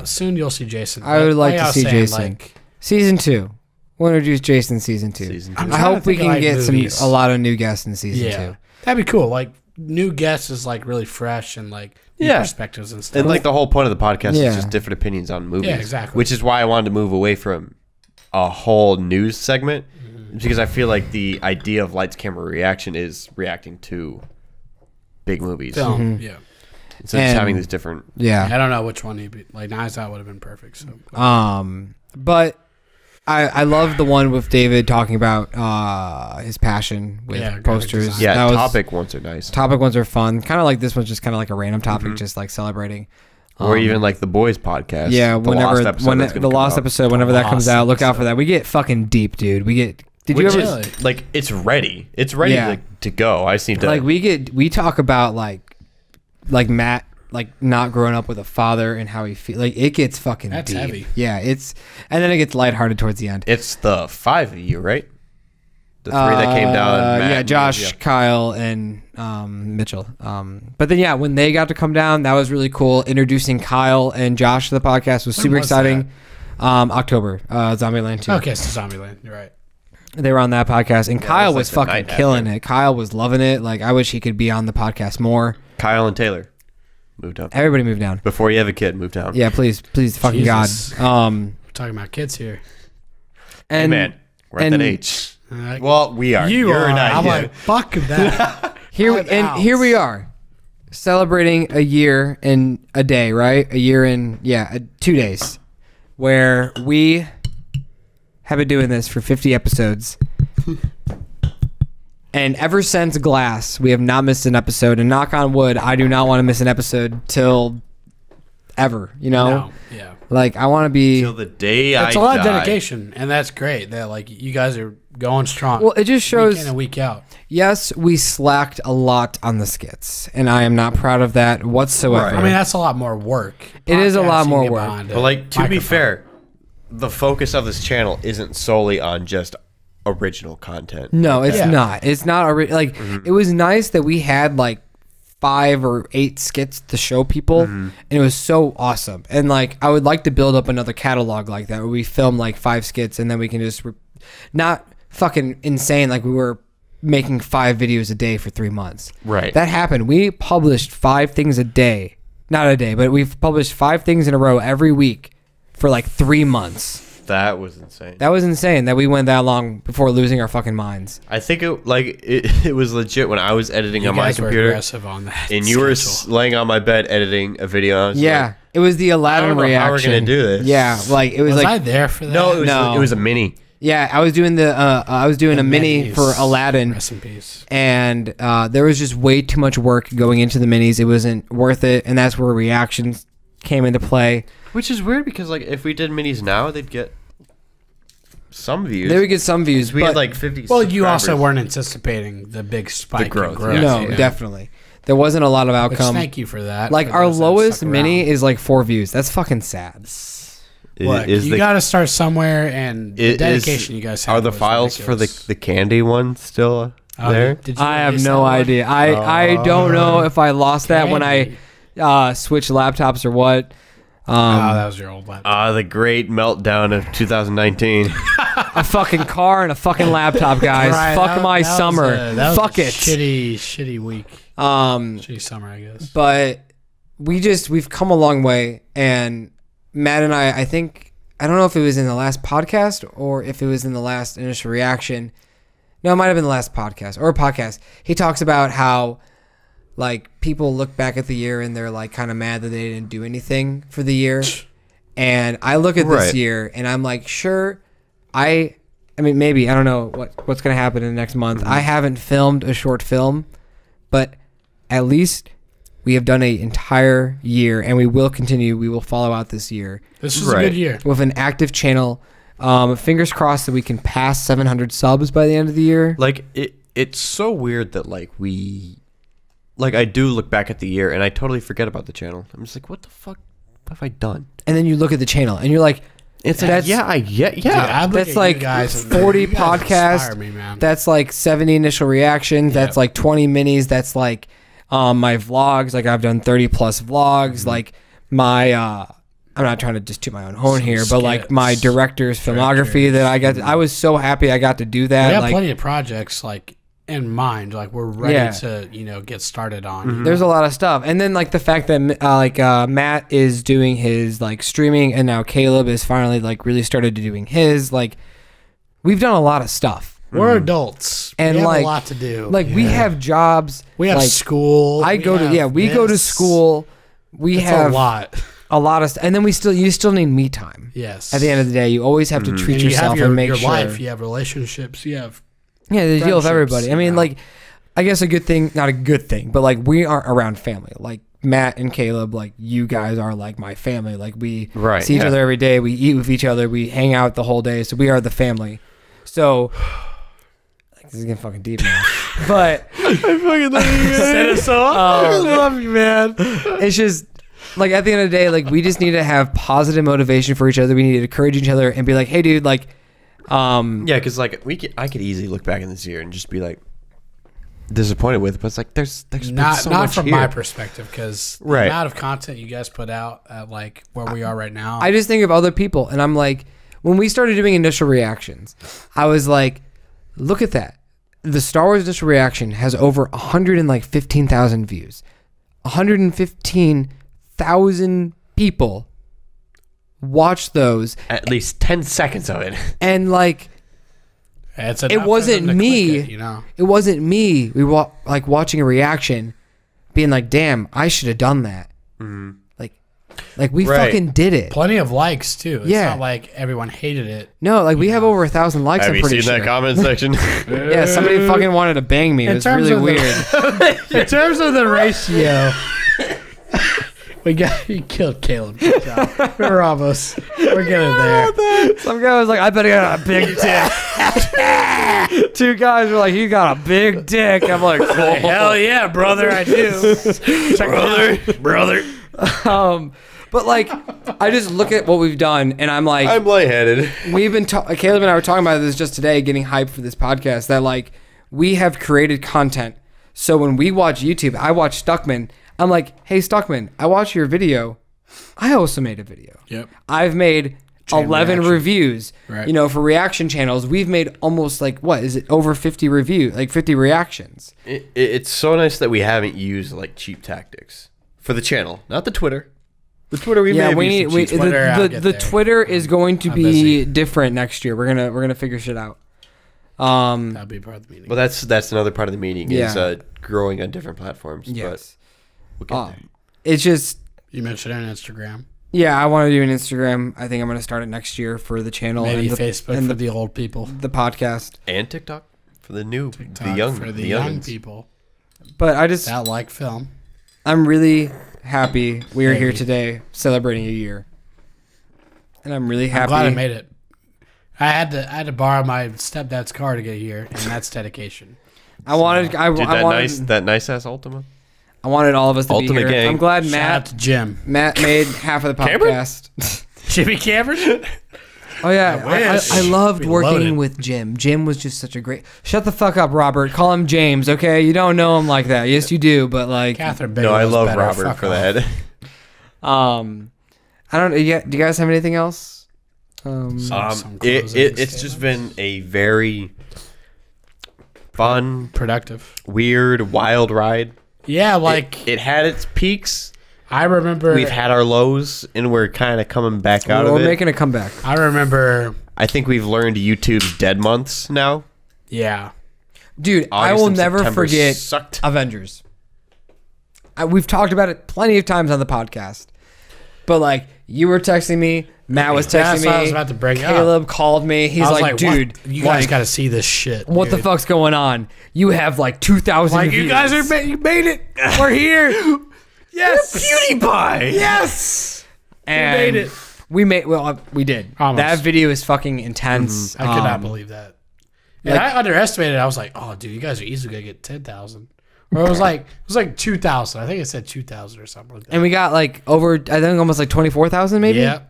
soon you'll see Jason. I would like to was see saying, Jason. like, Season 2. We'll introduce Jason season 2. Season I'm two. I trying to hope we think of, can like, get movies. a lot of new guests in season 2. That'd be cool. Like new guests is like really fresh and like new perspectives and stuff. And like the whole point of the podcast Yeah. is just different opinions on movies. Yeah, exactly. Which is why I wanted to move away from a whole news segment because I feel like the idea of lights, camera, reaction is reacting to big movies film. Yeah. instead of just having these different. Yeah. I don't know which one he'd be. Like Knives Out would have been perfect. So. But I love the one with David talking about his passion with graphic posters. design. Yeah, That was- topic ones are nice. Topic ones are fun. Kind of like this one's just kind of like a random topic, just like celebrating. Or even like the Boys podcast. Yeah, the whenever lost episode that's gonna the come lost out. episode, whenever that comes Lost out, look out for episode. that. We get fucking deep, dude. We get. Did you Which ever is, like it's ready. It's ready Yeah. to go. I just need to like we talk about like Matt like not growing up with a father and how he feel like it gets fucking That's deep. heavy. Yeah, it's and then it gets lighthearted towards the end. It's the 5 of you, right? The 3 that came down. Matt yeah, and Josh, you, Kyle, and Mitchell. But then yeah, when they got to come down, that was really cool. Introducing Kyle and Josh to the podcast was super was exciting. October, Zombieland 2. Okay, so Zombieland. You're right. They were on that podcast, and Kyle it was was like the fucking night killing after. it. Kyle was loving it. Like I wish he could be on the podcast more. Kyle and Taylor moved up. Everybody moved down. Before you have a kid, move down. Yeah, please, fucking Jesus. God. We're talking about kids here. Hey, And man, we're at and that age. Well, we are. You You're are. not I'm yet. like, fuck that. here we are, celebrating a year in a day, right? A year in 2 days, where we have been doing this for 50 episodes. And ever since Glass, we have not missed an episode. And knock on wood, I do not want to miss an episode till ever. You know, No, yeah. like I want to be. Till the day I It's a lot of die. dedication, and that's great. That like you guys are going strong. Well, it just shows. week in and week out. Yes, we slacked a lot on the skits, and I am not proud of that whatsoever. Right. I mean, that's a lot more work. It is a lot Podcasting, more get work. behind a But like to be microphone. fair, the focus of this channel isn't solely on just original content. No, it's Yeah. not. It's not like it was nice that we had like 5 or 8 skits to show people, and it was so awesome. And like I would like to build up another catalog like that where we film like 5 skits and then we can just not fucking insane like we were making 5 videos a day for 3 months. Right. That happened. We published 5 things a day. Not a day, but we've published 5 things in a row every week for like 3 months. That was insane. That was insane that we went that long before losing our fucking minds. I think it was legit when I was editing You on my guys were computer, aggressive on that. and you were schedule. laying on my bed editing a video. And I was Yeah, like, it was the I Aladdin don't know reaction. how we're gonna do this. Yeah, like it was Was I like there for that? no, No. it was a mini. yeah, I was doing a mini Minis. for Aladdin, Rest in peace. and there was just way too much work going into the minis. It wasn't worth it, and that's where reactions came into play. Which is weird because like if we did minis now, they'd get some views. They would get some views. we but had like 50. Well, you also subscribers. weren't anticipating the big spike growth, in growth. yeah. no, Yeah. definitely, there wasn't a lot of Which, outcome. thank you for that. Like for our those that lowest stuck mini around. is like 4 views. That's fucking sad. Look, Is you the- got to start somewhere, and the is- dedication you guys have. Are the was files for ridiculous. the candy one still there? Did you I have release no that one? idea. I don't know if I lost that when I switched laptops or what. That was your old laptop. The great meltdown of 2019. A fucking car and a fucking laptop, guys. Right, Fuck my that summer. was Fuck a it. Shitty week. Shitty summer, I guess. But we've come a long way, and Matt and I think, I don't know if it was in the last podcast or if it was in the last initial reaction. No, it might have been the last podcast or a podcast. He talks about how like people look back at the year and they're like kind of mad that they didn't do anything for the year. And I look at this year and I'm like, sure, I mean, maybe, I don't know what's going to happen in the next month. I haven't filmed a short film, but at least we have done an entire year, and we will continue. We will follow out this year. This was a good year. With an active channel. Fingers crossed that we can pass 700 subs by the end of the year. Like, it's so weird that, like, I do look back at the year, and I totally forget about the channel. I'm just like, what the fuck have I done? And then you look at the channel, and you're like, it's like, Dude, that's like 40 podcasts. Me, man. That's like 70 initial reactions. That's like 20 minis. That's like my vlogs. Like I've done 30 plus vlogs. Like my I'm not trying to just toot my own horn here, but like my director's filmography that I got. I was so happy I got to do that. We have like, plenty of projects like in mind. Like we're ready to get started on. There's a lot of stuff, and then like the fact that Matt is doing his like streaming, and now Caleb is finally like really started to doing his. Like we've done a lot of stuff. We're adults, and we have like a lot to do. Like we have jobs. We have like, school. We go to school. We have a lot of stuff, and then you still need me time. Yes. At the end of the day, you always have to treat yourself and make your sure. life. You have relationships. You have. Yeah, they deal with everybody. I mean, like, I guess a good thing, not a good thing, but like we aren't around family. Like Matt and Caleb, like you guys are like my family. Like we see each other every day. We eat with each other. We hang out the whole day. So we are the family. So like, this is getting fucking deep now. But I fucking love you. Set us off. I love you, man. It's just like at the end of the day, like we just need to have positive motivation for each other. We need to encourage each other and be like, hey, dude, like. Because like I could easily look back in this year and just be like disappointed with, but it's like there's been so not much from here. my perspective, because the amount of content you guys put out at like where we are right now. I just think of other people, and I'm like, when we started doing initial reactions, I was like, look at that. The Star Wars initial reaction has over 115,000 views. 115,000 people watch those, at least 10 seconds of it, and like it wasn't me. It wasn't me. We were like watching a reaction, being like, "Damn, I should have done that." Like we fucking did it. Plenty of likes too. It's not like everyone hated it. No, like we have over 1,000 likes. Have I'm pretty you seen that comment section? Yeah, somebody fucking wanted to bang me. It was really weird. In terms of the ratio. You killed Caleb. Good job. We're almost. We're getting there. Some guy was like, I bet I got a big dick. 2 guys were like, you got a big dick. I'm like, cool. Hell yeah, brother, I do. brother. But like, I just look at what we've done, and I'm like, I'm lightheaded. We've been Caleb and I were talking about this just today, getting hyped for this podcast. That like, we have created content. So when we watch YouTube, I watch Stuckman. I'm like, hey, Stuckman, I watched your video. I also made a video. Yep. I've made 11 reviews. Right. You know, for reaction channels, we've made almost like, what is it, over 50 reviews, like 50 reactions. It's so nice that we haven't used like cheap tactics for the channel, not the Twitter. The Twitter we need. The Twitter is going to be different next year. We're gonna figure shit out. That'll be part of the meeting. Well, that's another part of the meeting is growing on different platforms. Yes. But we'll get there. It's just, you mentioned on Instagram. Yeah, I want to do an Instagram. I think I'm going to start it next year for the channel. Maybe and Facebook and for the old people. The podcast. And TikTok for the new, TikTok the young people. But I just... that like film. I'm really happy we are here today celebrating a year. And I'm really happy. I'm glad I made it. I had to borrow my stepdad's car to get here, and that's dedication. I wanted that nice ass Ultima. I wanted all of us to Ultimate be here. gang. I'm glad Shout out to Jim. Matt made half of the podcast. Jimmy Cameron? Oh yeah, I loved working with Jim. Jim was just such a great. Shut the fuck up, Robert. Call him James, okay? You don't know him like that. Yes, you do, but like. Catherine No, I love Robert for that. I I don't. Do you guys have anything else? It's just been a very fun, productive, weird, wild ride. Yeah, like it had its peaks. I remember We've had our lows, and we're kind of coming back out of it. We're making a comeback. I remember. I think we've learned YouTube's dead months now. Yeah, dude, I August will and never September forget sucked. Avengers. We've talked about it plenty of times on the podcast, but like you were texting me, Matt was texting That's me. what I was about to bring up. Caleb called me. He's I was like, dude, what? You guys like, got to see this shit. what the dude. fuck's going on? You have like 2,000 Like views. you guys are, you made it. We're here. Yes, PewDiePie. yes. and made it. We did. Almost. That video is fucking intense. I could not believe that. And I underestimated it. I was like, oh, dude, you guys are easily going to get 10,000. Or it was like 2,000. I think it said 2,000 or something like that. And we got like over, I think almost like 24,000 maybe. Yeah.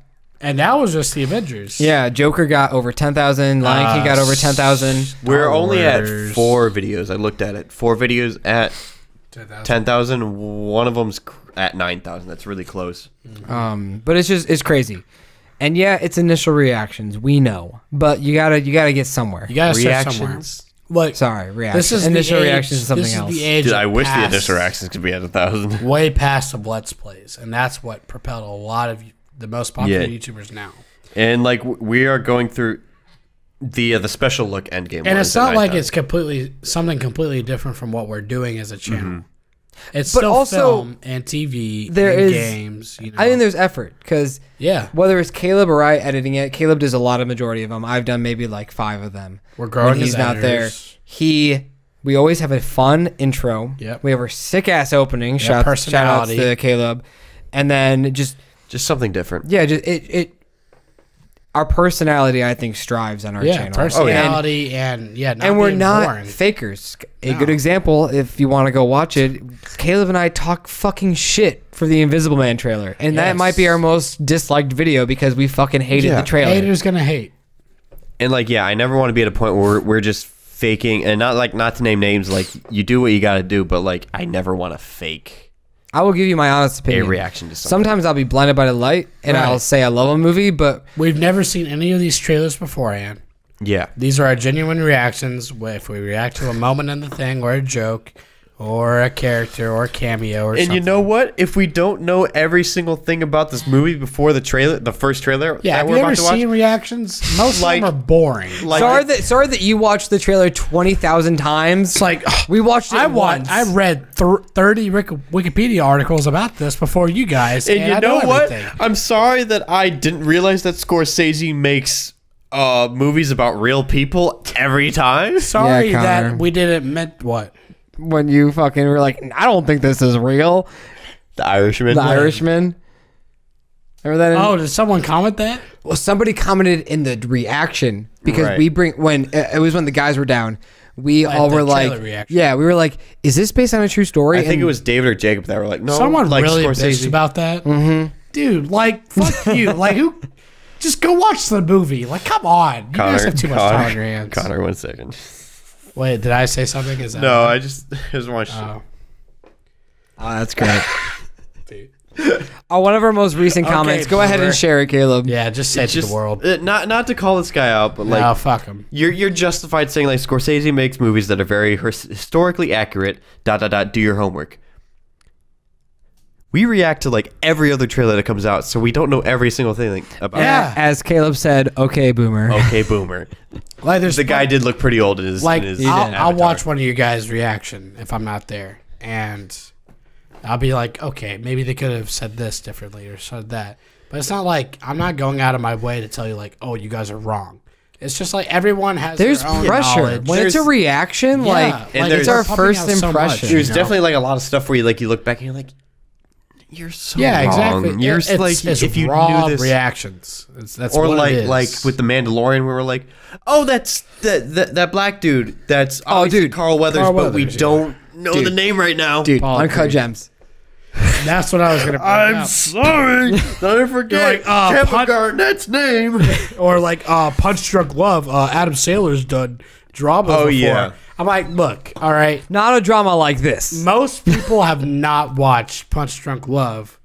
And that was just the Avengers. Yeah, Joker got over 10,000. Lion King got over 10,000. We're only at Wars. 4 videos. I looked at it. 4 videos at 10,000. One of them's at 9,000. That's really close. But it's crazy. And yeah, it's initial reactions. We know, but you gotta get somewhere. You got to start somewhere. Reactions. Like, Sorry, reactions. this is Initial the age, reactions is something this else. Is the age Dude, I wish the past- initial reactions could be at 1,000. way past of Let's Plays, and that's what propelled a lot of the most popular Yeah. YouTubers now. And like we are going through the special look endgame. And one it's is at not like 9,000. it's completely different from what we're doing as a channel. It's But still also, film and TV there and is- games. You know? I think there's effort because yeah, whether it's Caleb or I editing it, Caleb does a lot of majority of them. I've done maybe like 5 of them. we're growing. When he's as not there, editors. we always have a fun intro. Yep. We have our sick ass opening. Shout outs personality. to Caleb, and then just something different. yeah, just it. Our personality, I think, strives on our Yeah, channel. personality and not And we're being not boring. fakers. A No. good example, if you want to go watch it, Caleb and I talk fucking shit for the Invisible Man trailer, and that Yes. might be our most disliked video because we fucking hated Yeah. the trailer. Haters gonna hate. And like, yeah, I never want to be at a point where we're just faking, and not to name names. Like, you do what you got to do, but like, I never want to fake I will give you my honest a opinion. reaction to something. Sometimes I'll be blinded by the light, and Right. I'll say I love a movie, but We've never seen any of these trailers beforehand. Yeah, These are our genuine reactions. If we react to a moment in the thing, or a joke, or a character, or a cameo, or and something. you know what? If we don't know every single thing about this movie before the first trailer, yeah, that have we're you ever about to watch, seen reactions? Most Like- of them are boring. like, sorry that you watched the trailer 20,000 times. It's like We watched it once. I read 30 Wikipedia articles about this before you guys, and and you I know what? everything. I'm sorry that I didn't realize that Scorsese makes movies about real people every time. Sorry Yeah, Connor. that we didn't meant what. when you fucking were like, I don't think this is real. The Irishman. The Irishman. Remember that? Oh, did someone comment that? Well, somebody commented in the reaction because Right. we bring when it was when the guys were down. We Like all the were like, trailer reaction. yeah, we were like, is this based on a true story? I think And it was David or Jacob that were like, no, Someone like really Scorsese. bitched about that. Mm-hmm. Dude, like, fuck you. Like, who? Just go watch the movie. Like, come on. You guys have too much time on your hands. Connor, 1 second. Wait, did I say something? Is that No, I just want to. Oh. Oh, that's great. Dude. One of our most recent comments. Go ahead boomer. and share it, Caleb. Yeah, just say it to Just the world. not to call this guy out, but like No, fuck him. you're justified saying like Scorsese makes movies that are very historically accurate. ... Do your homework. We react to like every other trailer that comes out, so we don't know every single thing about Yeah. As Caleb said, okay, boomer. it. Okay, boomer. Like, there's The guy did look pretty old in his. like in his I'll avatar. watch one of you guys' reaction if I'm not there, and I'll be like, okay, maybe they could have said this differently or said that. But it's not like I'm not going out of my way to tell you like, oh, you guys are wrong. It's just like everyone has There's their own pressure. knowledge. When it's a There's- reaction, Yeah, like, and it's there's- our they're pumping first out so much, impression. There's you know? definitely like a lot of stuff where you like you look back and you're like, you're so Yeah, wrong. exactly. You're it's, like it's if you raw knew this, reactions. That's or what like it is. with the Mandalorian, where we're like, oh, that's that black dude. That's obviously dude. Carl Weathers, Carl but we Weathers, yeah. don't know Dude. the name right now. Dude, Paul Uncut Creed. Gems. That's what I was gonna. Bring up. sorry, that I forget Like, Kevin Garnett's name. Or like Punch Drunk Love. Adam Sandler's done drama Oh, before. yeah. I'm like, look, all right. Not a drama like this. Most people have not watched Punch Drunk Love.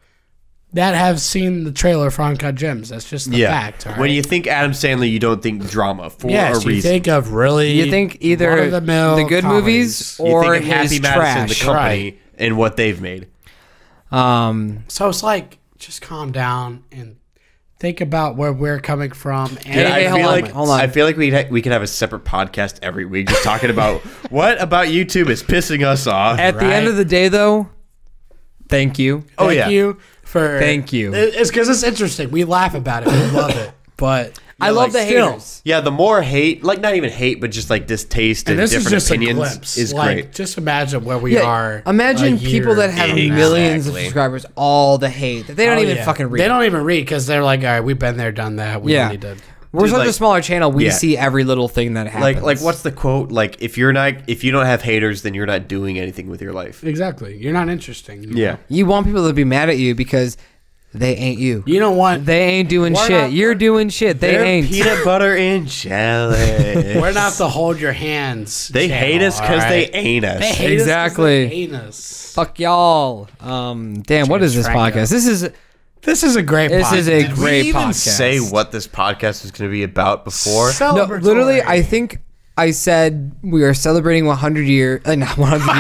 that have seen the trailer for Uncut Gems. That's just the fact. All right? When you think Adam Sandler, you don't think drama for a reason. You think of really. You think either the good movies or you think of his Happy trash. Madison, the company, and what they've made. So it's like, just calm down and think about where we're coming from. And Dude, hold on. I feel like we could have a separate podcast every week just talking about what about YouTube is pissing us off. At the end of the day, though, thank you. Thank you for. Thank you. It's because it's interesting. We laugh about it. We love it. But I love the haters. Yeah, the more hate, like not even hate, but just like distaste and this is different just opinions a glimpse. is like, great. Just imagine where we are. Imagine a year people that have from now. millions of Exactly. subscribers, all the hate that they don't even fucking read. They don't even read because they're like, all right, we've been there, done that. We don't need to. We're Dude, such a like- smaller channel. We Yeah. see every little thing that happens. Like what's the quote? Like if you don't have haters, then you're not doing anything with your life. Exactly. You're not interesting. Yeah. You want people to be mad at you because they ain't you. You don't want. They ain't doing We're shit. not- You're doing shit. They They're ain't. peanut butter and jelly. We're not the hold your hands. They channel, hate us because all they right? ain't us. They hate Exactly. us 'cause they hate us. Fuck y'all. Damn, what is this Franco. podcast? This is a great. This podcast. is a Did great we even podcast. say what this podcast is going to be about before? No, Celebratory. literally, I think I said we are celebrating 100 years. Not 100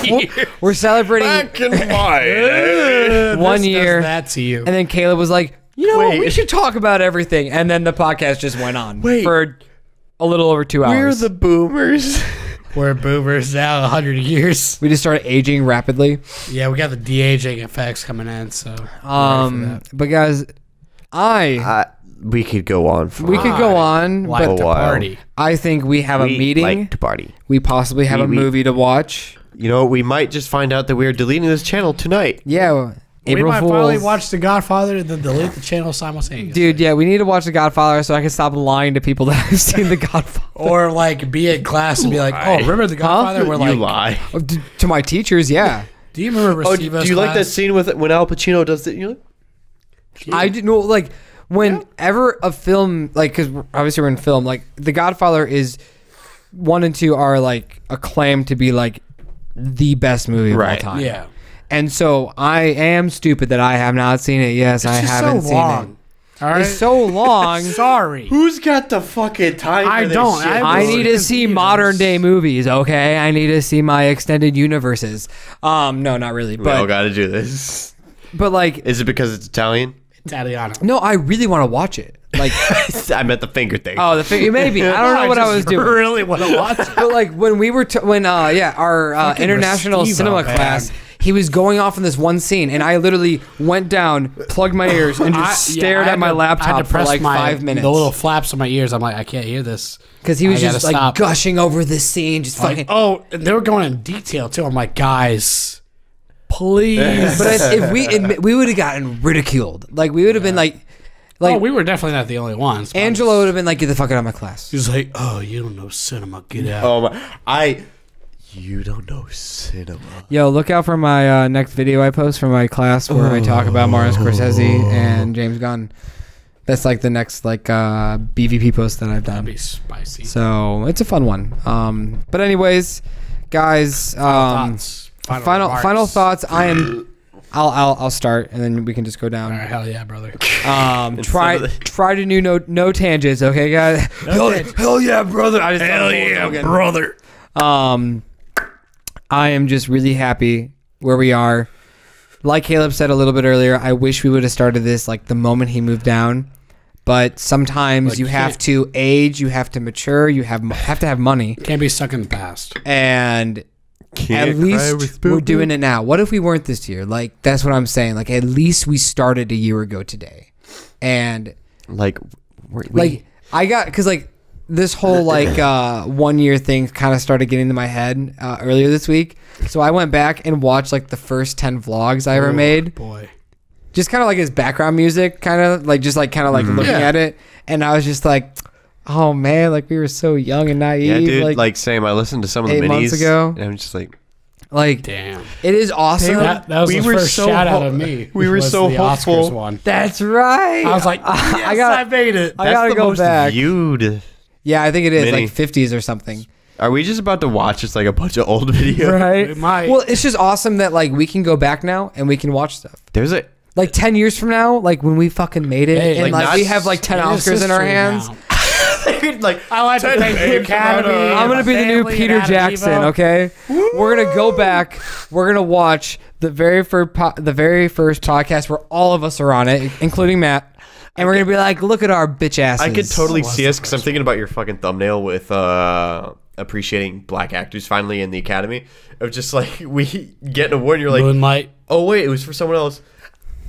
years. We're celebrating in my 1 This year. does that to you. And then Caleb was like, you know what? We Wait. should talk about everything. And then the podcast just went on Wait. for a little over 2 hours. We're the boomers. We're boomers now, 100 years. We just started aging rapidly. Yeah, we got the de-aging effects coming in, so. we're ready for that. But guys, We could go on for we could go on, like but to while. party. I think we have a we meeting. like to party. We possibly have a We- movie to watch. You know, we might just find out that we are deleting this channel tonight. Yeah, April we might finally Fools. watch The Godfather and then delete the channel simultaneously. Dude, yeah, we need to watch The Godfather so I can stop lying to people that have seen The Godfather. Or like be in class and be like, oh, remember The Godfather? We're You like, lie. Oh, to my teachers, yeah. do you remember Oh, Recibo's do you like that class? scene with when Al Pacino does it? You know, I didn't know, like, whenever a film, like, because obviously we're in film, like, The Godfather is 1 and 2 are, like, acclaimed to be, like, the best movie of all Right. time. Yeah. And so I am stupid that I have not seen it. Yes, I It's just haven't so seen long. All right. it. It's so long. Sorry. who's got the fucking time? I for this don't. shit? I need to see Confused. modern day movies, okay? I need to see my extended universes. No, not really. We all But got to do this. like Is it because it's Italian? Italiano. no, I really want to watch it. Like I meant the finger thing. oh, the thing maybe. I don't know what I was just doing. really want to watch it. But like when we were our Fucking international Restivo, cinema man. class, he was going off in this one scene, and I literally went down, plugged my ears, and just stared at my laptop for like 5 minutes. The little flaps on my ears. I'm like, I can't hear this. Because he was I gotta just like stop. gushing over this scene, just Like, fucking. oh, and they were going in detail too. I'm like, guys, please. But if we would have gotten ridiculed, like we would have been like oh, we were definitely not the only ones. but Angela would have been like, "Get the fuck out of my class." He's like, oh, you don't know cinema. Get out. Oh my! You don't know cinema. Yo, look out for my next video I post from my class where I talk about Martin Scorsese and James Gunn. That's like the next like BVP post that I've That'd done. be spicy. So it's a fun one. But anyways, guys, Thoughts. final remarks. thoughts. I'll start and then we can just go down. All right, hell yeah, brother. Try to do no tangents, okay, guys? Hell yeah, brother! I just hell yeah, brother. I am just really happy where we are. Like Caleb said a little bit earlier, I wish we would have started this like the moment he moved down. But sometimes Like, you have to age, you have to mature, you have to have money, Can't be stuck in the past. and Can't at cry least with we're boo-boo. doing it now. What if we weren't this year? Like that's what I'm saying. Like at least we started a year ago today, and Like, like I got because like this whole like 1 year thing kind of started getting into my head earlier this week. So I went back and watched like the first 10 vlogs I ever made. Boy. Just kind of like his background music, kind of like just like kind of like looking Yeah. at it, and I was just like, oh man, like we were so young and naive. yeah, dude. Like, same. I listened to some of the 8 minis months ago. and I'm just like, Damn. it is awesome. That was We the were first so shout out ho- of me. we were was so the hopeful. Oscars one. That's right. I was like, yes, I made it. I that's gotta the go most back. viewed. Yeah, I think it is Mini. like 50s or something. Are we just about to watch just like a bunch of old videos? Right. We might. Well, it's just awesome that like we can go back now and we can watch stuff. There's a Like 10 years from now, like when we fucking made it, Hey, and like, like we have like 10 It is Oscars in our history hands. now. like I like to thank the Academy. I'm gonna be the new Peter Jackson. Okay, we're gonna go back. We're gonna watch the very first podcast where all of us are on it, including Matt, and we're gonna be like, "Look at our bitch asses." I could totally see us because I'm thinking about your fucking thumbnail with appreciating black actors finally in the Academy. Of just like we get an award, and you're like, Moonlight. oh wait, it was for someone else.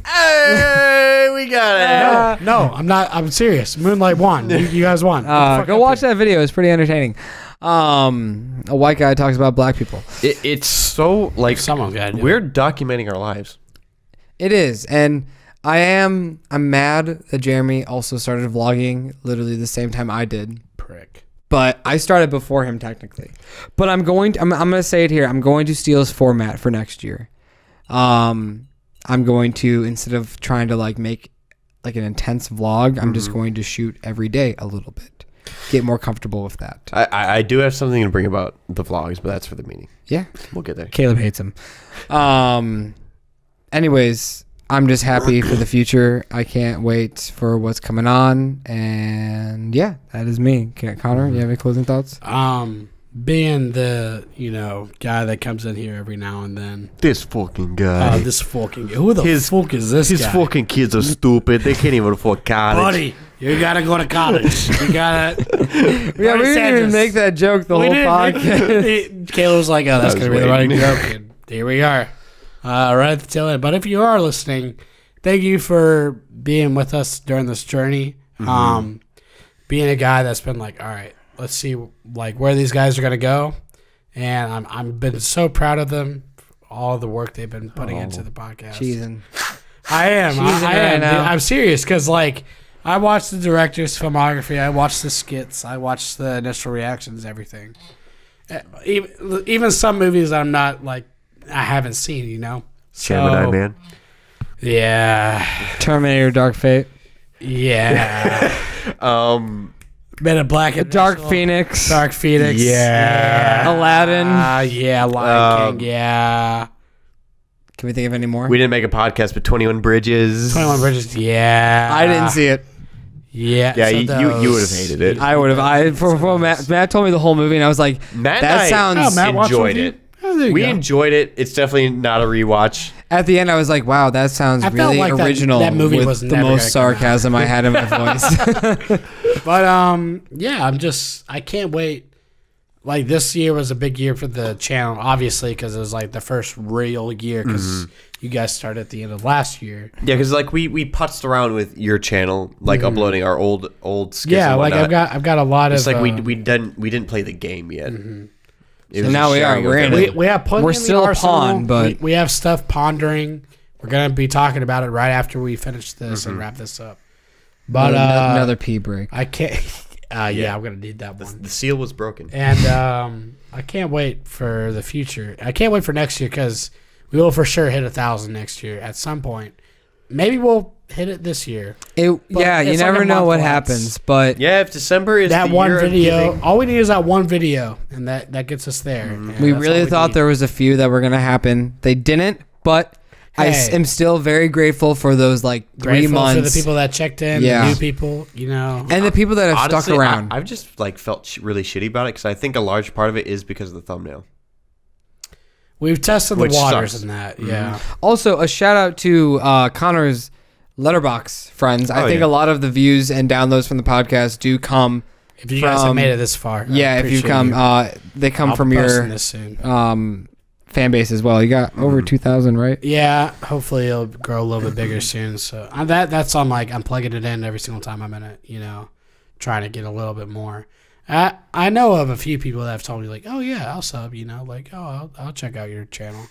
Hey, we got it. No, I'm not. I'm serious. Moonlight won. You guys won. Go watch that video. It's pretty entertaining. A white guy talks about black people. It's so like Someone's got to do we're documenting our lives. It is, and I'm mad that Jeremy also started vlogging literally the same time I did. Prick. But I started before him technically. But I'm going to say it here. I'm going to steal his format for next year. I'm going to, instead of trying to like make like an intense vlog, I'm just going to shoot every day a little bit. Get more comfortable with that. I do have something to bring about the vlogs, but that's for the meeting. Yeah. We'll get there. Caleb hates him. Anyways, I'm just happy for the future. I can't wait for what's coming on. And yeah, that is me. Connor, you have any closing thoughts? Being the guy that comes in here every now and then. This fucking guy. This fucking who the fuck is this His guy? fucking kids are stupid. They can't even afford college. Buddy, you gotta go to college. You gotta. Yeah, we didn't even make that joke the whole podcast. Caleb was like, "Oh, that's I was gonna be the running waiting. joke." And here we are, right at the tail end. But if you are listening, thank you for being with us during this journey. Being a guy that's been like, all right, let's see like where these guys are gonna go, and I'm been so proud of them, all the work they've been putting into the podcast. Cheesing. I am. Cheesing I am. right now. I'm serious because like I watched the director's filmography, I watched the skits, I watched the initial reactions, everything. Even some movies I'm not like I haven't seen. Gemini Man. Yeah. Terminator Dark Fate. Yeah. Men in Black. Dark Phoenix. Dark Phoenix. Yeah. Aladdin. Yeah. Lion King. Yeah. Can we think of any more? We didn't make a podcast, but 21 Bridges. 21 Bridges. Yeah. I didn't see it. Yeah. Yeah, so you would have hated it. I would have. For Matt told me the whole movie, and I was like, Matt that and I sounds. Matt watched enjoyed with you? it. Oh, there you We go. enjoyed it. It's definitely not a rewatch. At the end, I was like, wow, that sounds I felt really like that- original. that movie with was the never most gonna come out. sarcasm I had in my voice. But yeah, I can't wait. Like this year was a big year for the channel, obviously, because it was like the first real year. Because you guys started at the end of last year. Yeah, because like we putzed around with your channel, like uploading our old skits. Yeah, and like whatnot. I've got a lot It's of. like we didn't play the game yet. It So was now just we are. sharing We're with in everyone. it. we have plenty We're in the still a arsenal. pawn, but- we have stuff pondering. We're gonna be talking about it right after we finish this and wrap this up. But another pee break. I can't. Yeah, I'm gonna need that one. The seal was broken. And I can't wait for the future. I can't wait for next year because we will for sure hit 1,000 next year at some point. Maybe we'll hit it this year. Yeah, you it's like never a know month what less. happens, but Yeah, if December is That the one year of video. giving- All we need is that one video, and that gets us there. And we that's really all thought need. there was a few that were gonna happen. They didn't, but I Hey. am still very grateful for those like 3 Grateful months for the people that checked in, Yeah. the new people. and the people that have Honestly, stuck around. I've just like felt really shitty about it because I think a large part of it is because of the thumbnail. We've tested the Which waters sucks. in that. Yeah. Also, a shout out to Connor's Letterbox friends. I Oh, think yeah. a lot of the views and downloads from the podcast do come. If you guys have From- made it this far, I Yeah, if you appreciate come, you. they come I'll from be posting your this soon. fan base as well. You got over 2,000, right? Yeah, hopefully it'll grow a little bit bigger soon. So that's on like I'm plugging it in every single time I'm in it. Trying to get a little bit more. I know of a few people that have told me like, oh yeah, I'll sub. Like, oh, I'll check out your channel.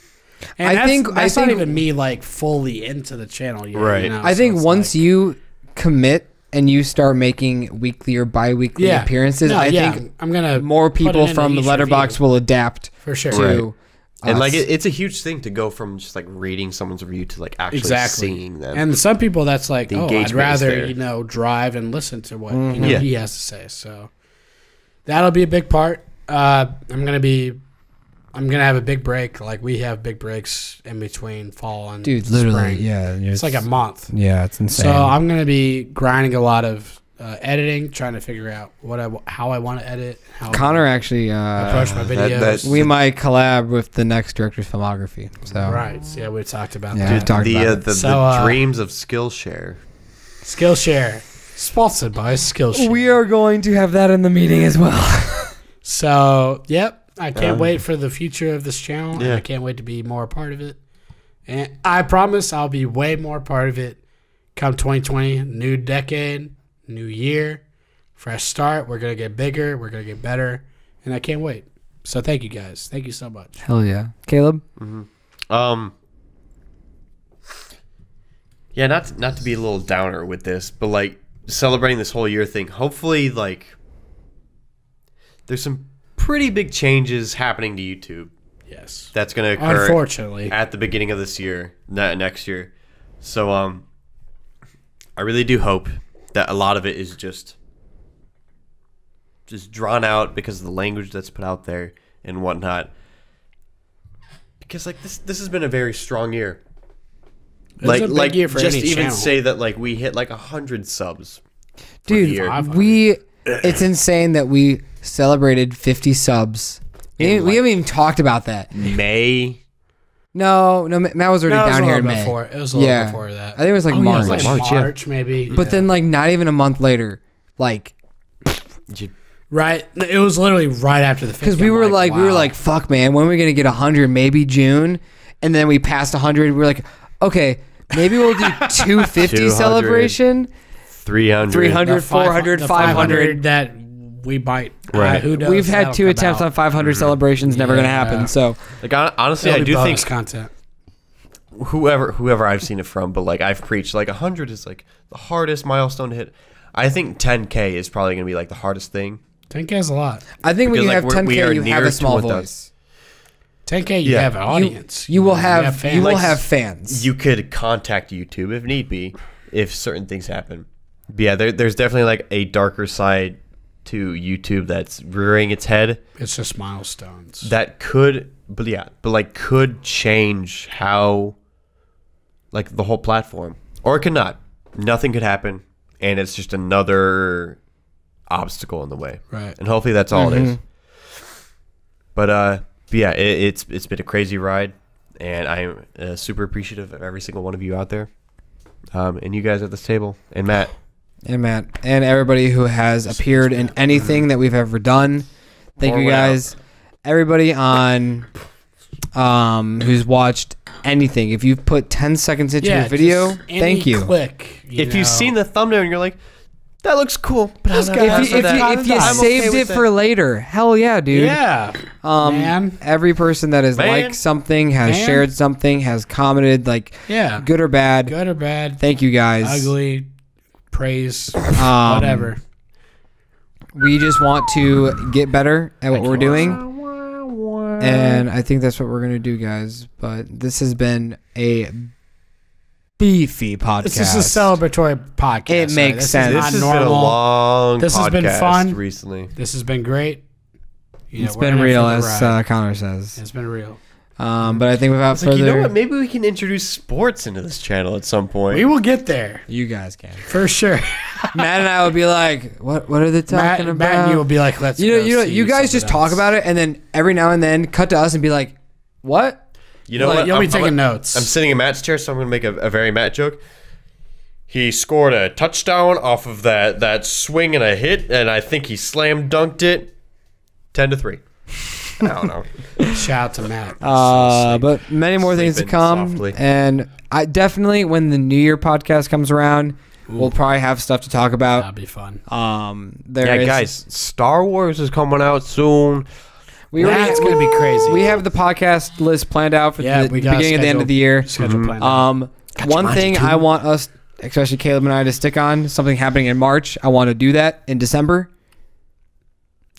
And I that's think not even me like fully into the channel yet. Right. I So think it's once like- you commit and you start making weekly or bi-weekly appearances, No, I yeah, think I'm gonna more put it people into from the each Letterbox review. will adapt for sure. to Right. And like us. it's a huge thing to go from just like reading someone's review to like actually Exactly. seeing them. And some people that's like, The oh, I'd engagement is rather there. drive and listen to what Yeah. he has to say. So that'll be a big part. I'm gonna be I'm gonna have a big break. Like we have big breaks in between fall and Dude, literally, spring. yeah. It's like a month. Yeah, it's insane. So I'm gonna be grinding a lot of editing, trying to figure out how I want to edit. How Connor actually approach my videos. we might collab with the next director's filmography. So Right. Yeah, we talked about Yeah. that. Dude, talked about it. The dreams of Skillshare. Skillshare, sponsored by Skillshare. we are going to have that in the meeting as well. So, yep. I can't wait for the future of this channel. Yeah. I can't wait to be more a part of it. And I promise I'll be way more a part of it come 2020. New decade, new year, fresh start. We're going to get bigger. We're going to get better. And I can't wait. So thank you guys. Thank you so much. Hell yeah, Caleb. Yeah, not to be a little downer with this, but like celebrating this whole year thing. Hopefully, like there's some pretty big changes happening to YouTube. Yes. That's going to occur Unfortunately. at the beginning of this year, next year. So I really do hope that a lot of it is just drawn out because of the language that's put out there and whatnot. Because like this has been a very strong year. It was a big year for just any even channel. say that like we hit like 100 subs. Dude, year. it's insane that we celebrated 50 subs. We haven't even talked about that. May. No, Matt was already No, it was down a here little in May. before. It was a little before that. I think it was like Oh, yeah, March. it was like March, maybe. But then like not even a month later, like Right. It was literally right after the 50. because we were wow. like, fuck, man, when are we gonna get 100? Maybe June, and then we passed 100. We were like, okay, maybe we'll do 250 200. celebration, 300. 300, 400, the 500. that we might. Right. Who knows? We've had That'll 2 come attempts out. on 500 celebrations, never gonna Yeah. happen. So Like honestly, That'll I be do bonus think content. whoever I've seen it from, but like I've preached like 100 is like the hardest milestone to hit. I think 10K is probably gonna be like the hardest thing. 10K is a lot. I think when Because, you like, have we 10K, are you have near a small 20,000. voice. 10K, you Yeah. have an audience. You will have fans. you will Like, have fans. You could contact YouTube if need be, if certain things happen. But yeah, there's definitely like a darker side to YouTube that's rearing its head It's just milestones. that could, but could change how, like the whole platform, or it could not. Nothing could happen, and it's just another obstacle in the way. Right. And hopefully that's all it is. But yeah, it's been a crazy ride, and I'm super appreciative of every single one of you out there, and you guys at this table, and Matt. And Matt, and everybody who has appeared in anything that we've ever done. Thank Or you went guys. Everybody on who's watched anything. If you've put 10 seconds into your video, just any thank you. Click. If you've seen the thumbnail and you're like, that looks cool, but This I'm guy not has for that. If you I'm okay saved with it for later, hell yeah, dude. yeah, man. Every person that has Man. liked something, has Man. shared something, has commented, like Yeah, good or bad. good or bad, Thank you guys. ugly, praise, Um, whatever. We just want to get better at what we're doing. And I think that's what we're going to do, guys. But this has been a beefy podcast. This is a celebratory podcast. It makes This sense. Is This not has normal. been a long This has been podcast fun. recently. This has been great. You know, It's we're been in it real, for the as ride. Connor says. It's been real. But I think without It's like, further, you know what? Maybe we can introduce sports into this channel at some point. We will get there you guys can. for sure. Matt and I will be like, "What? What are they talking about?" Matt and you will be like, "Let's." go see You guys just something talk else. about it, and then every now and then cut to us and be like, "What?" You know Like, what? you'll be I'm taking notes. I'm sitting in Matt's chair, so I'm going to make a very Matt joke. He scored a touchdown off of that swing and a hit, and I think he slam dunked it 10-3. I don't know. Shout out to Matt. But many more things to Sleeping come, softly. and I definitely when the New Year podcast comes around, we'll probably have stuff to talk about. That'll be fun. There is- Guys, Star Wars is coming out soon. That's gonna be crazy. We have the podcast list planned out for the we got beginning and the end of the year. Schedule planned out. One thing I want us, especially Caleb and I, to stick on, something happening in March. I want to do that in December.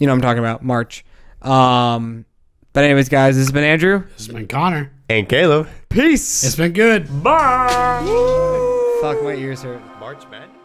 You know what I'm talking about, March. But anyways, guys, this has been Andrew. This has been Connor. And Caleb. Peace. It's been good. Bye. Fuck, my ears hurt. March Madness.